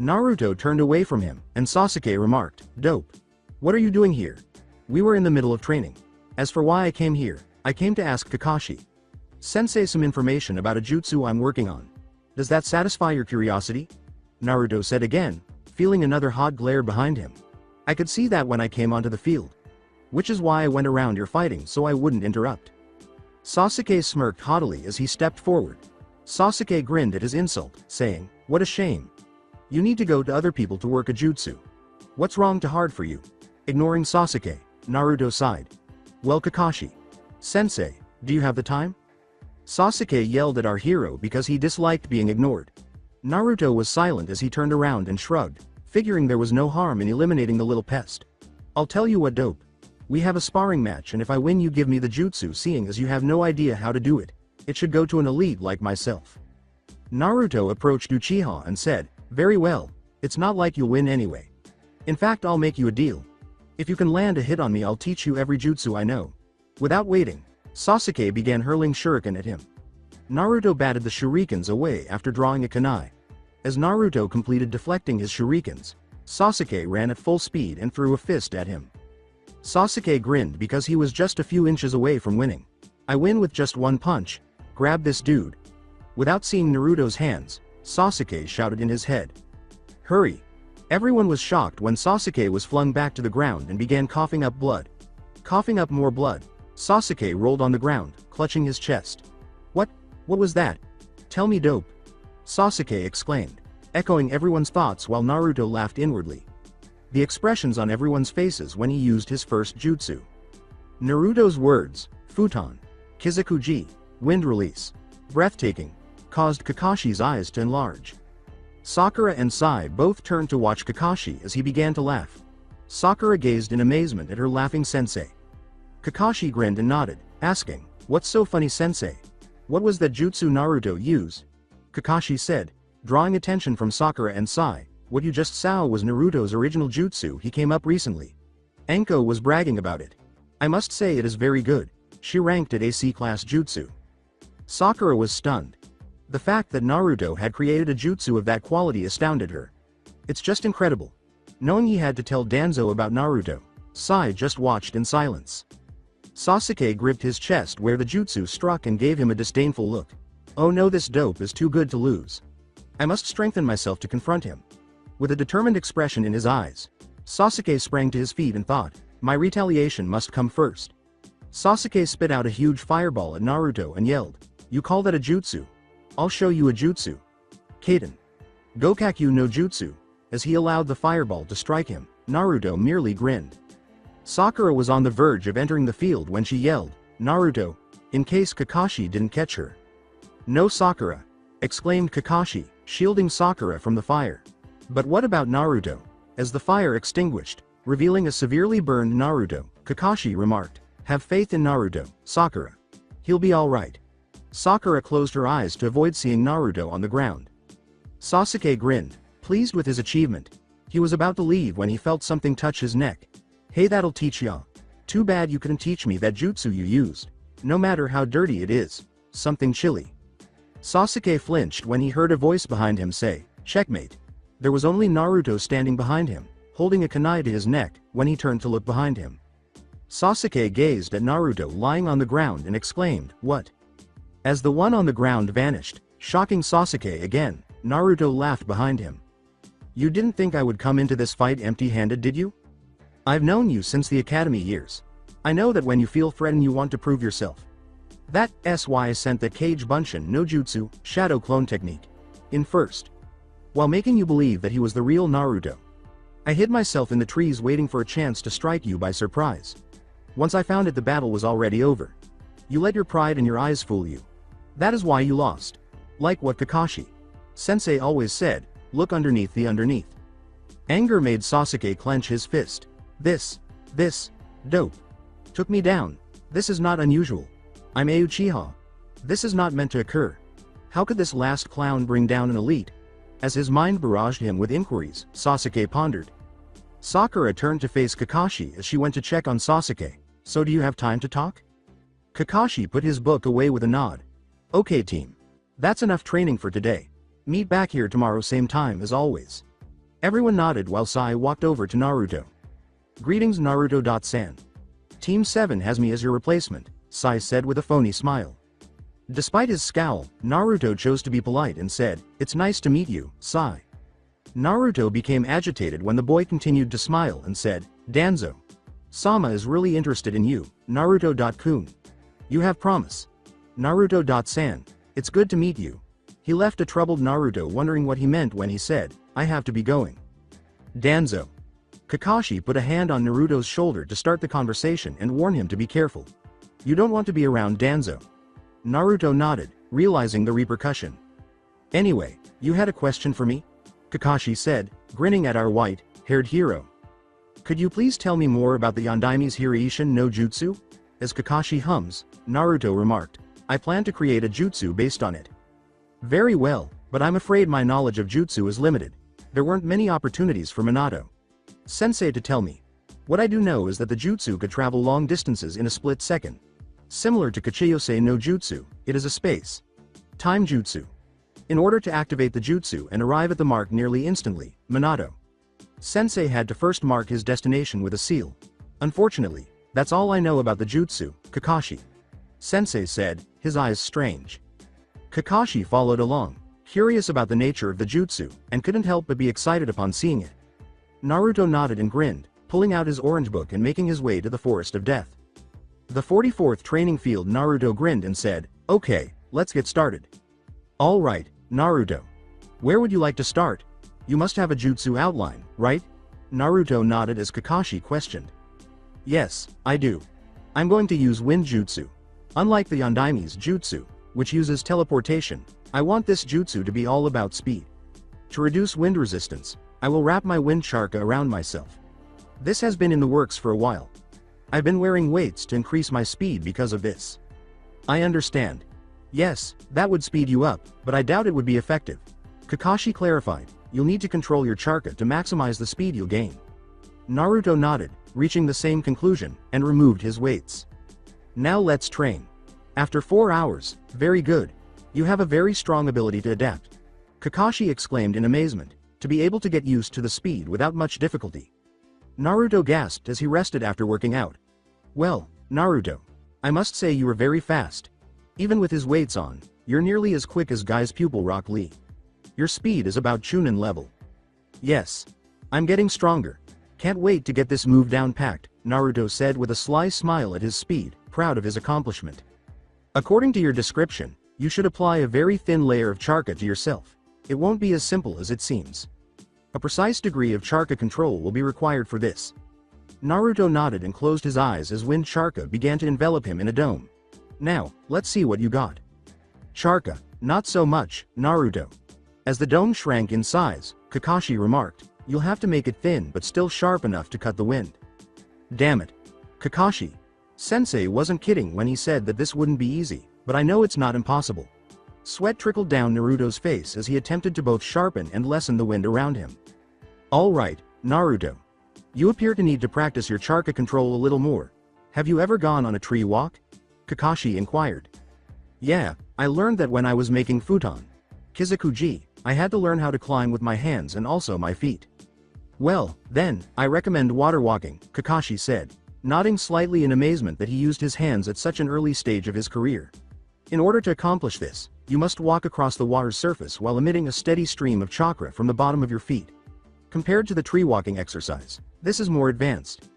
Naruto turned away from him, and Sasuke remarked, Dope. What are you doing here? We were in the middle of training. As for why I came here, I came to ask Kakashi sensei some information about a jutsu I'm working on. Does that satisfy your curiosity? Naruto said again, feeling another hot glare behind him. I could see that when I came onto the field. Which is why I went around your fighting so I wouldn't interrupt. Sasuke smirked haughtily as he stepped forward. Sasuke grinned at his insult, saying, What a shame. You need to go to other people to work a jutsu. What's wrong to hard for you? Ignoring Sasuke, Naruto sighed. Well Kakashi sensei, do you have the time? Sasuke yelled at our hero because he disliked being ignored. Naruto was silent as he turned around and shrugged, figuring there was no harm in eliminating the little pest. I'll tell you what dope. We have a sparring match and if I win you give me the jutsu seeing as you have no idea how to do it. It should go to an elite like myself. Naruto approached Uchiha and said, Very well, it's not like you'll win anyway. In fact I'll make you a deal. If you can land a hit on me I'll teach you every jutsu I know. Without waiting, Sasuke began hurling shuriken at him. Naruto batted the shurikens away after drawing a kunai. As Naruto completed deflecting his shurikens, Sasuke ran at full speed and threw a fist at him. Sasuke grinned because he was just a few inches away from winning. I win with just one punch. Grab this dude. Without seeing Naruto's hands, Sasuke shouted in his head. Hurry. Everyone was shocked when Sasuke was flung back to the ground and began coughing up blood. Coughing up more blood. Sasuke rolled on the ground, clutching his chest. What? What was that? Tell me dope. Sasuke exclaimed, echoing everyone's thoughts while Naruto laughed inwardly. The expressions on everyone's faces when he used his first jutsu. Naruto's words, futon, kizakuji, wind release, breathtaking, caused Kakashi's eyes to enlarge. Sakura and Sai both turned to watch Kakashi as he began to laugh. Sakura gazed in amazement at her laughing sensei. Kakashi grinned and nodded, asking, "What's so funny, sensei? What was that jutsu Naruto used?" Kakashi said, drawing attention from Sakura and Sai, "What you just saw was Naruto's original jutsu he came up recently. Anko was bragging about it. I must say it is very good. She ranked at AC class jutsu." Sakura was stunned. The fact that Naruto had created a jutsu of that quality astounded her. It's just incredible. Knowing he had to tell Danzo about Naruto, Sai just watched in silence. Sasuke gripped his chest where the jutsu struck and gave him a disdainful look. Oh no, this dope is too good to lose. I must strengthen myself to confront him. With a determined expression in his eyes, Sasuke sprang to his feet and thought, my retaliation must come first. Sasuke spit out a huge fireball at Naruto and yelled, "You call that a jutsu? I'll show you a jutsu. Kaden. Gokakyu no jutsu." As he allowed the fireball to strike him, Naruto merely grinned. Sakura was on the verge of entering the field when she yelled, "Naruto," in case Kakashi didn't catch her. "No, Sakura," exclaimed Kakashi, shielding Sakura from the fire. "But what about Naruto?" As the fire extinguished, revealing a severely burned Naruto, Kakashi remarked, "Have faith in Naruto, Sakura. He'll be alright." Sakura closed her eyes to avoid seeing Naruto on the ground. Sasuke grinned, pleased with his achievement. He was about to leave when he felt something touch his neck. "Hey, that'll teach ya. Too bad you couldn't teach me that jutsu you used. No matter how dirty it is. Something chilly." Sasuke flinched when he heard a voice behind him say, "Checkmate." There was only Naruto standing behind him, holding a kunai to his neck, when he turned to look behind him. Sasuke gazed at Naruto lying on the ground and exclaimed, "What?" As the one on the ground vanished, shocking Sasuke again, Naruto laughed behind him. "You didn't think I would come into this fight empty-handed, did you? I've known you since the academy years. I know that when you feel threatened you want to prove yourself. That's why I sent that Kage Bunshin no Jutsu, shadow clone technique, in first. While making you believe that he was the real Naruto. I hid myself in the trees waiting for a chance to strike you by surprise. Once I found it, the battle was already over. You let your pride and your eyes fool you. That is why you lost. Like what Kakashi Sensei always said, look underneath the underneath." Anger made Sasuke clench his fist. This dope. Took me down. This is not unusual. I'm a Uchiha. This is not meant to occur. How could this last clown bring down an elite? As his mind barraged him with inquiries, Sasuke pondered. Sakura turned to face Kakashi as she went to check on Sasuke. "So do you have time to talk?" Kakashi put his book away with a nod. "Okay team. That's enough training for today. Meet back here tomorrow same time as always." Everyone nodded while Sai walked over to Naruto. "Greetings Naruto-san. Team 7 has me as your replacement," Sai said with a phony smile. Despite his scowl, Naruto chose to be polite and said, "It's nice to meet you, Sai." Naruto became agitated when the boy continued to smile and said, "Danzo. Sama is really interested in you, Naruto-kun. You have promise. Naruto-san, it's good to meet you." He left a troubled Naruto wondering what he meant when he said, "I have to be going." "Danzo." Kakashi put a hand on Naruto's shoulder to start the conversation and warn him to be careful. "You don't want to be around Danzo." Naruto nodded, realizing the repercussion. "Anyway, you had a question for me?" Kakashi said, grinning at our white-haired hero. "Could you please tell me more about the Yondaime's Hiraishin no Jutsu?" As Kakashi hums, Naruto remarked, "I plan to create a jutsu based on it." "Very well, but I'm afraid my knowledge of jutsu is limited. There weren't many opportunities for Minato Sensei to tell me. What I do know is that the jutsu could travel long distances in a split second. Similar to Kachiyose no Jutsu, it is a space-time jutsu. In order to activate the jutsu and arrive at the mark nearly instantly, Minato Sensei had to first mark his destination with a seal. Unfortunately, that's all I know about the jutsu, Kakashi Sensei said, his eyes strange. Kakashi followed along, curious about the nature of the jutsu, and couldn't help but be excited upon seeing it. Naruto nodded and grinned, pulling out his orange book and making his way to the Forest of Death. The 44th training field. Naruto grinned and said, "Okay, let's get started." "Alright, Naruto. Where would you like to start? You must have a jutsu outline, right?" Naruto nodded as Kakashi questioned. "Yes, I do. I'm going to use wind jutsu. Unlike the Yondaime's jutsu, which uses teleportation, I want this jutsu to be all about speed. To reduce wind resistance, I will wrap my wind chakra around myself. This has been in the works for a while. I've been wearing weights to increase my speed because of this." "I understand. Yes, that would speed you up, but I doubt it would be effective." Kakashi clarified, "You'll need to control your chakra to maximize the speed you'll gain." Naruto nodded, reaching the same conclusion, and removed his weights. "Now let's train. After 4 hours, very good. You have a very strong ability to adapt." Kakashi exclaimed in amazement, to be able to get used to the speed without much difficulty. Naruto gasped as he rested after working out. "Well, Naruto, I must say you were very fast. Even with his weights on, you're nearly as quick as Guy's pupil Rock Lee. Your speed is about Chunin level." "Yes. I'm getting stronger. Can't wait to get this move down packed," Naruto said with a sly smile at his speed, proud of his accomplishment. "According to your description, you should apply a very thin layer of chakra to yourself. It won't be as simple as it seems. A precise degree of chakra control will be required for this." Naruto nodded and closed his eyes as wind chakra began to envelop him in a dome. "Now, let's see what you got." "Chakra, not so much, Naruto." As the dome shrank in size, Kakashi remarked, "You'll have to make it thin but still sharp enough to cut the wind." "Damn it. Kakashi. Sensei wasn't kidding when he said that this wouldn't be easy, but I know it's not impossible." Sweat trickled down Naruto's face as he attempted to both sharpen and lessen the wind around him. "Alright, Naruto. You appear to need to practice your chakra control a little more. Have you ever gone on a tree walk?" Kakashi inquired. "Yeah, I learned that when I was making futon. Kizakuji, I had to learn how to climb with my hands and also my feet." "Well, then, I recommend water walking," Kakashi said, nodding slightly in amazement that he used his hands at such an early stage of his career. "In order to accomplish this, you must walk across the water's surface while emitting a steady stream of chakra from the bottom of your feet. Compared to the tree walking exercise, this is more advanced.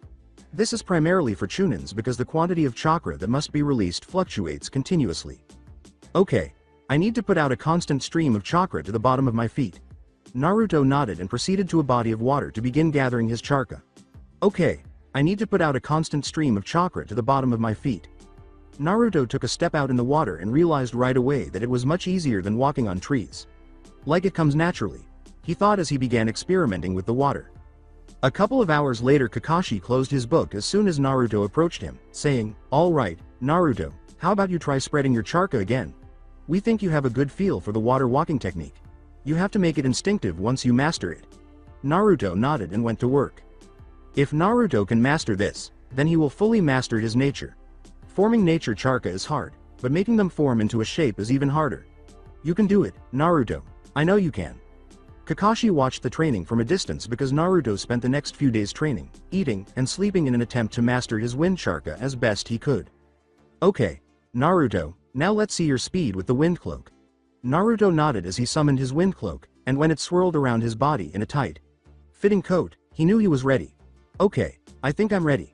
This is primarily for Chunins because the quantity of chakra that must be released fluctuates continuously." "Okay. I need to put out a constant stream of chakra to the bottom of my feet." Naruto nodded and proceeded to a body of water to begin gathering his chakra. "Okay. I need to put out a constant stream of chakra to the bottom of my feet." Naruto took a step out in the water and realized right away that it was much easier than walking on trees. Like it comes naturally, he thought as he began experimenting with the water. A couple of hours later, Kakashi closed his book as soon as Naruto approached him, saying, "Alright, Naruto, how about you try spreading your chakra again? We think you have a good feel for the water walking technique. You have to make it instinctive once you master it." Naruto nodded and went to work. If Naruto can master this, then he will fully master his nature. Forming nature chakra is hard, but making them form into a shape is even harder. "You can do it, Naruto. I know you can." Kakashi watched the training from a distance because Naruto spent the next few days training, eating, and sleeping in an attempt to master his wind chakra as best he could. "Okay, Naruto, now let's see your speed with the wind cloak." Naruto nodded as he summoned his wind cloak, and when it swirled around his body in a tight, fitting coat, he knew he was ready. "Okay, I think I'm ready."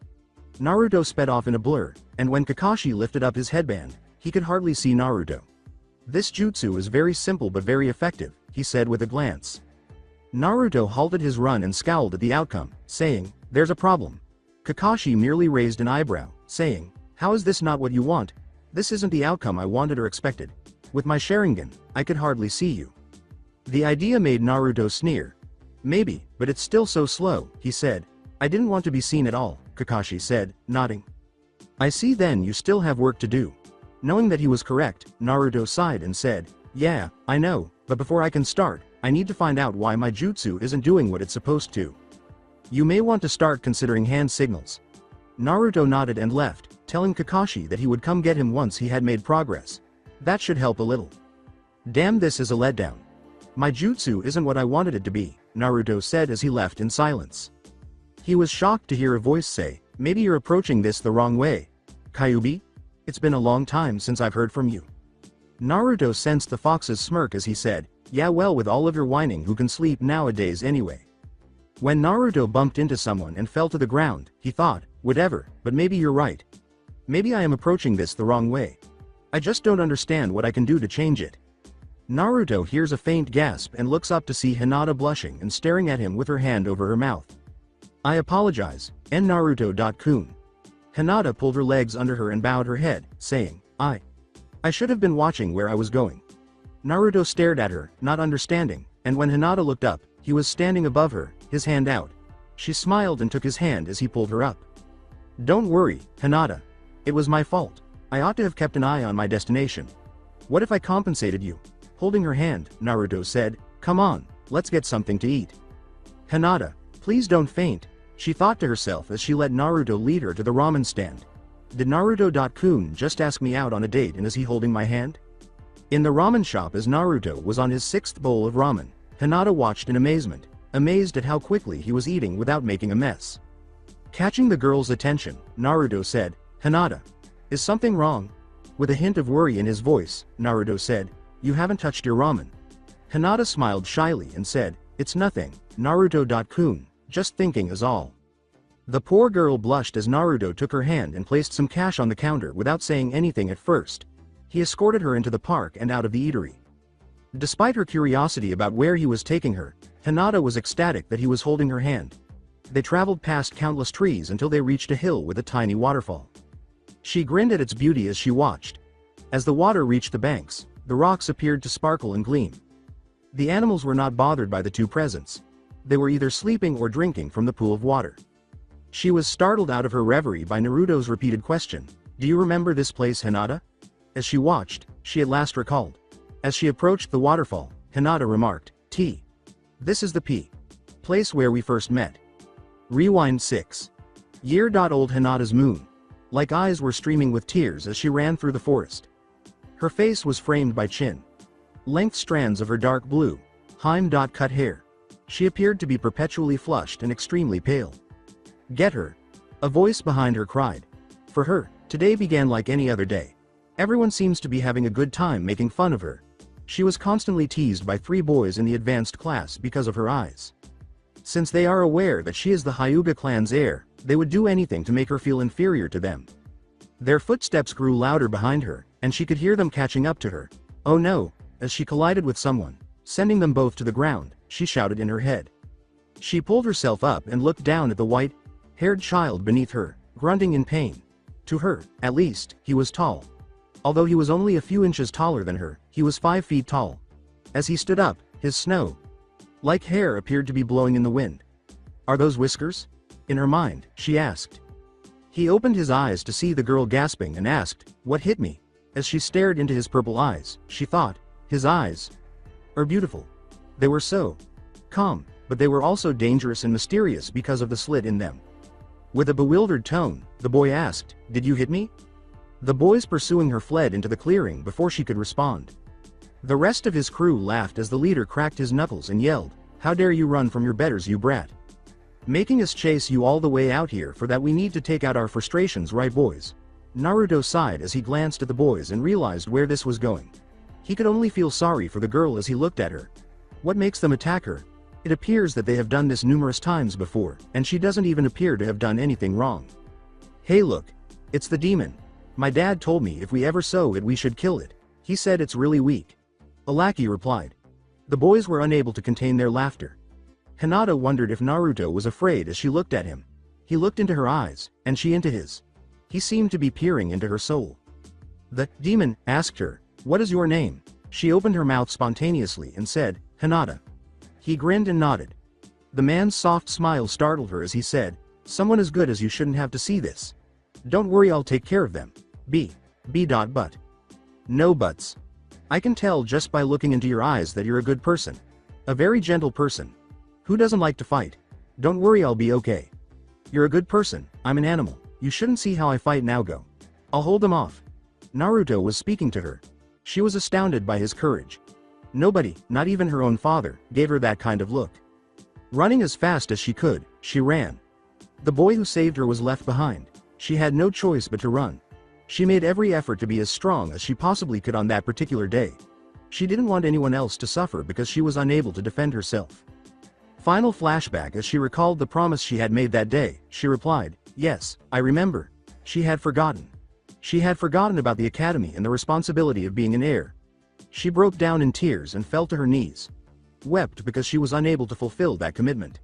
Naruto sped off in a blur, and when Kakashi lifted up his headband, he could hardly see Naruto. "This jutsu is very simple but very effective," he said with a glance. Naruto halted his run and scowled at the outcome, saying, "There's a problem." Kakashi merely raised an eyebrow, saying, "How is this not what you want? This isn't the outcome I wanted or expected. With my Sharingan, I could hardly see you." The idea made Naruto sneer. "Maybe, but it's still so slow," he said. "I didn't want to be seen at all," Kakashi said, nodding. "I see then you still have work to do." Knowing that he was correct, Naruto sighed and said, "Yeah, I know, but before I can start, I need to find out why my jutsu isn't doing what it's supposed to. You may want to start considering hand signals." Naruto nodded and left, telling Kakashi that he would come get him once he had made progress. That should help a little. "Damn, this is a letdown. My jutsu isn't what I wanted it to be," Naruto said as he left in silence. He was shocked to hear a voice say, "Maybe you're approaching this the wrong way. Kyuubi? It's been a long time since I've heard from you." Naruto sensed the fox's smirk as he said, "Yeah, well, with all of your whining, who can sleep nowadays anyway?" When Naruto bumped into someone and fell to the ground, he thought, "Whatever, but maybe you're right." Maybe I am approaching this the wrong way. I just don't understand what I can do to change it. Naruto hears a faint gasp and looks up to see Hinata blushing and staring at him with her hand over her mouth. I apologize, Naruto-kun. Hinata pulled her legs under her and bowed her head, saying, I should have been watching where I was going. Naruto stared at her, not understanding, and when Hinata looked up, he was standing above her, his hand out. She smiled and took his hand as he pulled her up. Don't worry, Hinata. It was my fault. I ought to have kept an eye on my destination. What if I compensated you? Holding her hand, Naruto said, come on, let's get something to eat. Hinata, please don't faint, she thought to herself as she let Naruto lead her to the ramen stand. Did Naruto-kun just ask me out on a date and is he holding my hand? In the ramen shop as Naruto was on his 6th bowl of ramen, Hinata watched in amazement, amazed at how quickly he was eating without making a mess. Catching the girl's attention, Naruto said, Hinata, is something wrong? With a hint of worry in his voice, Naruto said, you haven't touched your ramen. Hinata smiled shyly and said, it's nothing, Naruto-kun, just thinking is all. The poor girl blushed as Naruto took her hand and placed some cash on the counter without saying anything at first. He escorted her into the park and out of the eatery. Despite her curiosity about where he was taking her, Hinata was ecstatic that he was holding her hand. They traveled past countless trees until they reached a hill with a tiny waterfall. She grinned at its beauty as she watched. As the water reached the banks, the rocks appeared to sparkle and gleam. The animals were not bothered by the two presents. They were either sleeping or drinking from the pool of water. She was startled out of her reverie by Naruto's repeated question, do you remember this place, Hinata? As she watched, she at last recalled. As she approached the waterfall, Hinata remarked, this is the place where we first met. Rewind 6. Year-old Hinata's moon. Like eyes were streaming with tears as she ran through the forest. Her face was framed by chin-length strands of her dark blue, cut hair. She appeared to be perpetually flushed and extremely pale. Get her! A voice behind her cried. For her, today began like any other day. Everyone seems to be having a good time making fun of her. She was constantly teased by 3 boys in the advanced class because of her eyes. Since they are aware that she is the Hyuga clan's heir, they would do anything to make her feel inferior to them. Their footsteps grew louder behind her, and she could hear them catching up to her. Oh no, as she collided with someone, sending them both to the ground, she shouted in her head. She pulled herself up and looked down at the white-haired child beneath her, grunting in pain. To her, at least, he was tall. Although he was only a few inches taller than her, he was 5 feet tall. As he stood up, his snow-like hair appeared to be blowing in the wind. Are those whiskers? In her mind, she asked. He opened his eyes to see the girl gasping and asked, what hit me? As she stared into his purple eyes, she thought, his eyes are beautiful. They were so calm, but they were also dangerous and mysterious because of the slit in them. With a bewildered tone, the boy asked, did you hit me? The boys pursuing her fled into the clearing before she could respond. The rest of his crew laughed as the leader cracked his knuckles and yelled, how dare you run from your betters, you brat. Making us chase you all the way out here for that we need to take out our frustrations, right boys? Naruto sighed as he glanced at the boys and realized where this was going. He could only feel sorry for the girl as he looked at her. What makes them attack her? It appears that they have done this numerous times before, and she doesn't even appear to have done anything wrong. Hey look, it's the demon. My dad told me if we ever saw it we should kill it. He said it's really weak. A lackey replied. The boys were unable to contain their laughter. Hinata wondered if Naruto was afraid as she looked at him. He looked into her eyes, and she into his. He seemed to be peering into her soul. The demon asked her, what is your name? She opened her mouth spontaneously and said, Hinata. He grinned and nodded. The man's soft smile startled her as he said, someone as good as you shouldn't have to see this. Don't worry, I'll take care of them. But. No buts. I can tell just by looking into your eyes that you're a good person. A very gentle person. Who doesn't like to fight? Don't worry, I'll be okay. You're a good person, I'm an animal. You shouldn't see how I fight now, go. I'll hold them off. Naruto was speaking to her. She was astounded by his courage. Nobody, not even her own father, gave her that kind of look. Running as fast as she could, she ran. The boy who saved her was left behind. She had no choice but to run. She made every effort to be as strong as she possibly could on that particular day. She didn't want anyone else to suffer because she was unable to defend herself. Final flashback as she recalled the promise she had made that day, she replied, yes, I remember. She had forgotten. She had forgotten about the academy and the responsibility of being an heir. She broke down in tears and fell to her knees. Wept because she was unable to fulfill that commitment.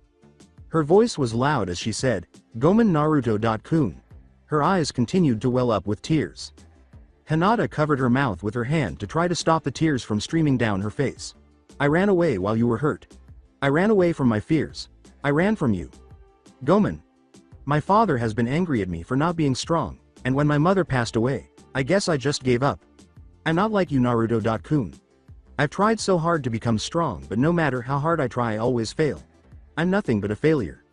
Her voice was loud as she said, "Gomen Naruto. Her eyes continued to well up with tears. Hinata covered her mouth with her hand to try to stop the tears from streaming down her face. I ran away while you were hurt. I ran away from my fears. I ran from you. Gomen. My father has been angry at me for not being strong, and when my mother passed away, I guess I just gave up. I'm not like you Naruto. I've tried so hard to become strong, but no matter how hard I try I always fail. I'm nothing but a failure."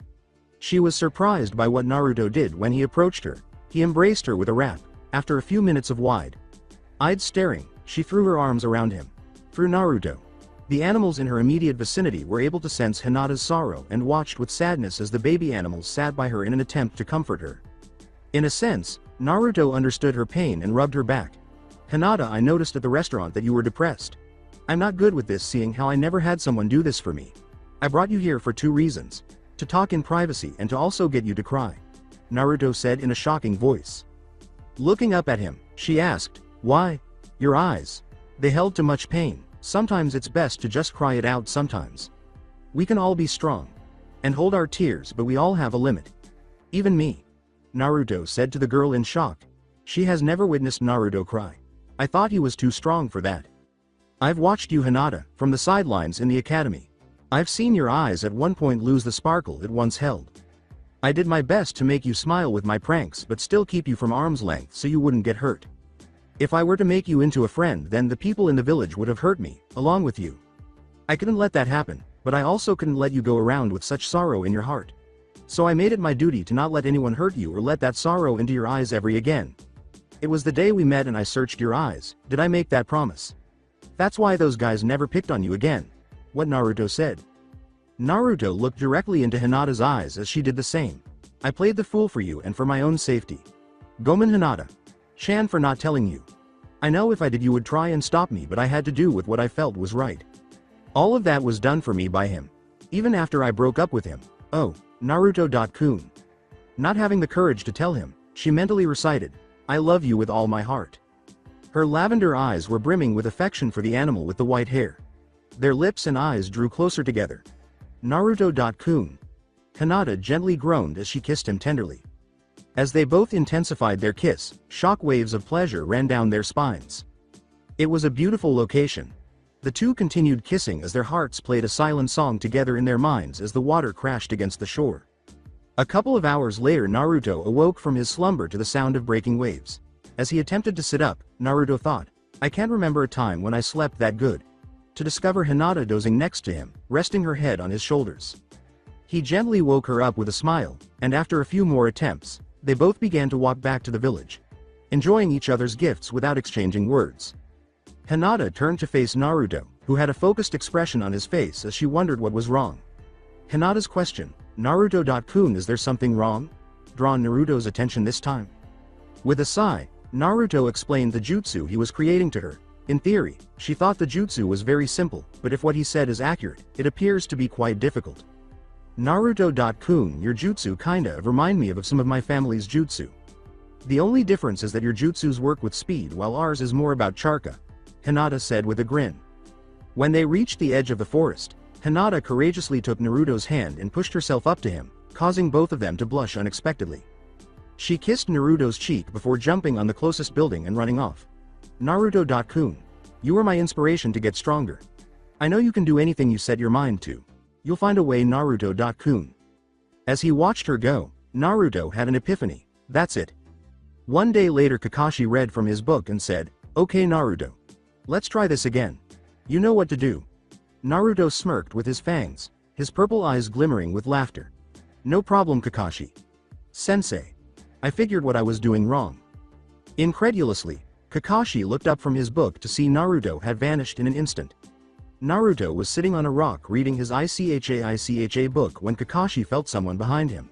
She was surprised by what Naruto did when he approached her. He embraced her with a wrap. After a few minutes of wide-eyed staring, she threw her arms around him. Through Naruto. The animals in her immediate vicinity were able to sense Hinata's sorrow and watched with sadness as the baby animals sat by her in an attempt to comfort her. In a sense, Naruto understood her pain and rubbed her back. "Hinata, I noticed at the restaurant that you were depressed. I'm not good with this, seeing how I never had someone do this for me. I brought you here for 2 reasons. To talk in privacy and to also get you to cry," Naruto said in a shocking voice. Looking up at him, she asked, "Why? Your eyes. They held too much pain. Sometimes it's best to just cry it out sometimes. We can all be strong and hold our tears, but we all have a limit. Even me," Naruto said to the girl in shock. She has never witnessed Naruto cry. "I thought he was too strong for that. I've watched you Hinata, from the sidelines in the academy. I've seen your eyes at one point lose the sparkle it once held. I did my best to make you smile with my pranks but still keep you from arm's length so you wouldn't get hurt. If I were to make you into a friend, then the people in the village would have hurt me, along with you. I couldn't let that happen, but I also couldn't let you go around with such sorrow in your heart. So I made it my duty to not let anyone hurt you or let that sorrow into your eyes ever again. It was the day we met and I searched your eyes. Did I make that promise? That's why those guys never picked on you again," what Naruto said. Naruto looked directly into Hinata's eyes as she did the same. "I played the fool for you and for my own safety. Gomen Hinata. Chan for not telling you. I know if I did you would try and stop me, but I had to do with what I felt was right. All of that was done for me by him. Even after I broke up with him. Oh, Naruto. Not having the courage to tell him, she mentally recited, 'I love you with all my heart.'" Her lavender eyes were brimming with affection for the animal with the white hair. Their lips and eyes drew closer together. Naruto. Hinata gently groaned as she kissed him tenderly. As they both intensified their kiss, shock waves of pleasure ran down their spines. It was a beautiful location. The two continued kissing as their hearts played a silent song together in their minds as the water crashed against the shore. A couple of hours later Naruto awoke from his slumber to the sound of breaking waves. As he attempted to sit up, Naruto thought, "I can't remember a time when I slept that good." To discover Hinata dozing next to him, resting her head on his shoulders. He gently woke her up with a smile, and after a few more attempts, they both began to walk back to the village, enjoying each other's gifts without exchanging words. Hinata turned to face Naruto, who had a focused expression on his face as she wondered what was wrong. Hinata's question, "Naruto. Is there something wrong?" drawn Naruto's attention this time. With a sigh, Naruto explained the jutsu he was creating to her. In theory, she thought the jutsu was very simple, but if what he said is accurate, it appears to be quite difficult. Naruto. Your jutsu kinda remind me of some of my family's jutsu. The only difference is that your jutsus work with speed while ours is more about charka," Hinata said with a grin. When they reached the edge of the forest, Hinata courageously took Naruto's hand and pushed herself up to him, causing both of them to blush unexpectedly. She kissed Naruto's cheek before jumping on the closest building and running off. "Naruto. You were my inspiration to get stronger. I know you can do anything you set your mind to. You'll find a way Naruto. As he watched her go, Naruto had an epiphany. That's it. One day later Kakashi read from his book and said, "Okay Naruto. Let's try this again. You know what to do." Naruto smirked with his fangs, his purple eyes glimmering with laughter. "No problem Kakashi. Sensei. I figured what I was doing wrong." Incredulously, Kakashi looked up from his book to see Naruto had vanished in an instant. Naruto was sitting on a rock reading his ICHA book when Kakashi felt someone behind him.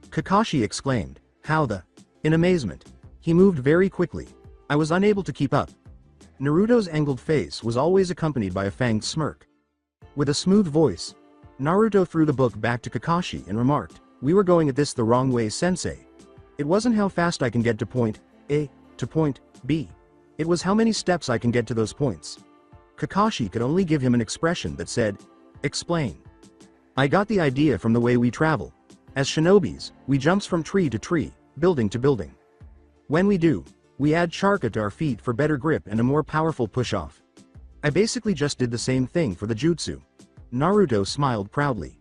Kakashi exclaimed, "How the?" in amazement. He moved very quickly. I was unable to keep up. Naruto's angled face was always accompanied by a fanged smirk. With a smooth voice, Naruto threw the book back to Kakashi and remarked, "We were going at this the wrong way Sensei. It wasn't how fast I can get to point A. to point B. It was how many steps I can get to those points. Kakashi could only give him an expression that said, explain. I got the idea from the way we travel. As shinobis, we jumps from tree to tree, building to building. When we do, we add charka to our feet for better grip and a more powerful push-off. I basically just did the same thing for the jutsu. Naruto smiled proudly.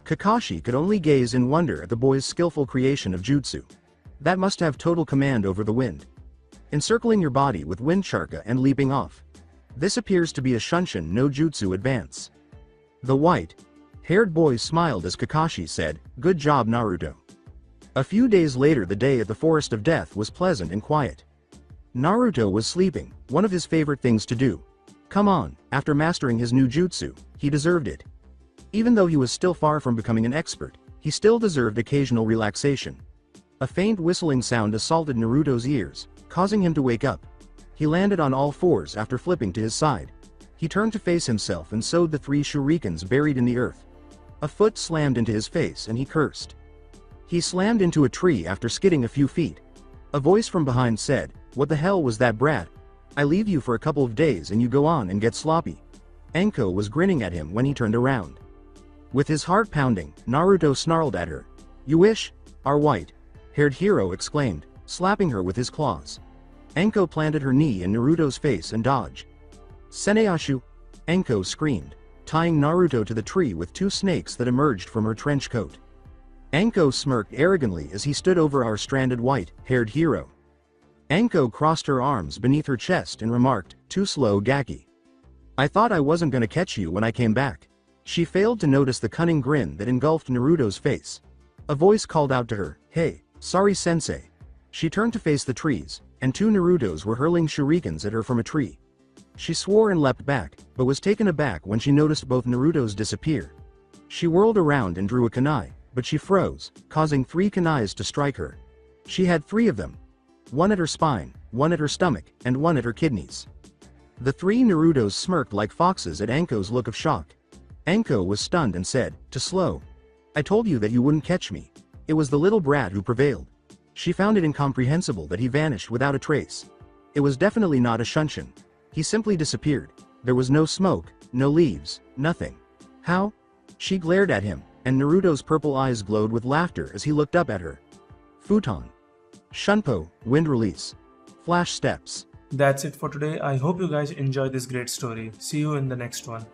Kakashi could only gaze in wonder at the boy's skillful creation of jutsu. That must have total command over the wind. Encircling your body with wind charka and leaping off. This appears to be a Shunshin no jutsu advance. The white-haired boy smiled as Kakashi said, good job Naruto. A few days later the day at the Forest of Death was pleasant and quiet. Naruto was sleeping, one of his favorite things to do. Come on, after mastering his new jutsu, he deserved it. Even though he was still far from becoming an expert, he still deserved occasional relaxation. A faint whistling sound assaulted Naruto's ears, causing him to wake up. He landed on all fours after flipping to his side. He turned to face himself and sewed the 3 shurikens buried in the earth. A foot slammed into his face and he cursed. He slammed into a tree after skidding a few feet. A voice from behind said, what the hell was that brat? I leave you for a couple of days and you go on and get sloppy. Anko was grinning at him when he turned around. With his heart pounding, Naruto snarled at her. You wish? Our white-haired hero exclaimed, slapping her with his claws. Anko planted her knee in Naruto's face and dodged. Seneashu! Anko screamed, tying Naruto to the tree with 2 snakes that emerged from her trench coat. Anko smirked arrogantly as he stood over our stranded white-haired hero. Anko crossed her arms beneath her chest and remarked, too slow Gaki. I thought I wasn't gonna catch you when I came back. She failed to notice the cunning grin that engulfed Naruto's face. A voice called out to her, hey, sorry sensei. She turned to face the trees, and 2 Narutos were hurling shurikens at her from a tree. She swore and leapt back, but was taken aback when she noticed both Narutos disappear. She whirled around and drew a kunai, but she froze, causing 3 kunais to strike her. She had 3 of them. 1 at her spine, 1 at her stomach, and 1 at her kidneys. The 3 Narutos smirked like foxes at Anko's look of shock. Anko was stunned and said, too slow. I told you that you wouldn't catch me. It was the little brat who prevailed. She found it incomprehensible that he vanished without a trace. It was definitely not a Shunshin. He simply disappeared. There was no smoke, no leaves, nothing. How? She glared at him, and Naruto's purple eyes glowed with laughter as he looked up at her. Futon. Shunpo, wind release. Flash steps. That's it for today. I hope you guys enjoyed this great story. See you in the next one.